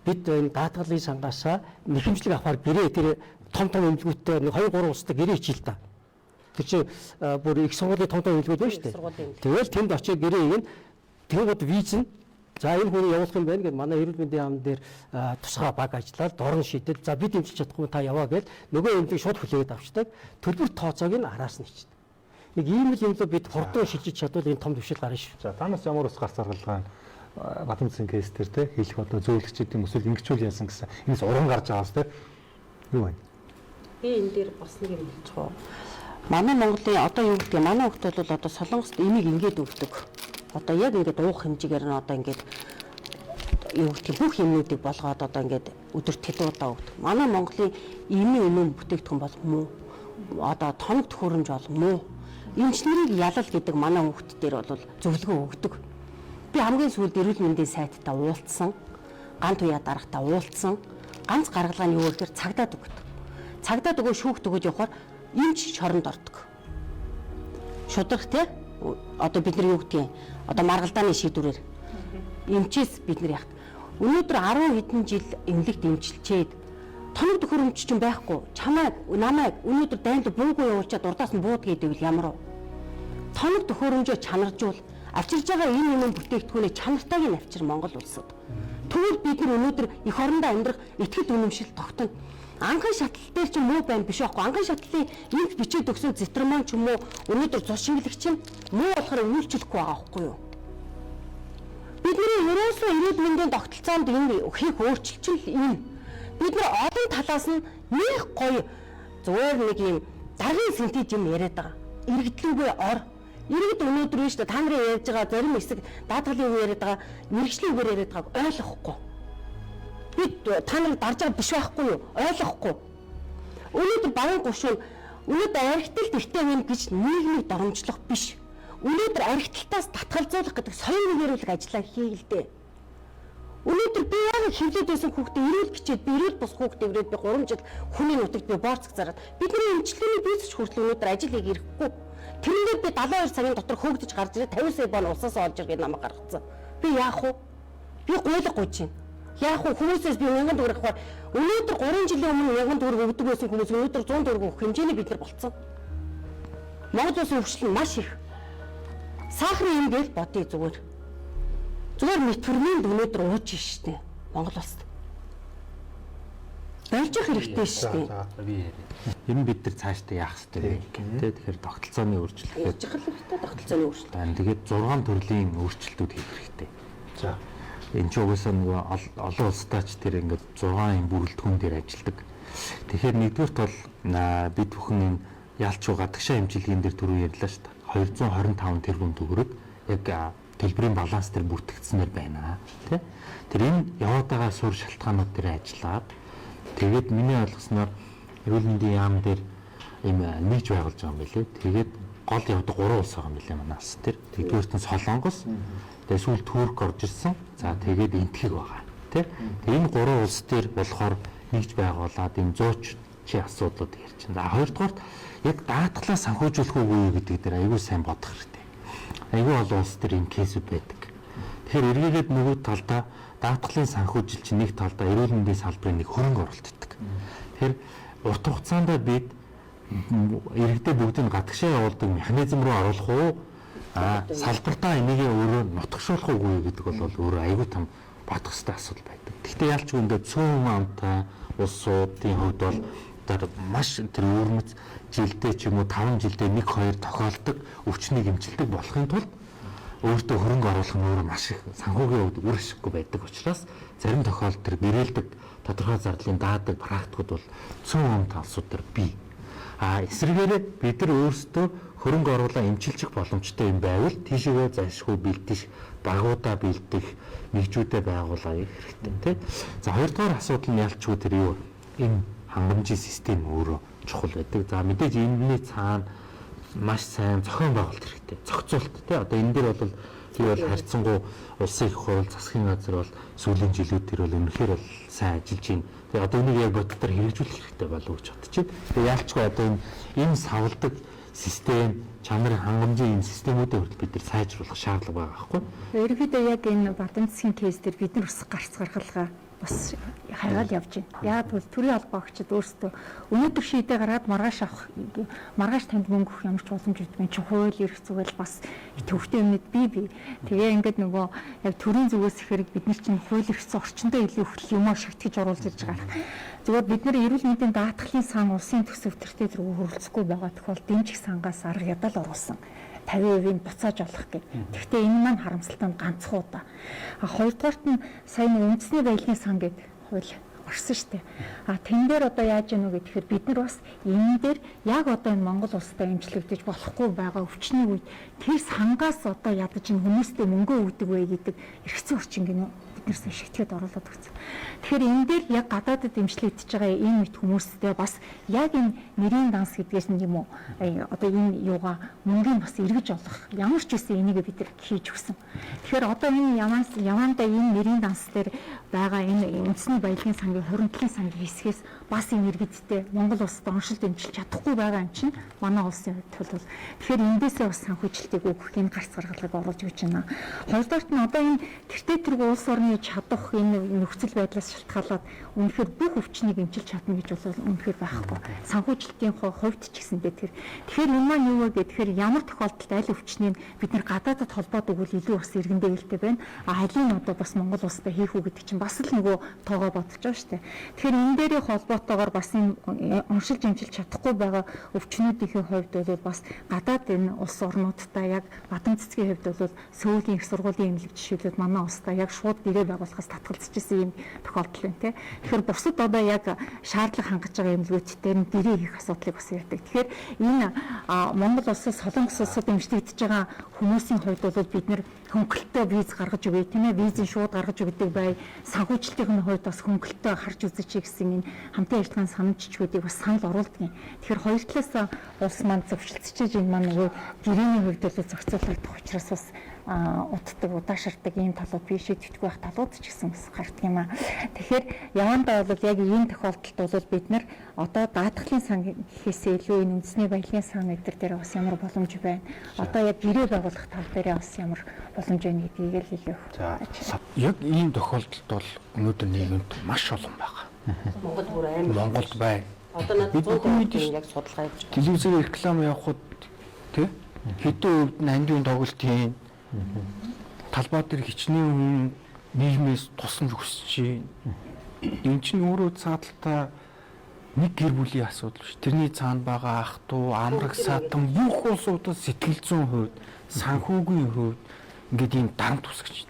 C: бид энэ даатгалын сангаасаа нэхэмжлэг авахар гэрээ тэр том эмнэлгүүттэй 2-3 улстай гэрээ хичээл та. Тэр чинь бүр их сургуулийн том эмнэлгүүд байна шүү дээ. Тэгэл тэнд очиж гэрээ ийн тэгвэл виз нь за энэ хүний явуулах юм байна гэд манай эрүүл мэндийн яам дээр тусгай баг ажиллаад дорн шийдэл за бид эмчилж чадахгүй та яваа гэд нөгөө эмнэлгийг шууд хүлээгээд авчдаг. Төлбөр тооцоог нь араас нь хийдэг. Нэг ийм л юм л бид хурдан шилжиж чадвал энэ том төвшил гарна шүү.
A: За танаас ямар ус гарц гаргалгаа Батмцын кейс дээр те хийх одоо зөвлөгчдийн эсвэл ингэчүүл яасан гэсэн энэс уран гарч байгаас те юу вэ?
H: Би энэ дээр бас нэг юм хэлчих уу. Манай Монголын одоо юу гэдэг манай хүмүүс бол одоо Солонгост энийг ингээд өгдөг. Одоо яг ингээд уух хэмжээгээр нь одоо ингээд юу гэдэг бүх юмнуудыг болгоод одоо ингээд өдөрт хэд удаа өгдөг. Манай Монголын эмийн бүтээгдэхүүн бол муу. Одоо тоног төхөөрөмж бол муу. Эмчнэрийг ялал гэдэг манай хүүхд дээр бол зөвлөгөө өгдөг. Би хамгийн сүүлд эрүүл мэндийн сайттай уулзсан, ган туяа дарагтай уулзсан, ганц гаргалгааны юу гэхээр цагдаад өгдөг. Цагдаад өгөө шүүхт өгöd явахаар эмч шоронд ордог. Шудрах те одоо бид нар юу гэдгийг одоо маргалдааны шийдвэрээр эмчээс бид нар яхад өнөөдөр 10 хэдэн жил эмнэлэгт эмчилчээд тоног төхөөрөмж чинь байхгүй чамайг намайг өнөөдөр дайнд буугүй явуулчаад урдаас нь бууд гэдэг нь ямар вэ? Тоног төхөөрөмжөө чанаржуул авчирж байгаа энэ юм бүтээгдэхүүний чанартайг нь авчир Монгол улсад. Тэгвэл бид нар өнөөдөр эх орондоо амьдрах итгэл үнэмшил тогтно. Анхан шатлал дээр ч муу байна биш байхгүй. Анхан шатлалын энд бичээд өгсөн зэтрман ч юм уу өнөөдөр цус шингэлэгч нь муу болохоор үйлчлэхгүй байгаа байхгүй юу? Бидний ерөөсөө эрүүл мэндийн тогтолцоонд энэ хийх өөрчлөлт энэ. Бид нар олон талаас нь нэг гоё зүгээр нэг юм даргын синтез юм яриад байгаа. Иргэдлүүгээ ор. Иргэд өнөөдөр нь шүү дээ та нарын ярьж байгаа зарим хэсэг даатгалын үг яриад байгаа, мэрэгжлийн үгээр яриад байгааг ойлгохгүй. Бид та нарыг дарж байгаа биш байхгүй юу? Ойлгохгүй. Өнөөдөр багын гушуун өнөөдөр архитект эртээ байна гэж нийгмийг доромжлох биш. Өнөөдөр архитектаас татгалзуулах гэдэг соёлын нэрүүлэг ажиллаа хийлдэ. Өнөөдөр би яг хөвлөд байсан хүүхдээ эрүүл бичээд би эрүүл бус хүүхдээ ирээд би 3 жил хүний нутагт би боорцог зараад бидний эмчилгээний бизнес хүртэл өнөөдөр ажил хийх ирэхгүй. Тэрнээр би 72 цагийн дотор хөөгдөж гарч ирээд 50 сая бон улсаас олж ирэх намайг гаргацсан. Би яах вэ? Би гуйлга гуйж байна. Яах вэ? Хүмүүсээс би 1000 төгрөг авах. Өнөөдөр 3 жилийн өмнө 1000 төгрөг өгдөг байсан хүмүүс өнөөдөр 100 төгрөг өгөх хэмжээний бид нар болцсон. Монгол улсын өвчлөл маш их. Сахарын юм гээл бодъё зүгээр. Зүгээр метформинд өнөөдөр ууж штэ Монгол улсад. Барьж явах хэрэгтэй штэ.
J: Ер нь бид нар цаашдаа яах хэрэгтэй вэ? Тэгэхээр тогтолцооны өөрчлөлтөд
H: тогтолцооны өөрчлөлт.
J: Тэгээд 6 төрлийн өөрчлөлтүүд хийх хэрэгтэй. За энэ ч угаасаа нөгөө олон улстай ч тэр ингээд 6 юм бүрэлдэхүүн дээр ажилладаг. Тэгэхээр нэгдүгürt бол бид бүхэн энэ ялчуу гадагшаа эмчилгээнд дээр түрүү ярьлаа шүү дээ. 225 тэрбум төгрөг яг төлбөрийн баланс дээр бүртгэгдсэнээр байна. Тэ? Тэр энэ яваад байгаа суурь шалтгаанууд дээр ажиллаад тэгээд миний ойлгосноор эрүүл мэндийн яам дээр ийм нэгж байгуулж байгаа юм билээ. Тэгээд гол явдаг 3 улс байгаа юм билээ манаас тэр. Тэгдүгээрт нь Солонгос, тэгээд сүүл Турк орж ирсэн. За тэгээд энтхэг байгаа. Тэ? Тэгээд энэ 3 улс дээр болохоор нэгж байгуулад ийм 100 чи асуудлууд ярьж байна. За хоёрдугаарт яг даатгалаа санхүүжүүлэх үгүй гэдэг дээр аягүй сайн бодох хэрэгтэй. Аягүй олон улс төр ийм кейсүүд байдаг. Тэгэхээр эргээгээд нөгөө талдаа даатгалын санхүүжилт чинь нэг талдаа эрүүл мэндийн салбарын нэг хөрөнгө оруулалт гэдэг. Тэгэхээр урт хугацаанд бид иргэдээ бүгдийг гадагшаа явуулдаг механизм руу оруулах уу? Салбартаа энийг өөрөө нутагшуулах уугүй гэдэг бол өөрөө аягүй том бодох ёстой асуудал байдаг. Гэхдээ ялч үндэ цөөн амтай улсуудын хувьд бол маш тэр өрмөц жилдээ ч юм уу 5 жилдээ 1-2 тохиолдог өвчнийг эмчилдэг болохын тулд өөртөө хөрөнгө оруулах нь өөрөө маш их санхүүгийн хувьд үр ашиггүй байдаг учраас зарим тохиолдолд тэр гэрээлдэг тодорхой зардлын даадаг практикууд бол цөөн талсууд төр бий. Эсвэргээрээ бид нар өөрсдөө хөрөнгө оруулаа эмчилчих боломжтой юм байвал тийшээ зайлшгүй бэлдэх, багуудаа бэлдэх, нэгжүүдэд байгуулах хэрэгтэй тийм. За хоёрдугаар асуудал нь ялчгүй тэр юу? Энэ хангамжийн систем өөрөө чухал байдаг. За мэдээж энэний цаана маш сайн зохион байгуулалт хэрэгтэй. Зохицуулт тийм. Одоо энэ дээр бол би бол харьцангуй улсын их хурал засгийн газар бол сүүлийн жилүүд төр бол үнэхээр бол сайн ажиллаж байна. Тэгээ одоо энийг яг боддоор хэрэгжүүлэх хэрэгтэй болов гэж бодож байна. Тэгээ яалчгүй одоо энэ савладаг систем чанарын хангамжийн энэ системүүдийн хүртэл бид нар сайжруулах шаардлага байгаа байхгүй.
D: Ерөнхийдөө яг энэ Бадамт засгийн кейс дээр бид нар ус гарц гаргалгаа бас хайвал явж байна. Яг бол төрийн албаа өгчд өөрсдөө өнөөдөр шийдээ гаргаад маргааш танд мөнгө өгөх ямар ч боломж өгдөг. Чи хууль эрх зүгээр бас төвхтэй юмнууд бий. Тэгээ ингээд нөгөө яг төрийн зүгээс ихэрэг бид нар чинь хууль эрх зүйн орчиндөө илүү их юмаа шигтгэж оруулж ирж байгаа. Зүгээр бид нар эрүүл мэндийн даатгалын сан улсын төсөв төртөө зэрэг хөрөлцөхгүй байгаа тохиолдолд дэмжих сангаас арга ядал оруулсан. 50% буцааж олох гэх. Гэхдээ энэ маань харамсалтай ганцхан удаа. Хоёрдугаарт нь сайн үндэсний баялагын сан гэдэг хууль орсон шүү дээ. Тэн дээр одоо яаж яах вэ гэхээр бид нар бас энэ дээр яг одоо энэ Монгол улстай имжлэгдэж болохгүй байгаа өвчний үед тэр сангаас одоо ядаж энэ хүмүүстээ мөнгө өгдөг вэ гэдэг эрх зүйн орчин биднээс шигтгэд оруулаад өгсөн. Тэгэхээр энэ дээр яг гадаадд имжлэгдэж байгаа энэ мэд хүмүүстэй бас яг энэ нэрийн данс гэдгээс нь юм уу одоо энэ юугаа мөнгөний бас эргэж олох ямар ч үсэн энийг бид нар хийж өгсөн. Тэгэхээр одоо энэ явандаа энэ нэрийн данс дээр байгаа энэ үндэсний баялагын сангийн хуримтлалын сангийн хэсгээс бас энэ иргэдтэй Монгол улсад оншилт дэмжиж чадахгүй байгаа юм чинь манай улсын хувьд бол тэгэхээр эндээсээ бас санхүүжилтийг өгөх энэ гарц гаргалгыг оруулж өгч байна. Хоёрдугаарт нь одоо энэ гэртээ тэргүй улс орны чадах энэ нөхцөл байдлаас шалтгаалаад үнэхээр бүх өвчнийг эмчилж чадна гэж бол үнэхээр байхгүй. Санхүүжилтийн хувьд ч гэсэндээ тэгэхээр энэ маань юу вэ гэхээр ямар тохиолдолд аль өвчнийг бид нар гадаадд холбоод өгвөл илүү бас иргэндээ гэлтэй байна. Алийг одоо бас Монгол улстай хийх үү гэдэг чинь бас л нөгөө тоогоо бодож байгаа шүү дээ. Тэгэхээр энэ дээрээ холбоотойгоор бас энэ уншилж эмчилж чадахгүй байгаа өвчнүүдийн хувьд бол бас гадаад энэ улс орнуудтай яг Бадамт цэцгийн хувьд бол сөүлийн их сургуулийн эмнэлэг жишээлбэл манай улстай яг шууд гэрээ байгуулахаас татгалзчихсэн юм тохиолдол байна те. Тэгэхээр бусад одоо яг шаардлага хангаж байгаа эмнэлгүүдтэй нь гэрээ хийх асуудлыг бас ярьдаг. Тэгэхээр энэ Монгол улсаас Солонгос улсад эмчлэгдэж байгаа хүмүүсийн хувьд бол бид нэр хөнгөлөлтөө виз гаргаж өгье тийм ээ, визийг шууд гаргаж өгдөг бай, санхүүжилтийн хувьд бас хөнгөлөлтөө харж үзэж гэсэн энэ хамтын ажиллагааны санамжчгуудыг бас санал оруулдаг юм. Тэгэхээр хоёр талаас улс маань зөвшөлтсөж энэ маань нөгөө гэрээний хувьд бол зохицуулагдах учраас бас уддаг удаашрдаг ийм талууд биш шийдэгдэх байх талууд ч гэсэн бас гардаг юм аа. Тэгэхээр явандаа бол яг ийм тохиолдолд бол бид нар одоо даатгалын сан гэхээсээ илүү энэ үндэсний баялагын сан эдгээр дээр бас ямар боломж байна. Одоо яг гэрээ байгуулах тал дээр бас ямар боломж байна гэдгийг л хэлэх.
E: За яг ийм тохиолдолд бол өнөөдөр нийгэмд маш олон байгаа.
H: Монгол бүр амар
E: Монголд байна.
H: Одоо надад 100% яг судалгаа явуулж байгаа.
E: Телевизээр реклам явахад тий хэдэн хувьд нь хандивын тоглолтын талбай дээр хичнээн хүн нийгмээс тусламж хүсэж байна. Энэ чинь өөрөө цааталтаа нэг гэр бүлийн асуудал биш. Тэрний цаана байгаа ах トゥ амраг саатан бүх улсуудад сэтгэл зүйн хувьд, санхүүгийн хувьд ингээд ийм дарамт тусагч.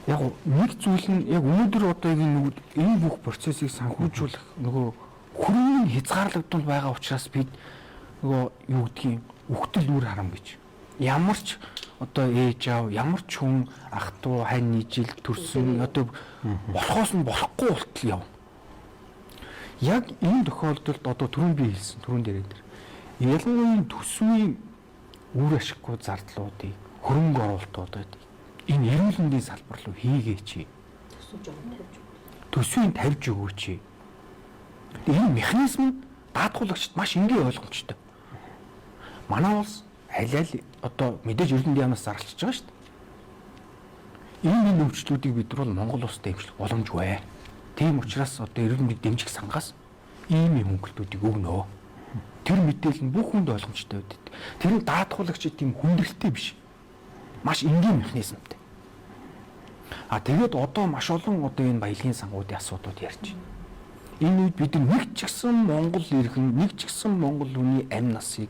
E: Яг нэг зүйл нь яг өнөөдөр одоо энэ бүх процессыг санхүүжүүлэх нөгөө хүрээний хязгаарлагдвал байгаа учраас бид нөгөө юу гэдгийг үхтэл үр харам гэж. Ямар ч одоо ээж аав, ямар ч хүн ах トゥ хань нийжил төрсөн одоо болохоос нь болохгүй болтол яв. Яг энэ тохиолдолд одоо түрүүн би хэлсэн түрүүн дээр ялангуяа төсвийн үр ашиггүй зардлуудыг хөрөнгө оруулалтуудад энэ эрүүл мэндийн салбар руу хийгээч. Төсвийг тавьж өгөөч. Энэ механизм нь даатгуулагчид маш энгийн ойлгомжтой. Манай улс аль одоо мэдээж эрдэнэ яамнаас зарлж байгаа шүү дээ. Энэ нөхцлүүдийг бид нар Монгол улсад дэмжих боломжгүй. Тийм учраас одоо эрдэнэ дэмжих сангаас ийм хөнгөлтүүдийг өгнө. Тэр мэдээлэл нь бүх хүнд ойлгомжтой байдаг. Тэр нь даатгуулагчид тийм хүндрэлтэй биш. Маш энгийн механизмтэй. Тэгээд одоо маш олон одоо энэ баялагын сангуудын асуудлууд ярьж байна. Энэ үед бид нэг ч гэсэн Монгол иргэн, нэг ч гэсэн Монгол хүний амь насыг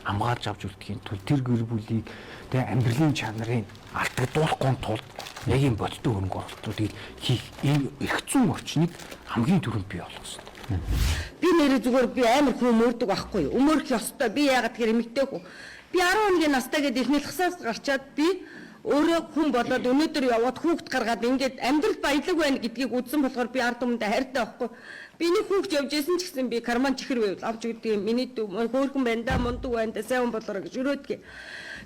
E: хамгаалж авч үлдэхийн тулд тэр гэр бүлийг амьдралын чанарыг алдагдуулахгүй тулд яг юм бодиттой хөрөнгө оруулалтуудыг хийх энэ эрх зүйн орчныг хамгийн түрүүнд бий болгосон.
I: Би нэрээ зүгээр би амар хүн мөрдөг байхгүй юу? Өмөрөх ёстой. Би яагаад тэгэхээр эмэгтэй хүн. Би 11 настай гээд эхнэлхсаас гарчаад би өөрөө хүн болоод өнөөдөр яваад хүүхд гаргаад ингээд амьдрал баялаг байна гэдгийг үзсэн болохоор би ард түмэндээ хайртай байхгүй. Би нэг хүүхд явж исэн ч гэсэн би карман чихэр байвал авч өгдөг. Миний хөөрхөн байна да, мундаг байна да, сайн хүн болоорой гэж өрөөдгий.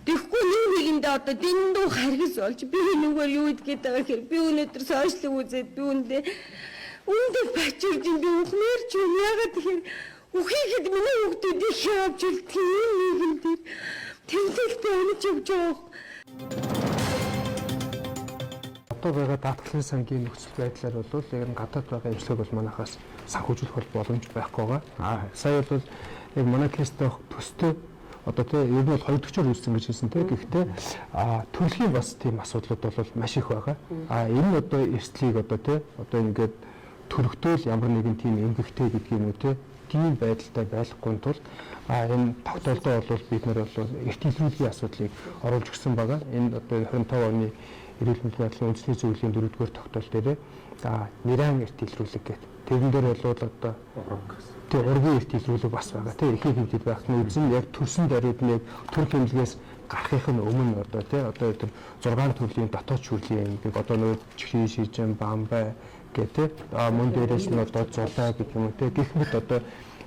I: Тэгэхгүй нийгэмдээ одоо дэндүү харгас болж би нүгээр юу идгээд байгаа хэрэг би өнөөдөр сошиалыг үзээд би үндэ бачирж би ухмаар ч юм яагаад тэгэхээр үхийхэд миний хүүхдүүдийг явж үлдэх юм нийгэм дээр тэмцэлтэй онож явж байгаа.
G: Одоо байгаа даатгалын сангийн нөхцөл байдлаар бол яг нь гадаад байгаа эмчилгээг бол манайхаас санхүүжүүлэх боломж байхгүй байгаа. Сая бол яг манай кейстэй төстэй одоо тийм ер нь бол 2 дөрөвчөөр үүссэн гэж хэлсэн тийм. Гэхдээ төрөлхийн бас тийм асуудлууд бол маш их байгаа. Энэ нь одоо эрсдлийг одоо тийм одоо ингээд төрөгдөөл ямар нэгэн тийм эмгэгтэй гэдгийг нь тийм байдалтай байхгүй тул энэ тогтоолдоо бол бид нар бол эрт илрүүлгийн асуудлыг оруулж өгсөн байгаа. Энэ одоо 25 оны эрүүл мэндийн байдлын үндэсний зөвлөлийн 4-р тогтоол дээр нэрэн эрт илрүүлэг гэдэг. Тэрэн дээр бол одоо тийм ургийн эрт илрүүлэг бас байгаа. Тийм ихэнх хэмжээд байх нь үзэн яг төрсөн даруйд нэг төр хэмжлэгээс гарахын өмнө одоо тийм одоо тэр 6 төрлийн дотоод шүрлийн нэг одоо нөө чихрийн шижин бамбай гэдэг мөн дээрээс нь одоо зулаа гэх юм уу те гэх мэт одоо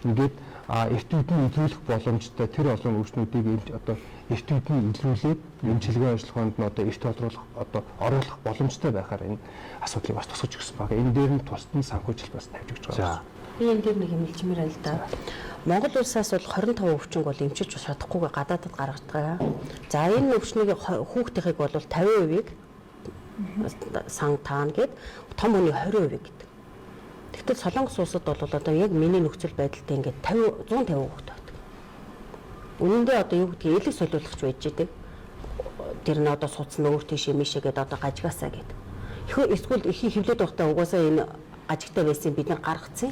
G: ингээд эрт үеийн илрүүлэх боломжтой тэр олон өвчнүүдийг одоо эрт үеийн илрүүлээд эмчилгээ ажиллагаанд нь одоо эрт оруулах боломжтой байхаар энэ асуудлыг бас тусгаж өгсөн байгаа. Энэ дээр нь тусдан санхүүжилт бас тавьж өгч байгаа.
H: Би энэ дээр нэг хэмэлчмээр байна л да. Монгол улсаас бол 25 өвчнөг бол эмчилж чадахгүйгээ гадаадд гаргадаг. За энэ өвчнөгийн хүүхдийнхийг бол 50%-ийг сан таана гэд том хүний 20% гэдэг. Тэгвэл Солонгос улсад бол одоо яг миний нөхцөл байдалтай ингээд 150 хүүхэд байдаг. Үнэндээ одоо юу гэдгийг элэг солиулахч байж идэг. Тэр нь одоо судсан өөр тийшээ мишээ гэдэг одоо гажгаасаа гэдэг. Эсвэл их хөвлөд байхдаа угаасаа энэ гажигтай байсан бид нар гаргацсан.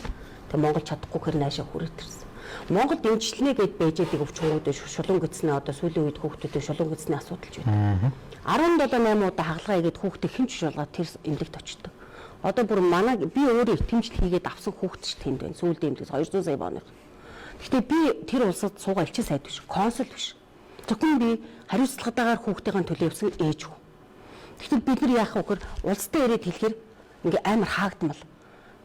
H: Тэг Монгол чадахгүй хэр наашаа хүрээд ирсэн. Монгол дэмжлэнэ гэд байж идэг өвчнүүдээ шулуун гисний одоо сүүлийн үед хүүхдүүдийн шулуун гисний асуудалж байна. 17-8 удаа хагалгаа хийгээд хүүхдийг хэмж шалгаад тэр эмнэлэгт очдог. Одоо бүр манай би өөрөө итгэмжл хийгээд авсан хүүхд ч тэнд байна. Сүүлийн эмнэлэгс 200 сая бооных. Гэхдээ би тэр улсад суугаа элчин сайд биш, консул биш. Зөвхөн би хариуцлагатайгаар хүүхдийн төлөө явсан ээж хүү. Тэгвэл бид нар яах вэ гэхээр улстай ирээд хэлэхээр ингээ амар хаагдмал.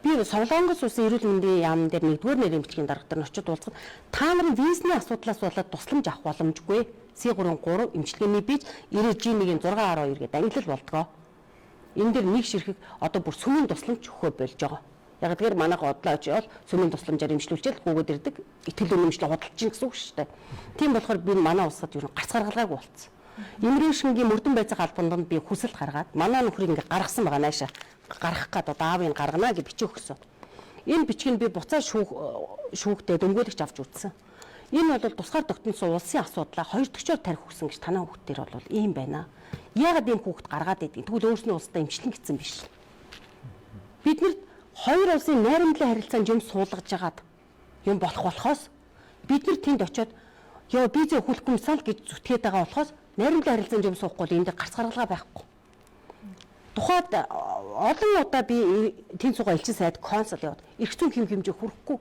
H: Би Солонгос улсын эрүүл мэндийн яам дээр 1-р нэр эмчилгээний дарга нар очиж уулзсан. Та нарын визний асуудлаас болоод тусламж авах боломжгүй. C33 эмчилгээний бийж 90G1-ийн 612 гэдэг ангилал болдгоо. Энэ дэр нэг ширхэг одоо бүр сүмийн тусламж өгөхөө болж байгаа. Яг тэгэхээр манайх одлоо очиод сүмийн тусламжаар эмчилүүлчихэл гүгээд ирдэг. Итгэл үнэмшлээ худалдаж чинь гэсэн үг шүү дээ. Тийм болохоор би манай улсад юу гарц гаргалгаагүй болцсон. Имришингийн мөрдөн байцаах албанд би хүсэлт гаргаад манай нөхрийг ингээ гаргасан байгаа наашаа гаргах гээд одоо аавыг гаргана гэж бичиг өгсөн. Энэ бичгийг би буцаа шүүхтэй дөнгөлөгч авч үзсэн. Энэ бол тусгаар тогтносон улсын асуудлаа 2 дөрөвчөөр тарих хүсэн гэж танаа хүүхдээр бол ийм байна. Яагаад ийм хүүхд гаргаад идэв? Тэгвэл өөрснөө улстай эмчлэн гэсэн биш. Биднэрт хоёр улсын найрамдлын харилцаанд юм суулгаж агаад юм болохоос бид нар тэнд очиод ёо визээ өгөхгүй юмсаа л гэж зүтгээд байгаа болохоос найрамдлын харилцаанд юм суухгүй энд гарц гаргалгаа байхгүй. Тухайд олон удаа би тэнд суугаа элчин сайд консул яваад эрх зүйн хэм хэмжээ хүрэхгүй.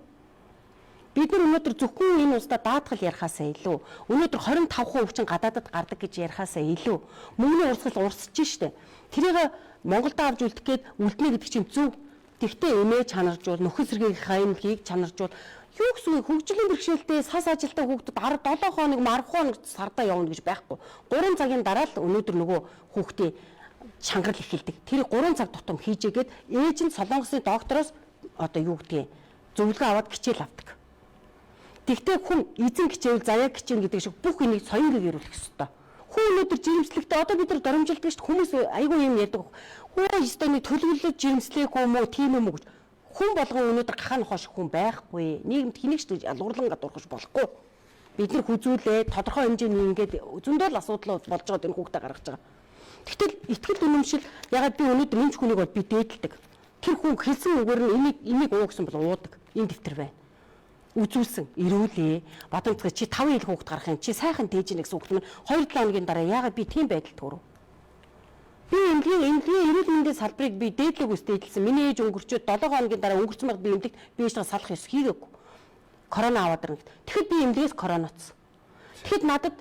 H: Бид нар өнөөдөр зөвхөн энэ улсдаа даатгал ярихаасаа илүү өнөөдөр 25% өвчин гадаадд гардаг гэж ярихаасаа илүү мөнгөний урсгал урсж штэ. Тэрийг Монголд авч үлдэх гээд үлднэ гэдэг чинь зөв. Тэгтээ эмээ чанаржуул нөхөн сэргийнхаа эмхийг чанаржуул юу гэсэн хөгжлийн бэрхшээлтэй сас ажилтаа хүүхдүүд 17 хоног 10 хоног сардаа явна гэж байхгүй. 3 цагийн дараа л өнөөдөр нөгөө хүүхдийн чангарал эхэлдэг. Тэр 3 цаг тутам хийжээгээд ээж нь Солонгосын доктороос одоо юу гэдгийг зөвлөгөө аваад хичээл авдаг. Тэгтээ хүн эзэн хичээвэл заяа хичээн гэдэг шиг бүх энийг соёнгийг ирүүлэх ёстой. Хүн өнөөдөр жирэмслэгтэй одоо бид нар доромжилдаг шүү дээ. Хүмүүс айгүй юм ярьдаг. Хөө ёстойны төлөвлөлөж жирэмслэх юм уу, тийм юм уу гэж. Хүн болгон өнөөдөр гахаан хоош хүн байхгүй. Нийгэмд хэнийг ч ялгуурлан гадуурхаж болохгүй. Бид нар хүзүүлээ тодорхой хэмжээний ингээд зөндөл асуудал болж байгаа энэ хүүхдээ гаргаж байгаа. Тэгтэл итгэл үнэмшил ягаад би өнөөдөр энэ хүнийг бол би дээдэлдэг. Тэр хүн хэлсэн үгээр нь энийг уу гэсэн бол уудаг. Энэ дэвтэр байна. Үзүүлсэн ирүүлээ. Бадамцгаа чи 5 ил хүүхд гарах юм. Чи сайхан дээж ийн гэсэн үг нь 2-7 хоногийн дараа ягаад би тийм байдалд хүрв? Би эмнэлгийн эрүүл мэндийн салбарыг би дээдлэг ус дээдлсэн. Миний ээж өнгөрчөөд 7 хоногийн дараа өнгөрсөн байгаад би эмнэлэгт биеэсээ салах ёс хийгээгүй. Корона аваад ирнэ. Тэгэхэд би эмнэлгээс короноцсон. Тэгэхэд надад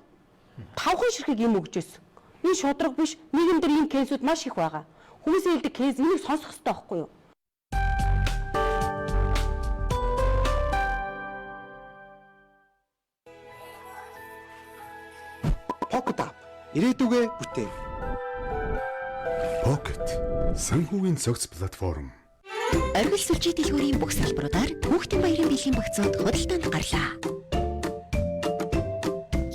H: 5хан ширхэг юм өгч байсан. Энэ шудраг биш. Нийгэмдэр ийм кейсүүд маш их байгаа. Хүмүүсийн хэлдэг кейс энийг сонсох хэрэгтэй байхгүй юу?
R: Pocket App ирээдүгээ бүтээн.
T: Pocket санхүүгийн цогц платформ.
S: Оргил сүлжээ дэлгүүрийн бүх салбаруудаар хүүхдийн баярын бэлгийн багцууд худалдаанд гарлаа.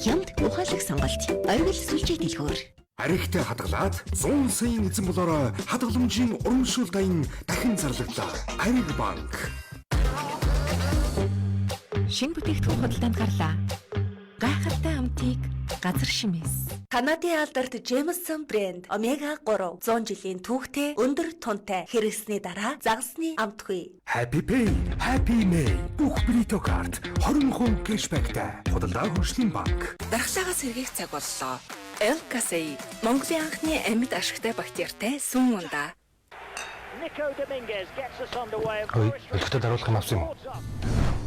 S: Хямд ухаалаг сонголт. Оргил сүлжээ дэлгүүр.
K: Аригтай хадгалаад 100 саяын эзэн болоор хадгаламжийн урамшуул дайн дахин зарлагдлаа. Ариг банк.
P: Шинэ бүтээгдэхүүн худалдаанд гарлаа. Гайхалтай амтыг газар шимээс.
L: Канадын алдарт Jameson брэнд Омега 3 100 жилийн түүхтэй өндөр тунтай хэрэгсний дараа загасны амтгүй.
K: Happy Pay, Happy May. Бүх Брито карт 20% кэшбэктэй. Худалдаа хөгжлийн банк.
P: Дархлаагаа сэргийх цаг боллоо. LKC Монголын анхны амьд ашигтай бактериатай сүм ундаа.
A: Ой, өдөртөд харуулах юм авсан юм уу?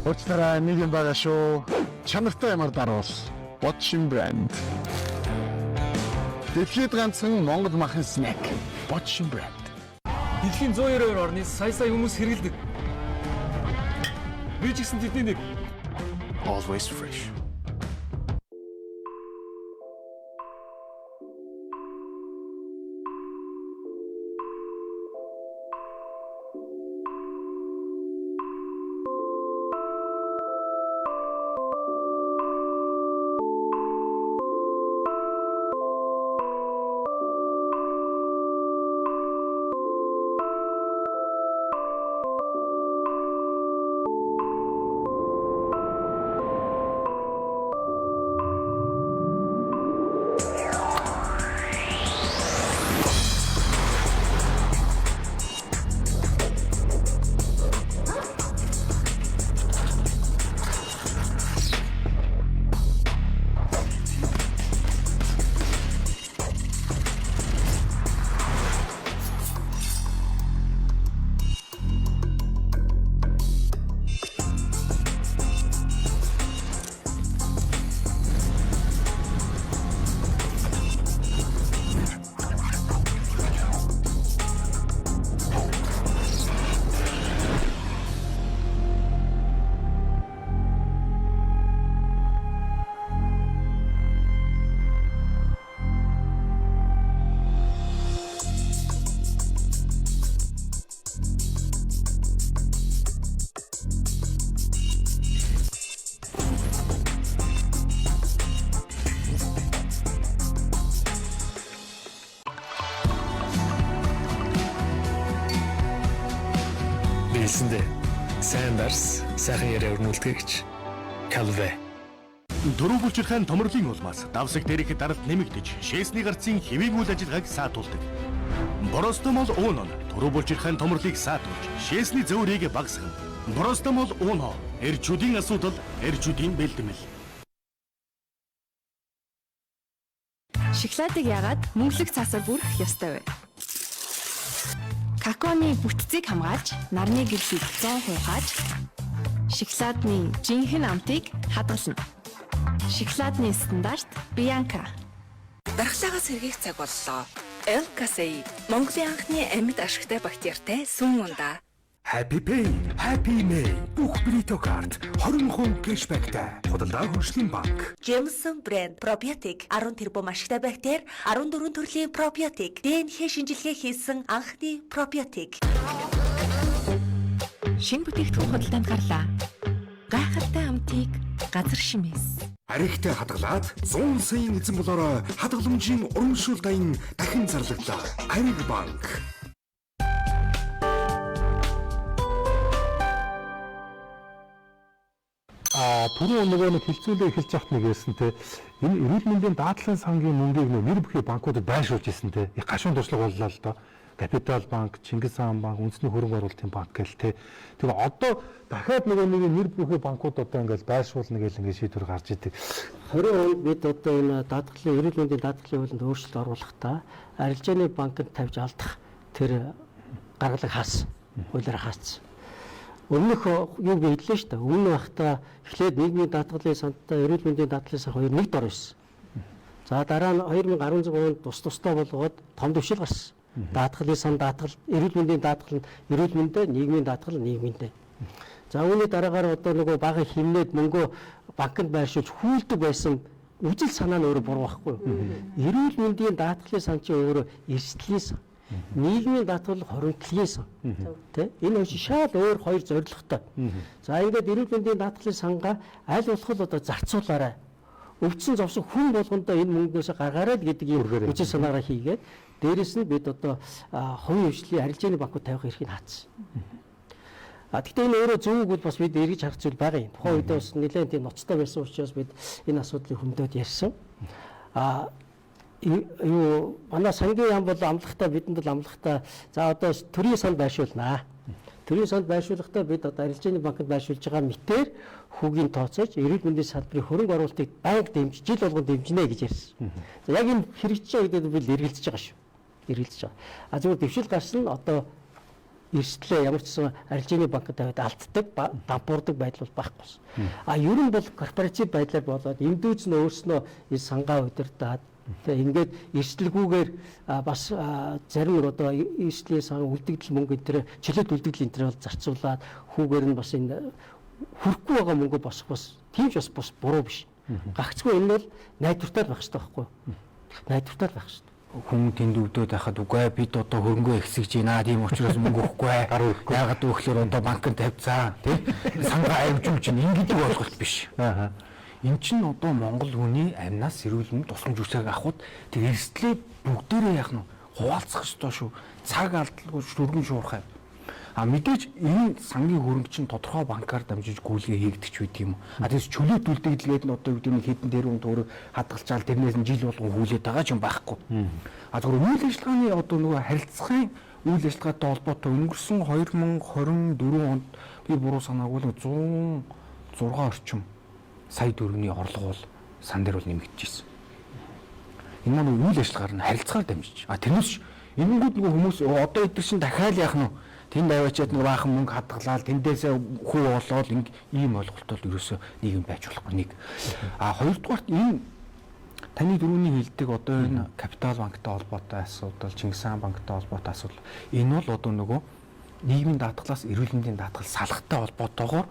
O: Уучлаарай, нэг юм байгаа шүү. Чанартай ямар даруул. Bochim брэнд. Дэлхийд ганцхан Монгол махын снэк. Bochim брэнд.
U: Дэлхийн 192 орны сая хүмүүс хэрэгэлдэг. Би ч гэсэн тэдний нэг.
B: Always fresh.
V: Хэлсэндээ сайн дарс, сайхан яриа өрнүүлтгэгч Calvé.
B: Дөрвөн булчирхайн томрлын улмаас давсаг дээрх даралт нэмэгдэж, шээсний гарцын хэвийн үйл ажиллагааг саатуулдаг. Боростомол ууно дөрвөн булчирхайн томрлыг саатуулж, шээсний зөөрийг багасгана. Боростомол ууно эрчүүдийн асуудал, эрчүүдийн бэлтгэл.
P: Шоколадыг яагаад мөнгөлөг цаасаар бүрэх ёстой вэ? Какаоны бүтцийг хамгаалж, нарны гэрлийг 100% хааж, шоколадны жинхэнэ амтыг хадгална. Шоколадны стандарт Bianca. Дархлаагаа сэргийх цаг боллоо. LKC Монголын анхны амьд ашигтай бактериатай сүм ундаа.
K: Happy Pay, Happy May. Бүх Брито карт 20% кэшбэктэй. Худалдаа хөгжлийн банк.
L: Jameson брэнд пробиотик 10 тэрбум ашигтай бактери, 14 төрлийн пробиотик, ДНХ шинжилгээ хийсэн анхны пробиотик.
P: шинэ бүтээгдэхүүн худалдаанд гарлаа. Гайхалтай амтыг газар шимээс.
K: Аригтай хадгалаад 100 саяын эзэн болороо хадгаламжийн урамшуул дайн дахин зарлагдлаа. Ариг банк.
A: Түрүү нөгөө нэг хилцүүлээ эхэлж яхад нэг ярьсан те энэ эрүүл мэндийн даатгалын сангийн мөнгийг нэр бүхий банкудад байршуулж ирсэн те их гашуун туршлага боллоо л доо. Капитал банк, Чингис хаан банк, үндэсний хөрөнгө оруулалтын банк гэл те. Тэгээ одоо дахиад нөгөө нэг нэр бүхий банкуд одоо ингээл байршуулна гэл ингээд шийдвэр гарч идэг.
C: 20 онд бид одоо энэ даатгалын эрүүл мэндийн даатгалын хуулинд өөрчлөлт оруулахдаа арилжааны банкнд тавьж алдах тэр гаргалыг хаасан. Хуулиар хаасан. Өмнөх юу би хэллээ шүү дээ. Өмнө байхдаа эхлээд нийгмийн даатгалын сандтай эрүүл мэндийн даатгалын сан хоёр нэг дор байсан. За дараа нь 2016 онд тусдаа болгоод том дэвшил гарсан. Даатгалын сан даатгал, эрүүл мэндийн даатгал нь эрүүл мэндэ, нийгмийн даатгал нь нийгминдэ. За үүний дараагаар одоо нөгөө бага хэмнээд мөнгөө банкнд байршуулж хүлдэг байсан үжил санаа нь өөрөө буруу байхгүй юу? Эрүүл мэндийн даатгалын сан чинь өөрөө эрсдлийн сан. Нийгмийн даатгал хоригдлын сан. Тэ? Энэ хоёр шал өөр хоёр зорилготой. За ингээд эрүүл мэндийн даатгалын сангаа аль болох одоо зарцуулаарай. Өвдсөн зовсон хүн болгондоо энэ мөнгнөөс гаргаарай гэдэг юм үжил санаараа хийгээд дээрэс нь бид одоо хувийн хвшлийн арилжааны банкуд тавих эрхийг хаацсан. Гэхдээ энэ өөрөө зөв үгүй бас бид эргэж харах зүйл байгаа юм. Тухайн үед бас нэлээд тийм ноцтой байсан учраас бид энэ асуудлыг хөндөд ярьсан. Юу манай сангийн яам бол амлагтаа бидэнд бол амлагтаа за одоо төрийн санд байршуулнаа. Төрийн санд байршуулахдаа бид одоо арилжааны банкнд байршуулж байгаа мэтээр хүүгийн тооцоож эрүүл мэндийн салбарын хөрөнгө оруулалтыг банк дэмжиж жил болгон дэмжинэ гэж ярьсан. За яг энэ хэрэгжиж байгаа гэдэг бид эргэлзэж байгаа шүү. Эргэлзэж байгаа. Зөвхөн дэвшил гарсан нь одоо эрсдлээ ямар ч гэсэн арилжааны банкнд тавиад алддаг, дампуурдаг байдал бол байхгүй. Ер нь бол корпоратив байдлаар болоод эмдүүц нь өөрснөө энэ сангаа удирдаад тэгээ ингээд эрсдэлгүйгээр бас зарим нэг одоо эрсдлийн сан үлдэгдэл мөнгө энэ төр чөлөөт үлдэгдэл энэ төр бол зарцуулаад хүүгээр нь бас энэ хүрхгүй байгаа мөнгө босох бас тийм ч бас буруу биш. Гагцгүй энэ бол найдвартай байх хэрэгтэй байхгүй юу? Найдвартай байх хэрэгтэй.
E: Хүн тэнд өвдөд байхад үгүй бид одоо хөрөнгөө ихсэж байна. Тийм учраас мөнгө өгөхгүй. Яагаад өгөхлөөр одоо банкнд тавьцаа тий сангаа авчулж ингэдэг ойлголт биш. Эн чинь одоо Монгол хүний амнаас эрүүл мэнд тусламж үсэг авахд тэр эрсдлээ бүгдээрээ яах нь хуваалцах ёстой шүү. Цаг алдалгүй шүргэн шуурхай. Мэдээж энэ сангийн хөрөнгө чинь тодорхой банкар дамжиж гүйлгээ хийгдэж байт юм. Тэгээс чөлөөт үлдэгдэлгээд нь одоо юу гэдэг нь хэдэн тэрбум төгрөг хадгалчаал тэрнээс нь жил болгон хүлээд байгаа ч юм байхгүй. Зөвхөн үйл ажиллагааны одоо нөгөө харилцагын үйл ажиллагаатай холбоотой өнгөрсөн 2024 онд би буруу санаагүй 106 орчим сая төгрөгийн орлого бол сан дээр бол нэмэгдэжсэн. Энэ маань үйл ажиллагаар нь харилцаагаар дамжиж. Тэрнээс энэнгүүд нөгөө хүмүүс одоо эдгээр чинь дахиад яах нь тэнд аваачаад нэг баахан мөнгө хадгалаад тэндээсээ хүү болоод ийм ойлголтол ерөөсөө нийгэм байж болохгүй нэг. Хоёрдугаарт энэ таны дөрөвний хэлдэг одоо энэ капитал банктай холбоотой асуудал, Чингис хаан банктай холбоотой асуудал. Энэ бол одоо нөгөө нийгмийн даатгалаас эрүүл мэндийн даатгал салхтай холбоотойгоор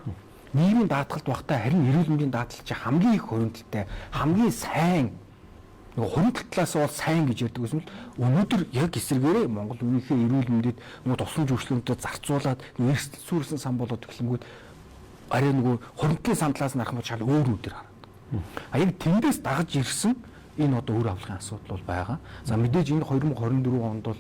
E: нийгмийн даатгалд багтаа харин эрүүл мэндийн даатгал чи хамгийн их хөрөнгөлтэй, хамгийн сайн нөгөө хөрөнгөлт талаас бол сайн гэж ярьдаг гэсэн нь өнөөдөр яг эсэргээрээ Монгол үнийхээ эрүүл мэндэд нөгөө тусламж үйлчлэгүүдэд зарцуулаад эрсдэл сүрсэн сан болоод эхлэнгүүд арай нөгөө хөрөнгөлийн сандлаас нарах нь шал өөр үдээр харагдана. Яг тэндээс дагаж ирсэн энэ одоо үр авлахын асуудал бол байгаа. За мэдээж энэ 2024 онд бол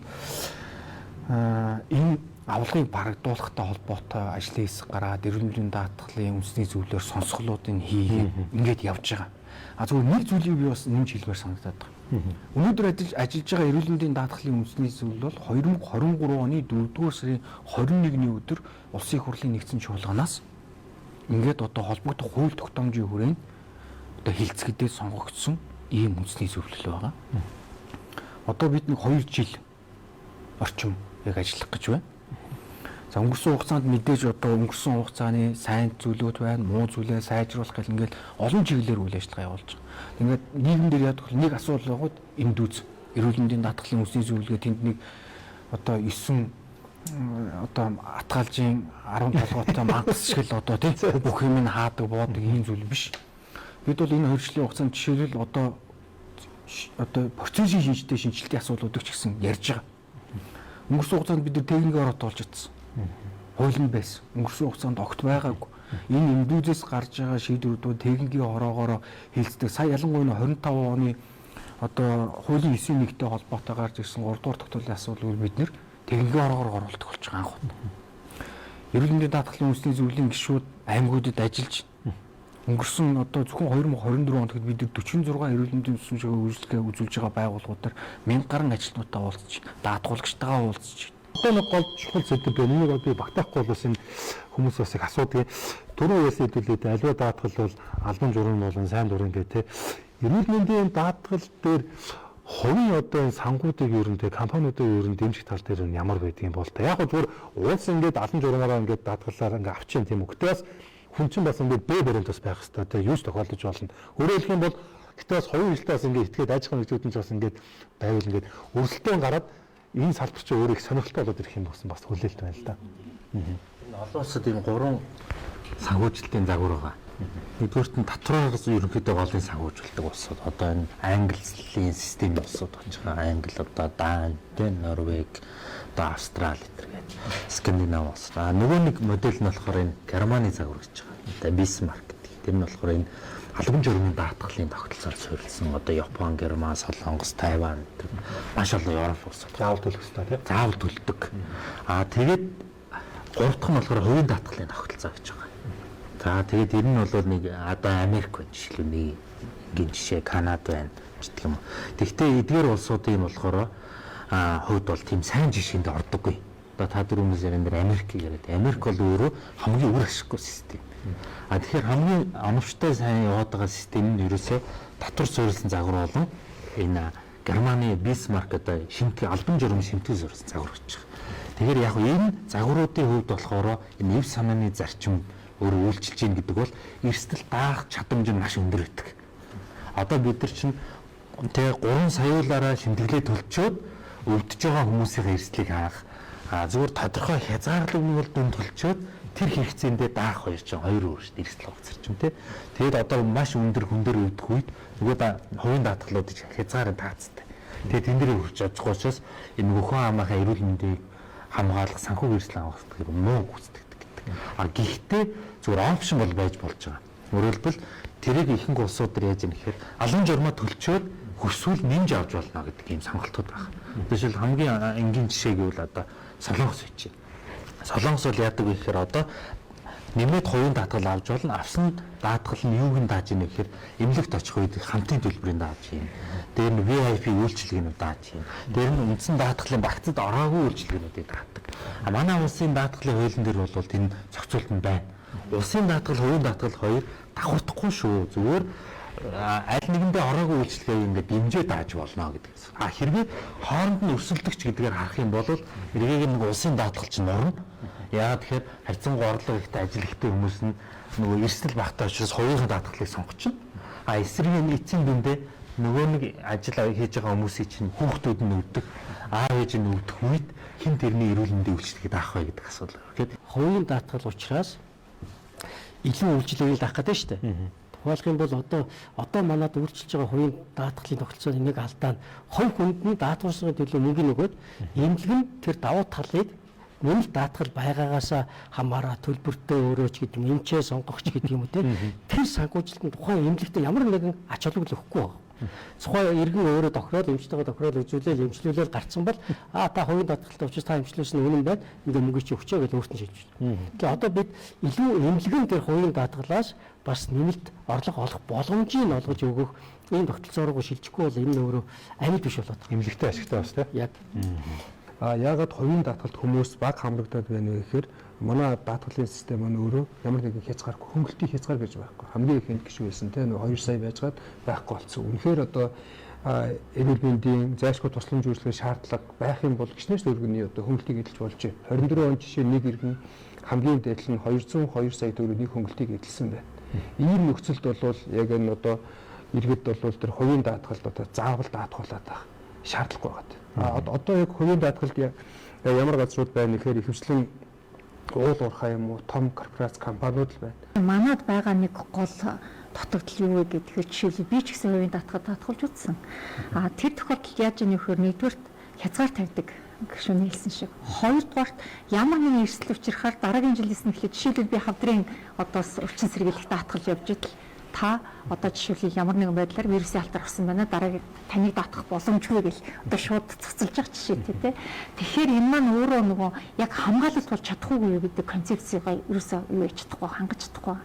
E: энэ авлагыг барагдуулахтай холбоотой ажлын хэсэг гараад эрүүл мэндийн даатгалын үндэсний зөвлөлөөр сонсголуудыг хийгээд ингээд явж байгаа. Зөвхөн нэг зүйлийг би бас нэмж хэлмээр санагдаад байна. Өнөөдөр ажиллаж байгаа эрүүл мэндийн даатгалын үндэсний зөвлөл бол 2023 оны 4-р сарын 21-ний өдөр Улсын их хурлын нэгдсэн чуулганаас ингээд одоо холбогдох хууль тогтоомжийн хүрээнд одоо хилцэгдээд сонгогдсон ийм үндэсний зөвлөл байгаа. Одоо бид нэг 2 жил орчим яг ажиллах гэж байна. За өнгөрсөн хугацаанд мэдээж одоо өнгөрсөн хугацааны сайн зүйлүүд байна, муу зүйлээ сайжруулах гэл ингээл олон чиглэлээр үйл ажиллагаа явуулж байгаа. Ингээд нийгэм дээр яадаг нэг асуудал байгууд эмдүүц эрүүл мэндийн даатгалын үндэсний зөвлөгөө тэнд нэг одоо 9 одоо атгаалжийн 10 толгойтой мангас шиг л одоо тий бүх юм хаадаг боодог ийм зүйл биш. Бид бол энэ хөршлийн хугацаанд жишээлбэл одоо процессын шинжтэй шинжилтийн асуудлуудыг ч гэсэн ярьж байгаа. Өнгөрсөн хугацаанд бид техникээр отоолж чадсан. хуулийн байсан. Өнгөрсөн хугацаанд огт байгаагүй. Энэ эндүүзээс гарч байгаа шийдвэрүүд техникийн хороогоор хилцдэг. Сая ялангуяа 25 оны одоо хуулийн 9-1-тэй холбоотой гарч ирсэн 3 дугаар тогтоолын асуудлыг бид нэр техникийн хороогоор оруулдаг болж байгаа анх удаа. Эрүүл мэндийн даатгалын үндэсний зөвлөлийн гишүүд аймагуудад ажиллаж өнгөрсөн одоо зөвхөн 2024 онд бид 46 эрүүл мэндийн төсвийн үйлчлэгээ үзүүлж байгаа байгууллагуудаар 1000 гаруй ажилтнуудтай уулзч, даатгуулагчтайгаа уулзч.
A: Одоо нэг гол чухал зүйл байна. Энийг би багтаахгүй бол бас энэ хүмүүс бас их асуудаг. Түрүү яс хэдүүлээд аливаа даатгал бол албан журам болон сайн дурын гэх тээ. Эрүүл мэндийн даатгал дээр хувийн одоо сангуудыг ер нь компаниудыг ер нь дэмжих тал дээр нь ямар байдгийг бол та яг зүгээр уулс ингээд албан журамаараа ингээд даатгалаар ингээд авчин тийм үү. Гэтэ бас хүн чинь бас ингээд бөө баримт бас байх хэрэгтэй тийм юус тохиолдож болно. Өөрөөр хэлэх юм бол гэтэ бас хувийн хилтэй бас ингээд итгээд аж ахуйн нэгжүүд нь ч бас ингээд байвал ингээд өрсөлдөөн гараад энэ салбар чинь өөрөө их сонирхолтой болоод ирэх юм болсон бас хүлээлт байна л да.
J: Олон улсад ийм 3 санхүүжилтийн загвар байгаа. Нэгдүгээрт нь татвараас ерөнхийдөө голын санхүүжилдэг улсууд одоо энэ Английн системийн улсууд болж байгаа. Англи одоо Дани, Норвег, одоо Австрали гэдэг. Скандинав улс. Нөгөө нэг модель нь болохоор энэ Германы загвар гэж байгаа. Одоо Bismarck гэдэг. Тэр нь болохоор энэ албан журмын даатгалын тогтолцоор суурилсан одоо Япон, Герман, Солонгос, Тайван маш олон Европ улсууд заавал төлөх хэрэгтэй тийм. Заавал төлдөг. Тэгээд гурав дахь нь болохоор хувийн даатгалын тогтолцоо гэж байгаа. За тэгээд ер нь бол нэг одоо Америк байна жишээлбэл нэг ингийн жишээ Канада байна гэдэг юм. Тэгвэл эдгээр улсуудын болохоор хувьд бол тийм сайн жишээнд ордоггүй. Одоо та дөрөвнөөс яран дээр Америк яриад. Америк бол өөрөө хамгийн үр ашиггүй систем. Тэгэхээр хамгийн оновчтой сайн яваад байгаа систем нь ерөөсөө татвар суурилсан загвар болон энэ Германы Bismarck одоо шимтгэ албан журам шимтгэ суурилсан загвар гэж байгаа. Тэгэхээр яг энэ загваруудын хувьд болохоор энэ эв санааны зарчим өөрөө үйлчилж гин гэдэг бол эрсдэл даах чадамж нь маш өндөр байдаг. Одоо бид нар чинь тэгээ 3 саяулаараа шимтгэлээ төлчөөд өвдөж байгаа хүмүүсийн эрсдлийг хаах зүгээр тодорхой хязгаарлалын бол дүн төлчөөд тэр хэрэгцээндээ даах хоёр чинь хоёр өөр шүү дээ эрсдэл авцарчим тий. Тэгээд одоо маш өндөр хүн дээр өвдөх үед нөгөө хувийн даатгалууд хязгаарын таацтай. Тэгээд тэн дээр хүрч чадахгүй учраас энэ нөхөн амаахаа эрүүл мэндийг хамгаалах санхүү эрсдэл авах гэх юм муу гүйцэтгэдэг гэдэг. Гэхдээ зүгээр опшн бол байж болж байгаа. Өөрөөр хэлбэл тэрийг ихэнх улсууд дээр яаж юм гэхээр албан журмаа төлчөөд хүсвэл нэмж авч болно гэдэг ийм сонголтууд байна. Жишээл хамгийн энгийн жишээ гэвэл одоо Солонгос гэж байна. Солонгос бол яадаг вэ гэхээр одоо нэмээд хувийн даатгал авч болно. Авсан даатгал нь юуг нь дааж ийнэ гэхээр эмнэлэгт очих үед хамтын төлбөрийн дааж юм. Дээр нь VIP үйлчилгээнүүд дааж юм. Дээр нь үндсэн даатгалын багцад ороогүй үйлчилгээнүүдийг даадаг. Манай улсын даатгалын хуулийн дээр бол тийм зохицуулт нь байна. Улсын даатгал, хувийн даатгал хоёр давхардахгүй шүү. Зүгээр аль нэгэндээ ороогүй үйлчилгээ ингээд дэмжээ дааж болно гэдэг. Хэрвээ хооронд нь өрсөлдөгч гэдгээр харах юм бол эргээд нэг улсын даатгал чинь норно. Яагаад тэгэхээр харьцангуй орлого ихтэй ажил ихтэй хүмүүс нь нөгөө эрсдэл багтаа учраас хувийн даатгалыг сонгочихно. Эсрэг нь эцсийн дүндээ нөгөө нэг ажил хийж байгаа хүмүүсийн чинь хүүхдүүд нь өвдөх, аав ээж нь өвдөх үед хэн тэрний эрүүл мэндийн үйлчлэгийг даах вэ гэдэг асуудал. Тэгэхээр
C: хувийн даатгал учраас илүү үйлчлэгийг даах гэдэг шүү дээ. Тухайлх юм бол одоо манад үйлчилж байгаа хувийн даатгалын тогтолцоо нэг алдаа нь хувь хүнд нь даатгуулсны төлөө мөнгө нөгөөд эмнэлэг нь тэр давуу талыг нэмэлт даатгал байгаагаасаа хамаараа төлбөртөө өөрөө ч гэдэг юм эмчээ сонгогч гэдэг юм уу тэр санхүүжилтанд тухайн эмнэлэгтээ ямар нэгэн ач холбогдол өгөхгүй байна. Тухайн иргэн өөрөө тохироод эмчтэйгээ тохироод үзүүлэл эмчлүүлэл гарцсан бол та хувийн даатгалтай учраас та эмчлүүлсэн нь үнэн байна. Ингээ мөнгө чи өгчөө гэж өөртөө шийдэж байна. Тэгэхээр одоо бид илүү эмнэлгэн тэр хувийн даатгалаас бас нэмэлт орлого олох боломжийг олгож өгөх ийм тогтолцоороо шилжихгүй бол энэ өөрөө амьд биш болоод
A: эмнэлэгтэй ашигтай бас тийм.
C: Яг
G: яагаад хувийн даатгалд хүмүүс баг хамрагдаад байна вэ гэхээр манай даатгалын систем нь өөрөө ямар нэгэн хязгааргүй хөнгөлтийн хязгаар гэж байхгүй. Хамгийн ихэнд гişүү байсан тийм 2 сая байжгаад байхгүй болсон. Үнэхээр одоо эрүүл мэндийн зайлшгүй тусламж үйлчлэгийн шаардлага байх юм бол гişнээс өргөний одоо хөнгөлтийг эдэлж болж байна. 22 он жишээ нэг иргэн хамгийн дээд нь 202 сая төгрөгийн хөнгөлтийг эдэлсэн байна. Ийм нөхцөлд бол яг энэ одоо иргэд бол тэр хувийн даатгалд одоо заавал даатгуулаад байх шаардлагагүй байна. Одоо яг хувийн даатгалд ямар газрууд байна гэхээр ихэвчлэн уул уурхай юм уу том корпорац компаниуд л байна.
D: Манад байгаа нэг гол дутагдал юу вэ гэхээр жишээлбэл би ч гэсэн хувийн даатгал даатгуулж үзсэн. Тэр тохиолдолд яаж ийм нөхөр нэгдүгээр хязгаар тавьдаг. гишүүн хэлсэн шиг. Хоёрдугаарт ямар нэгэн эрсдэл учрахаар дараагийн жилээс нь эхлээд жишээлбэл би хавдрын одоо урчин сэргийлэх даатгалж явж идэл та одоо жишээлбэл ямар нэгэн байдлаар вирусын алтар авсан байна дараагийн таныг даатгах боломжгүй гэл одоо шууд цуцалж байгаа жишээ тий. Тэгэхээр энэ маань өөрөө нөгөө яг хамгаалалт болж чадахгүй юу гэдэг концепцийг ерөөсөө юу хийж чадахгүй хангаж чадахгүй.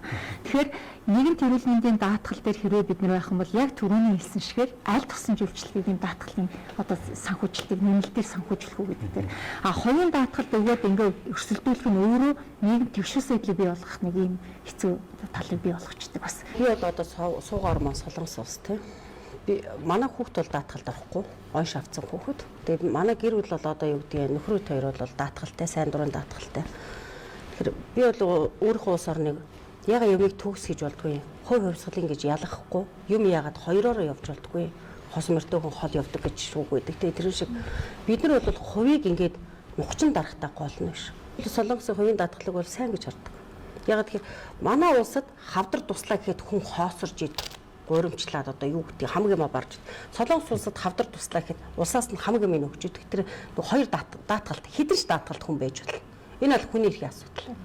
D: Тэгэхээр нэгэнт эрүүл мэндийн даатгал дээр хэрвээ бид нар байх юм бол яг түрүүний хэлсэн шигээр аль тусан зөвчлөгийн даатгалын одоо санхүүжилтийг нэмэлтээр санхүүжүүлэх үү гэдэг дээр хоёрын даатгалд өгөөд ингээ өрсөлдүүлэх нь өөрөө нийгэм твшил сайдлыг бий болгох нэг юм хэцүү талыг бий болгочдөг бас.
H: Би бол одоо суугаар мөн солонгос улс тий. Би манай хүүхд бол даатгалд авахгүй, онш авсан хүүхд. Тэгээ манай гэр бүл бол одоо юу гэдэг нөхрөөд хоёр бол даатгалтай, сайн дурын даатгалтай. Тэгэхээр би бол өөрийнхөө улс орныг яга юмыг төгс гэж болдгүй. Хувь хувьсгалын гэж ялгахгүй. Юм ягаад хоёроор явж болдгүй. Хос мөртөө хүн хол явдаг гэж шүүг байдаг. Тэгээ тэр шиг бид нар бол хувийг ингээд мухчин дарахтай голно биш. Солонгосын хувийн даатгалыг бол сайн гэж хардаг. Ягаад гэхээр манай улсад хавдар туслаа гэхэд хүн хоосорж идэг. Гуйрамчлаад одоо юу гэдэг хамаг юм барж. Солонгос улсад хавдар туслаа гэхэд улсаас нь хамаг юм өгч идэг. Тэр хоёр даатгалт хідэж даатгалт хүн байж болно. Энэ бол хүний эрхийн асуудал.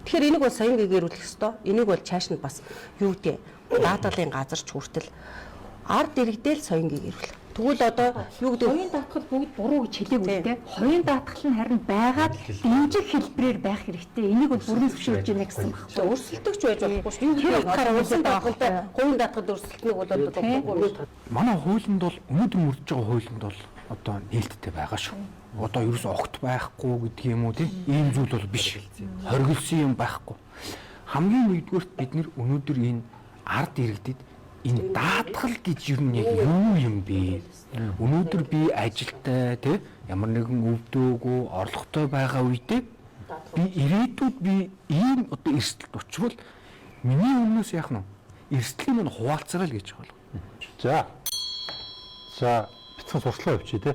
H: Тэгэхээр энийг бол сайн гэгэрүүлэх ёстой. Энийг бол цааш нь бас юу гэдэг даатгалын газар ч хүртэл ард иргэдэл соён гэгэрүүл. Тэгвэл одоо юу гэдэг
D: хоёрын даатгал бүгд буруу гэж хэлээгүй те. Хоёрын даатгал нь харин байгаад дэмжих хэлбэрээр байх хэрэгтэй. Энийг бол бүрэн зөвшөөрж байна гэсэн байна.
H: Өрсөлдөгч байж болохгүй шүү. Юу гэхээр улсын даатгалтай хувийн даатгалд өрсөлдөхнийг бол одоо
E: манай хуулинд бол өнөөдөр мөрдөж байгаа хуулинд бол одоо нээлттэй байгаа шүү. Одоо ерөөс огт байхгүй гэдэг юм уу тийм ийм зүйл бол биш. Хоригдсон юм байхгүй. Хамгийн нэгдүгээрт бид нэр өнөөдөр энэ ард иргэдэд энэ даатгал гэж юу юм бэ? Өнөөдөр би ажилтай тийм ямар нэгэн өвдөөгүй орлоготой байгаа үедээ би ирээдүйд би ийм одоо эрсдэлд очивол миний өмнөөс яах нь эрсдлийн нь хуваалцараа л гэж байна.
A: За бицхан сурчлага явчих тий.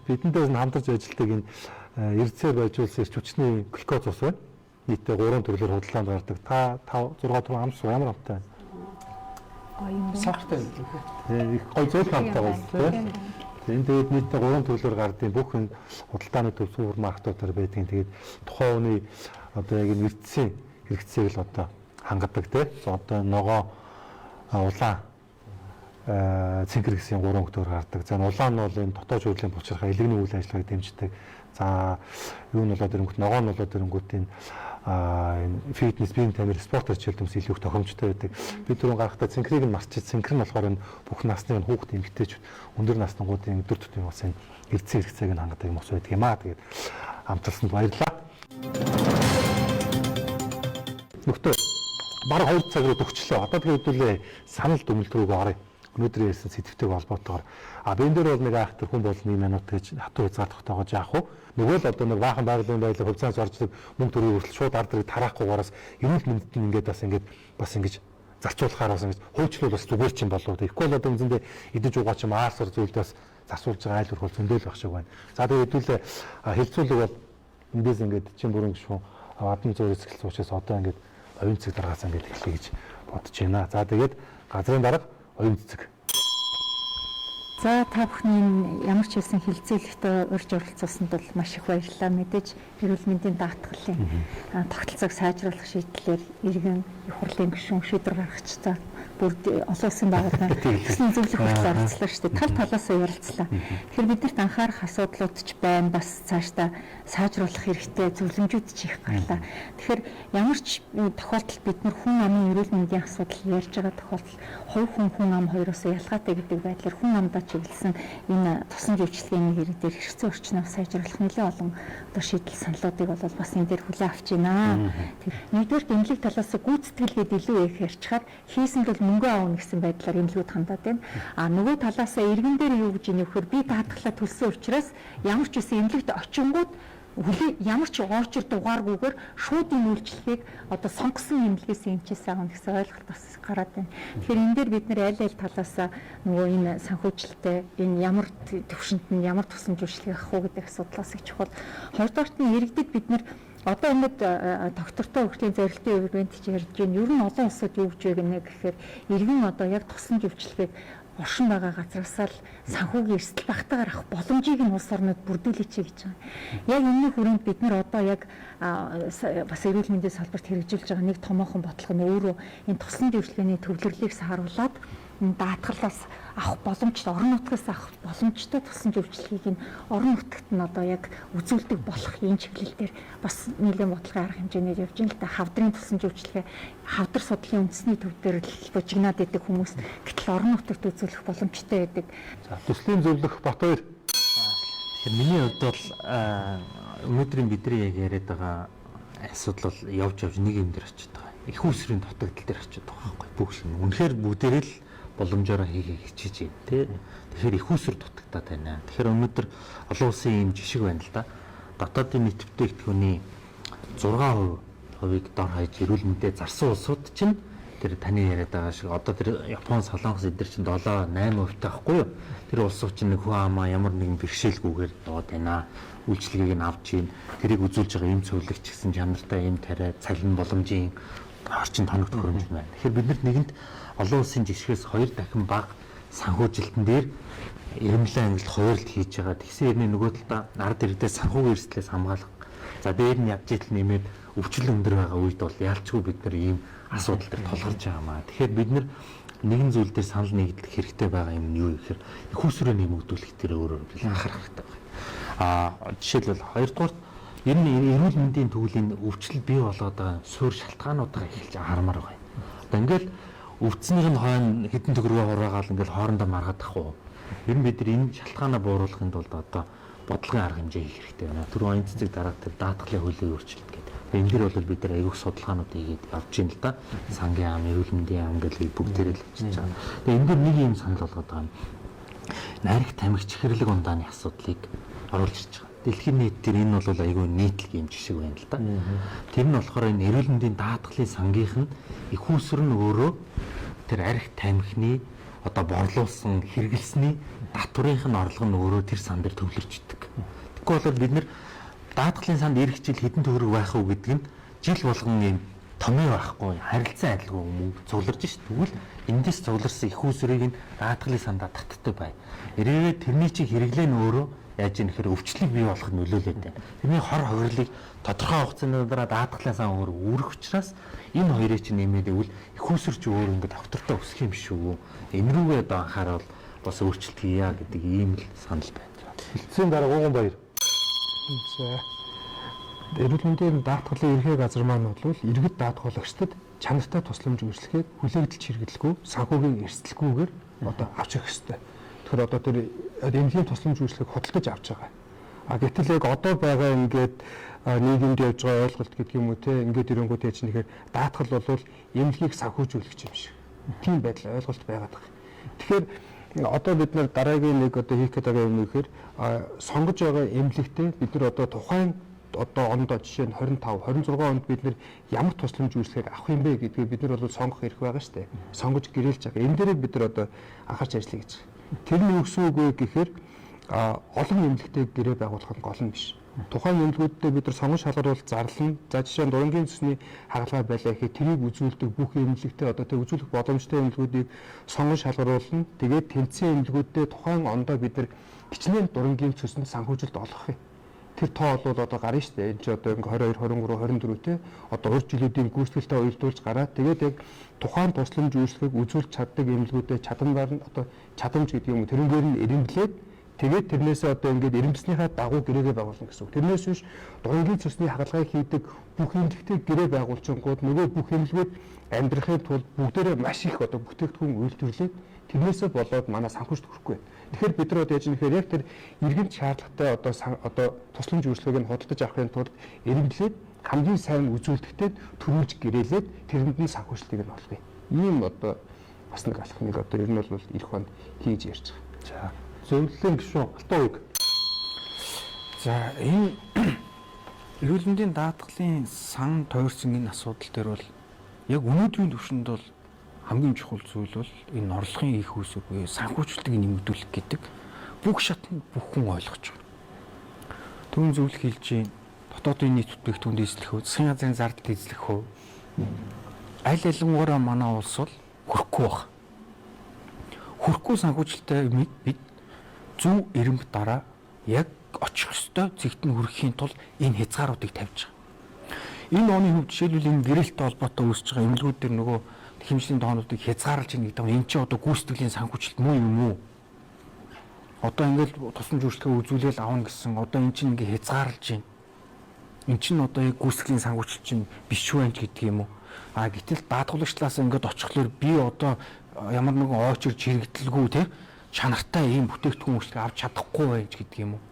A: Бидэнтэй хамтарч ажилладаг энэ эрдсээр байжуулсан эрч хүчний глюкоз ус байна. Нийтдээ 3 төрлөөр худалдаанд гардаг. Та 5 6 төрлийн амс ямар амттай байна?
G: Сахартай
A: юм. Их гой зөөл хамттай байна тий. Энэ тэгээд нийтдээ 3 төрлөөр гардыг бүх энэ худалдааны төв супермаркетуудаар байдгийн. Тэгээд тухайн хүний одоо яг энэ эрдсийн хэрэгцээг л одоо хангадаг тий. Одоо ногоо улаан цэнхэр гэсэн 3 өнгөтөр гардаг. За улаан нь бол энэ дотоод хөрлийн булчирхай элэгний үйл ажиллагааг дэмждэг. За юу нь болоод ирэнгүүт ногоо нь болоод ирэнгүүт энэ фитнес биеийн тамир спорт хичээл төмс илүү их тохиомжтой байдаг. Бид түрүүн гарахтаа цэнхрийг нь марчиж цэнхэр нь болохоор энэ бүх насны хүүхд эмэгтэйчүүд өндөр насныгуудын өдөр тутмын бас энэ эрдсэн хэрэгцээг нь хангадаг юм ус байдаг юм аа. Тэгээд амталсанд баярлалаа. Нөхдөд бараг 2 цаг руу төгчлөө. Одоо тэгээд хэдүүлээ санал дүгнэлт рүүгээ оръё. Өнөөдөр ярьсан сэдвтэй холбоотойгоор бэн дээр бол нэг айхтар хүн болно юм минут гэж хатуу хязгаарлах тоогож яах вэ? Нөгөө л одоо нэг баахан байгалийн байдлаар хувьцаанаас орждаг мөнгө төрийн хүртэл шууд ард иргэд тараахгүйгаараас эрүүл мэндэд нь бас ингэж зарцуулахаар бас ингэж хөөцлөл бас зүгээр ч юм болов. Тэгэхгүй бол одоо үнэндээ идэж угаач юм аарсар зүйлдээс засуулж байгаа айл урхал зөндөл байх шиг байна. За тэгээд хэдүүлээ хэлцүүлэг бол эндээс ингэж чин бүрэн гişүүн адны зөөр эсгэлц учраас одоо ингэж оюун цэг дараагаас ингэж эхлэе гэж бодож байна. За тэгээд газрын дарга оюун цэг.
D: За та бүхний ямар ч хэлсэн хилцээлэгтээ урьж оролцуулсанд бол маш их баярлалаа. Мэдээж эрүүл мэндийн даатгалын тогтолцоог сайжруулах шийдлээр иргэн их хурлын гишүүн шийдвэр гаргач та бүрд олон улсын байгууллагын хэсгийн зөвлөх хүртэл оролцлоо шүү дээ. Тал талаасаа ярилцлаа. Тэгэхээр биднэрт анхаарах асуудлууд ч байна. Бас цаашдаа сайжруулах хэрэгтэй зөвлөмжүүд ч их гарлаа. Тэгэхээр ямар ч тохиолдолд бид нар хүн амын эрүүл мэндийн асуудал ярьж байгаа тохиолдолд хувь хүн ам хоёроос ялгаатай гэдэг байдлаар хүн амдаа чиглэсэн энэ тусан живчилгээний хэрэг дээр хэрэгцээ орчныг сайжруулах нэлээд олон одоо шийдэл саналуудыг бол бас энэ дээр хүлээн авч байна. Нэгдүгээр эмнэлэг талаас гүйцэтгэлгээд илүү их ярьчихаар хийсэн бол мөнгө аавна гэсэн байдлаар эмнэлгүүд хандаад байна. Нөгөө талаас иргэн дээр юу гэж нөхөр би даатгалаа төлсөн учраас ямар ч үсэн эмнэлэгт очингууд ямар ч орчир дугааргүйгээр шууд энэ үйлчлэгийг одоо сонгосон эмнэлгээс эмчээс аавна гэсэн ойлголт бас гараад байна. Тэгэхээр энэ дээр бид нэр аль талаас нөгөө энэ санхүүжилттэй энэ ямар төвшөнд нь ямар тусламж үйлчлэг авах уу гэдэг асуудлаас их чухал. Хоёрдугаарт нь иргэдэд бид нэр одоо ингээд доктортой хөгжлийн зорилтын ивент гэж ярьж байна. Ер нь олон улсад юу гэж байна гэхээр иргэн одоо яг тусламж үйлчлэгийг оршин байгаа газраас л санхүүгийн эрсдэл багтаагаар авах боломжийг нь улс орнууд бүрдүүлээч гэж байгаа. Яг энэний хүрээнд бид нар одоо яг бас эрүүл мэндийн салбарт хэрэгжүүлж байгаа нэг томоохон бодлого нь өөрөө энэ туслан дэвшлэгийн төвлөрлийг сааруулад даатгалаас авах боломжтой, орон нутгаас авах боломжтой туслан зөвчлөгийг нь орон нутагт нь одоо яг үзүүлдэг болох энэ чиглэл дээр бас нэлээд бодлогын арга хэмжээгээр явж байна л да. Хавдрын туслан зөвчлөгээ хавдар судлалын үндэсний төв дээр л бужигнаад идэг хүмүүс гэтэл орон нутагт үзүүлэх боломжтой байдаг.
A: За төслийн зөвлөх Батбаяр.
J: Тэгэхээр миний хувьд бол өнөөдрийн бидний яг яриад байгаа асуудал бол явж нэг юм дээр очиж байгаа. Их усрын дутагдал дээр очиж байгаа байхгүй бүх юм. Үнэхээр бүгдээрээ л боломжоор хийхийг хичээж байна тий. Тэгэхээр их уср дутагдаад байна. Тэгэхээр өнөөдөр олон улсын ийм жишг байна л да. Дотоодын нийт бүтээгдэхүүний 6%-ийг дор хаяж эрүүл мэндэд зарсан улсууд чинь тэр таны яриад байгаа шиг одоо тэр Япон, Солонгос эдгээр чинь 7-8% таахгүй юу? Тэр улсууд чинь нэг хүн амаа ямар нэгэн бэрхшээлгүйгээр доод байна. Үйлчлэгийг нь авч ийн. Тэрийг үзүүлж байгаа юм цөвлөгч гэсэн чанартай юм тариа цалин боломжийн орчин тоног төхөөрөмж байна. Тэгэхээр бид нарт нэгэнт олон улсын жишгээс 2 дахин бага санхүүжилтэн дээр эрэмлэн ангилалт хуваарлт хийж байгаа. Тэгсэн хэрний нөгөө талдаа ард иргэдээ санхүүгийн эрсдлээс хамгаалах. За дээр нь явж ижил нэмээд өвчлөл өндөр байгаа үед бол яалчгүй бид нар ийм асуудал дээр тулгарч байгаа маа. Тэгэхээр бид нар нэгэн зүйл дээр санал нэгдэх хэрэгтэй байгаа юм нь юу гэхээр их усроо нэмэгдүүлэх тэр өөрөөр анхаарах хэрэгтэй байна. Жишээлбэл хоёрдугаар ер нь эрүүл мэндийн төвлийн өвчлөл бий болоод байгаа суурь шалтгаануудаа эхэлж хармаар байна. Одоо ингээл өвдснийх нь хойно хэдэн төгрөгөө хураагаал ингээл хоорондоо маргаад ахгүй. Ер нь бид нар энэ шалтгаанаа бууруулахын тулд одоо бодлогын арга хэмжээ хийх хэрэгтэй байна. Түрүү оюун цэцэг дараа тэр даатгалын хуулийн өөрчлөлт гэдэг. Энэ дэр бол бид нар аягүй судалгаанууд хийгээд явж байна л да. Сангийн ам, эрүүл мэндийн ам гэдэг бүгдээрээ л хийж байгаа. Тэгээ энэ дэр нэг юм санал болгоод байгаа юм. Найраг тамхи чихэрлэг ундааны асуудлыг оруулж ирж байгаа. Дэлхийн нийт тэр энэ бол аягүй нийтлэг юм жишг байна л да. Тэр нь болохоор энэ эрүүл мэндийн даатгалын сангийнх нь их уср нь өөрөө тэр арх тамхины одоо борлуулсан хэрэглэсний татврынх нь орлого нь өөрөө тэр сан дээр төвлөрчдөг. Тэгэхгүй бол бид нэр даатгалын санд ирэх жил хэдэн төгрөг байх уу гэдэг нь жил болгон юм томьёо байхгүй харилцан адилгүй мөнгө цугларж ш. Тэгвэл эндээс цугларсан их усрыг нь даатгалын сандаа татдаг бай. Эргээд тэрний чинь хэрэглээ нь өөрөө яаж юм гэхээр өвчлөлийг бий болгоход нөлөөлөд байна. Тэрний хор ховрлыг тодорхой хугацааны дараа даатгалын сан өөр үүрэх учраас энэ хоёрыг чинь нэмээд ивэл их усрч өөр ингээд доктортой өсөх юм шүү. Энэ рүүгээ одоо анхаарал бас өөрчлөлт хийя гэдэг ийм л санал байна.
A: Хэлцээний дараа Гууган Баяр.
G: За. Эрүүл мэндийн даатгалын ерхий газар маань бол иргэд даатгалагчдад чанартай тусламж үйлчлэхэд хүлээгдэлж хэрэглэхгүй санхүүгийн эрсдэлгүйгээр одоо авч явах хэрэгтэй. Тэгэхээр одоо тэр эмнэлгийн тусламж үйлчлэгийг худалдаж авч байгаа. Гэтэл яг одоо байгаа ингээд нийгэмд явж байгаа ойлголт гэдэг юм уу те ингээд ирэнгүүт яж нэхэр даатгал бол эмнэлгийг санхүүжүүлэх юм шиг. Тийм байдал ойлголт байгаад байгаа. Тэгэхээр одоо бид нар дараагийн нэг одоо хийх гэдэг юм нэхэр сонгож байгаа эмнэлэгтээ бид нар одоо тухайн одоо онд жишээ нь 25, 26 онд бид нар ямар тусламж үйлчлэгийг авах юм бэ гэдгийг бид нар бол сонгох эрх байгаа шүү дээ. Сонгож гэрээлж байгаа. Энэ дээр бид нар одоо анхаарч ажиллая гэж. Тэр нь өгсөн үгүй гэхээр олон эмнэлэгтэй гэрээ байгуулах нь гол нь биш. Тухайн эмнэлгүүдтэй бид нар сонгон шалгаруулалт зарлана. За жишээ нь дурангийн цэсний хагалгаа байлаа гэхэд тэрийг үзүүлдэг бүх эмнэлэгтэй одоо тэр үзүүлэх боломжтой эмнэлгүүдийг сонгон шалгаруулна. Тэгээд тэнцэн эмнэлгүүдтэй тухайн ондоо бид нар хичнээн дурангийн цэсэнд санхүүжилт олгох юм. Тэр тоо бол одоо гарна шүү дээ. Энд чи одоо ингээ 22, 23, 24 те одоо урд жилүүдийн гүйцэтгэлтэй уялдуулж гараад тэгээд яг тухайн тусламж үйлчлэгийг үзүүлж чаддаг эмнэлгүүдэд чадамжаар нь одоо чадамж гэдэг юм тэрнгээр нь эренблээд тэгээд тэрнээсээ одоо ингээд эренбснийхаа дагуу гэрээгээ байгуулна гэсэн үг. Тэрнээс биш дурангийн цэсний хагалгааг хийдэг бүх эмнэлэгтэй гэрээ байгуулчихгууд нөгөө бүх эмнэлгүүд амьдрахын тулд бүгдээрээ маш их одоо бүтээгдэхүүн үйлдвэрлээд тэрнээсээ болоод манай санхүүжт хүрэхгүй. Тэгэхээр бид нар одоо яаж нэхээр яг тэр иргэн шаардлагатай одоо тусламж үйлчлэгийг нь худалдаж авахын тулд эренблээд хамгийн сайн үзүүлэлттэй төрүүлж гэрээлээд тэрэнд нь санхүүжлтийг нь олгоё. Ийм одоо бас нэг алхмыг одоо ер нь бол эх хонд хийж ярьж байгаа.
A: За зөвлөлийн гишүүн Алтан уг.
E: За энэ эрүүл мэндийн даатгалын сан тойрсон энэ асуудал дээр бол яг өнөөдрийн түвшинд бол хамгийн чухал зүйл бол энэ орлогын их үүсвэр буюу санхүүжилтийг нэмэгдүүлэх гэдэг бүх шатнд бүх хүн ойлгож байгаа. Түүн зөвлөх хэлж чинь дотоодын нийт бүтээгдэхүүн эзлэх үү, засгийн газрын зардал эзлэх үү, аль алингаараа манай улс бол хөрөхгүй байна. Хүрхгүй санхүүжилттэй бид зөв эренб дараа яг очих ёстой зэгт нь хүрэхийн тулд энэ хязгааруудыг тавьж байгаа. Энэ оны хувьд жишээлбэл энэ гэрэлттэй холбоотой үүсэж байгаа эмнэлгүүд дээр нөгөө хэмжээний тоонуудыг хязгаарлаж ийн гэдэг нь энэ чинь одоо гүйцэтгэлийн санхүүжилт муу юм уу? Одоо ингээд тусламж үйлчлэгээ үзүүлэл авна гэсэн одоо эн чинь ингээд хязгаарлаж байна. Эн чинь одоо яг гүйцэтгэлийн санхүүжилт чинь биш байх гэдэг юм уу? Гэтэл даатгуулагч талаас ингээд очихлоор би одоо ямар нэгэн ойчорж хэрэгдэлгүй те чанартай ийм бүтээгдэхүүн үйлчлэг авч чадахгүй байж гэдэг юм уу?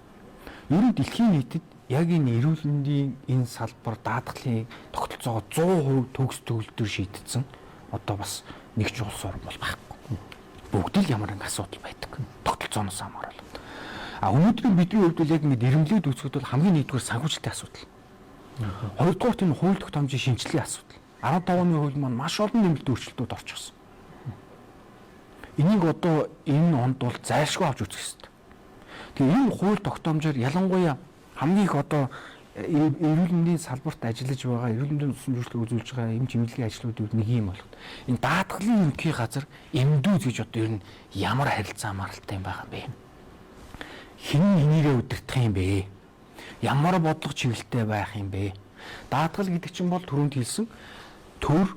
E: Ер нь дэлхийн нийтэд яг энэ эрүүл мэндийн энэ салбар даатгалын тогтолцоогоо 100% төгс төгөлдөр шийдсэн одоо бас нэг ч улс орн бол байхгүй. Бүгд л ямар нэгэн асуудал байдаг. Тогтолцооноос хамаарал. Өнөөдрийн бидний хувьд бол яг ингэ ирэмлээд үзэхэд бол хамгийн нэгдүгээр санхүүжилтийн асуудал. Хоёрдугаар энэ хууль тогтоомжийн шинжилгээний асуудал. 15 оны хууль маань маш олон нэмэлт өөрчлөлтүүд орчихсон. Энийг одоо энэ онд бол зайлшгүй авч үзэх хэрэгтэй. Тэгээ энэ хууль тогтоомжоор ялангуяа хамгийн их одоо эрүүл мэндийн салбарт ажиллаж байгаа, эрүүл мэндийн тусламж үйлчлэг үзүүлж байгаа эм чимэглэгийн ажлуудад нэг юм бол энэ даатгалын ерөнхий газар эмдүүз гэж одоо ер нь ямар харилцаа хамааралтай юм байгаа юм бэ? Хэн энийгээ удирдах юм бэ? Ямар бодлого чиглэлтэй байх юм бэ? Даатгал гэдэг чинь бол түрүүнд хэлсэн төр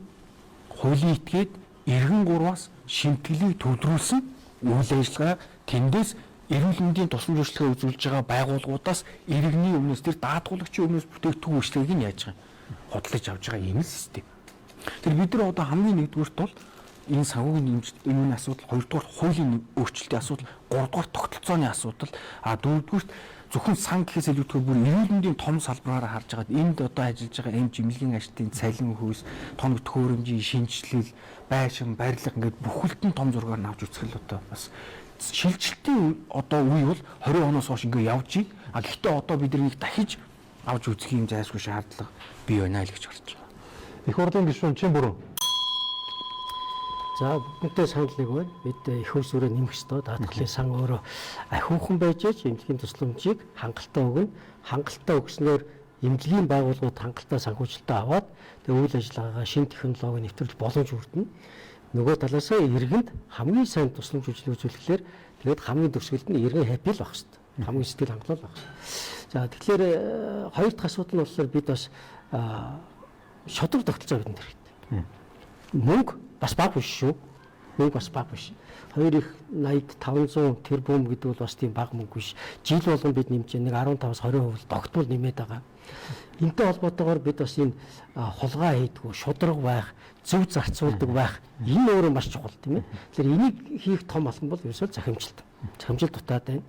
E: хуулийн этгээд эргэн 3-аас шимтгэлийг төвлөрүүлсэн үйл ажиллагаа тэндээс эрүүл мэндийн тусламж үйлчлэгээ үзүүлж байгаа байгууллагуудаас иргэний өмнөөс тэр даатгуулагчийн өмнөөс бүтээгдэхүүн үйлчлэгийг нь яаж байгаа хөтлөж авч байгаа юм систем. Тэр бид нар одоо хамгийн нэгдүгürt бол энэ санхүүгийн нэмжлэгийн асуудал, хоёрдугаар хуулийн өөрчлөлтийн асуудал, гуравдугаар тогтолцооны асуудал, дөрөвдүгээр зөвхөн сан гэхээс илүүтэйгээр бүр эрүүл мэндийн том салбараараа харж байгаа энд одоо ажиллаж байгаа эм чимэлгийн ажлын цалин хүйс, тоног төхөөрөмжийн шинжилэл, байшин, барилга ингээд бүхэлдэн том зургаар нь авч үзэх л одоо бас шилжилтийн одоо үе бол 20 оноос хойш ингээд явж байна. Гэхдээ одоо бид нэг дахиж авч үзэх юм зайлшгүй шаардлага бий байна л гэж харж байгаа.
A: Их хурлын гишүүн чинь бүрэн.
C: За бүгдээ санал нэг байна. Бид их усүрээ нэмэх ёстой. Даатгалын сан өөрөө ахиухан байж эмнэлгийн тусламжийг хангалттай өгнө. Хангалттай өгснөөр эмнэлгийн байгууллагууд хангалттай санхүүжилтээ аваад тэгээ үйл ажиллагаагаа шинэ технологи нэвтрүүлэх боломж хүрдэнэ. Нөгөө талаас иргэнд хамгийн сайн тусламж үзүүлэхээр тэгээд хамгийн төгсгөлд нь иргэн хаппи л байх хэрэгтэй. Хамгийн сэтгэл хангалуул байх хэрэгтэй. За тэгэхээр хоёр дахь асуудал нь болохоор бид бас шодрог тогтолцоо бидэнд хэрэгтэй. Мөнгө бас баг биш шүү. Мөнгө бас баг биш. 2,80,500 тэрбум гэдэг бол бас тийм баг мөнгө биш. Жил болгон бид нэмж нэг 15-20% тогтмол нэмээд байгаа. Энтэй холбоотойгоор бид бас энэ хулгай хийдгүү, шудраг байх, зөв зарцуулдаг байх энэ өөрөө маш чухал тийм ээ. Тэгэхээр энийг хийх том алхам бол ерөөсөө захимжилт. Захимжилт дутаад байна.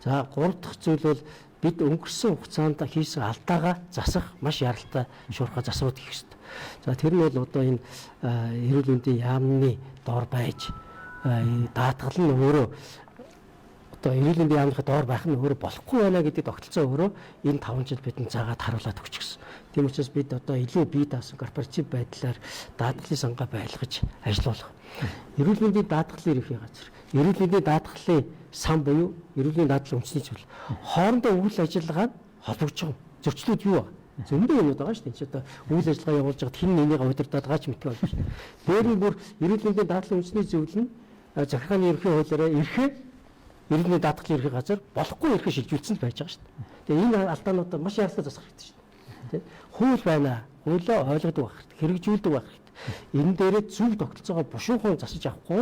C: За гурав дахь зүйл бол бид өнгөрсөн хугацаанд хийсэн алдаагаа засах маш яралтай шуурхай засвар хийх хэрэгтэй. За тэр нь бол одоо энэ эрүүл мэндийн яамны дор байж даатгал нь өөрөө одоо эрүүл мэндийн яамны дор байх нь өөрөө болохгүй байна гэдэг тогтолцоо өөрөө энэ 5 жил бидэнд заагаад харуулад өгч гисэн. Тийм учраас бид одоо илүү бие даасан корпоратив байдлаар даатгалын сангаа байлгаж ажиллах. Эрүүл мэндийн даатгалын ерөнхий газар, эрүүл мэндийн даатгалын сан буюу эрүүл мэндийн даатгалын үндэсний зөвлөл хоорондоо үйл ажиллагаа холбогдож байгаа. Зөрчлүүд юу вэ? Зөндөө юмуд байгаа шүү дээ. Одоо үйл ажиллагаа явуулж байгаад хин нэгийг удирдаад байгаа ч мэдгүй байна шүү. Дээр нь бүр эрүүл мэндийн даатгалын үндэсний зөвлөл нь захиргааны ерөнхий хуулиараа эрхээ эрүүл мэндийн даатгалын ерөнхий газар болохгүй эрхээ шилжүүлсэн байж байгаа шүү дээ. Тэгээ энэ алдаануудаа маш яралтай засах хэрэгтэй шүү дээ. Хууль байна. Хуулиа ойлгодог байх хэрэгтэй. Хэрэгжүүлдэг байх хэрэгтэй. Энэ дээрээ зөв тогтолцоогоо бушуухан засаж авахгүй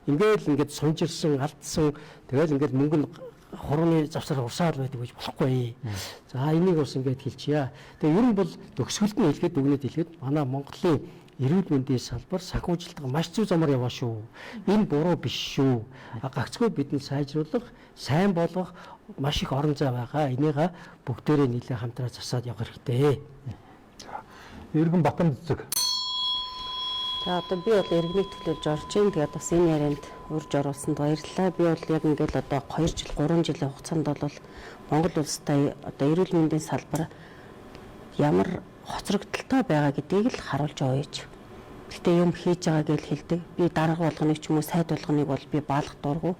C: бол ингээд сунжирсан, алдсан тэгэл ингээд мөнгө нь хорооны завсар урсаал байдаг гэж болохгүй. За энийг бас ингээд хэлчихье. Тэгээ ер нь бол төгсгөлд нь хэлгээд дүгнээд хэлгээд манай Монголын эрүүл мэндийн салбар санхүүжилтийг маш зөв замаар яваа шүү. Энэ буруу биш шүү. Гагцгүй бидний сайжруулах, сайн болгох маш их орон зай байгаа. Энийгээ бүгдээрээ нийлээ хамтраа засаад явах хэрэгтэй.
A: Иргэн Батамцэг.
H: За одоо би бол иргэний төлөөлж орж ийн. Тэгээд бас энэ ярианд урьж оруулсанд баярлалаа. Би бол яг ингээд одоо 2 жил, 3 жилийн хугацаанд бол Монгол улстай одоо эрүүл мэндийн салбар ямар хоцрогдолтой байгаа гэдгийг л харуулж өгөөж. Гэхдээ юм хийж байгаа гэж хэлдэг. Би дарга болгоныг ч юм уу сайд болгоныг бол би баалах дургу.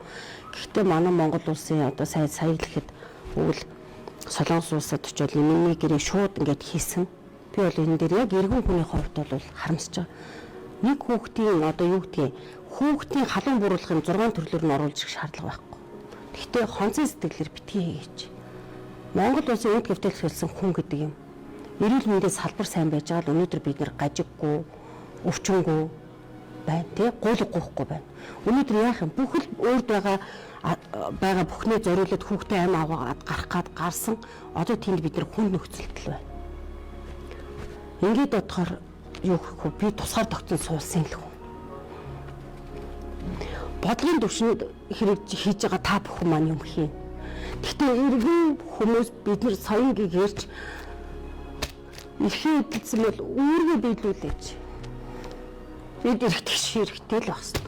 H: Гэхдээ манай Монгол улсын одоо сайд саяглахад өвөл Солонгос улсад очивол миний гэрээ шууд ингээд хийсэн. Би бол энэ дээр яг иргэн хүний хувьд бол харамсаж байгаа. Нэг хүүхдийн одоо юу гэдгийг хүүхдийн халуун буруулахын 6 төрлөөр нь оруулж ирэх шаардлага байхгүй. Гэхдээ хонцон сэтгэлээр битгий хийж. Монгол улсын үнд гэмтэл хэлсэн хүн гэдэг юм. Эрүүл мэндийн салбар сайн байж байгаа л өнөөдөр бид нэр гажиггүй, өвчнгүй байна тий, гуулгахгүй байна. Өнөөдөр яах юм? Бүх л өөрд байгаа бүхнээ зориулаад хүүхдээ ам аваад гарах гад гарсан. Одоо тэнд бид нэр хүнд нөхцөлтөл байна. Ингээд бодохоор юу гэх вэ? Би тусгаар тогтсон суулсан л хүн. Бодлогын төвшөнд хэрэг хийж байгаа та бүхэн маань юм хийн. Гэхдээ иргэн хүмүүс бид нар соён гэгэрч ихэн эдэлсэн бол үүргээ биелүүлээч. Бид эргэтгэж хэрэгтэй л байна.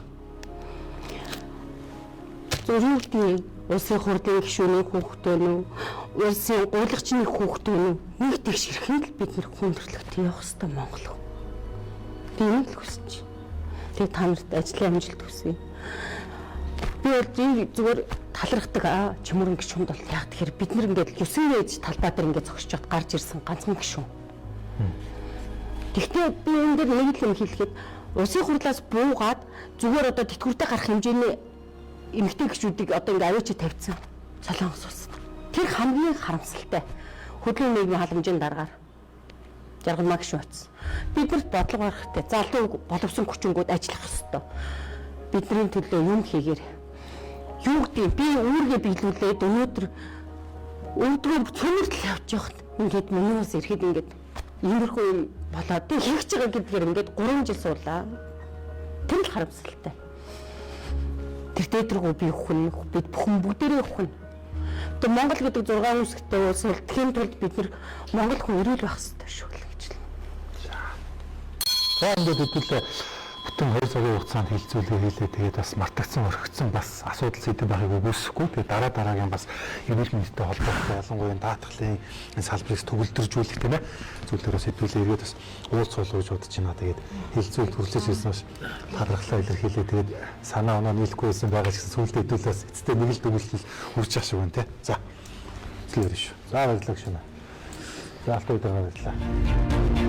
H: Зөвхөн улсын хурлын гишүүний хүүхдөө нь улсын гуйлагчны хүүхдөө нь нэг тэгш хэрхэн л бид нэр хүндрэлтэй явах хэрэгтэй Монгол. Би энэ л хүсэж. Тэг та нарт ажлын амжилт хүсье. Би зүгээр талархдаг чимүрэн гишүүнд бол яг тэгэхээр бид нэр ингээд 9 ээж талбай дээр ингээд зогсож чад гарч ирсэн ганцхан гишүүн. Тэгтээ би энэ дээр нэг л юм хэлэхэд улсын хурлаас буугаад зүгээр одоо тэтгэвртэй гарах хэмжээний эмэгтэй гишүүдийг одоо ингээд аваачи тавьсан Солонгос улс. Тэр хамгийн харамсалтай. Хөдөлгөөний нийгмийн халамжийн дараагаар жаргалмаа гишүүн утсан. Биднэрт бодлого барах хэрэгтэй. Залуу боловсон хүчингүүд ажиллах хэрэгтэй. Бидний төлөө юм хийгээр юу гэдэг би үүргээ биелүүлээд өнөөдөр өвдгөө цөмөрлөл явж явахад ингээд миний бас ирэхэд ингээд иймэрхүү юм болоод тэг хийх гэж байгаа гэдгээр ингээд 3 жил суулаа. Тэр л харамсалтай. Тэр дээдргүү би хүн бид бүхэн бүгдээрээ хүн. Тэг Монгол гэдэг 6 үсгтэй улс бол тэхийн тулд бид нар Монгол хүн эрүүл байх хэрэгтэй шүү л гэж л.
A: За ингээд хэдүүлээ бүтэн 2 цагийн хугацаанд хилцүүлгээ хийлээ. Тэгээд бас мартагдсан орхигдсон бас асуудал сэдв байхыг үгүйсэхгүй. Тэгээд дараагийн бас эрүүл мэндтэй холбоотой ялангуяа даатгалын энэ салбарыг төгөлдржүүлэх тийм ээ зүйлээрээ сэдвүүлээ ирээд бас уулзуулах гэж бодож байна. Тэгээд хилцүүлэлт хүрлэж ирсэн бас талархлаа илэрхийлээ. Тэгээд санаа оноо нийлэхгүй байсан байгаа ч гэсэн сүүлдээ хэдүүлээс эцэстээ нэг л дүгнэлт үрж ах шиг байна тийм. За. Зөвлөж шүү. За баярлалаа гүшүүнэ. За алт үедээ баярлалаа.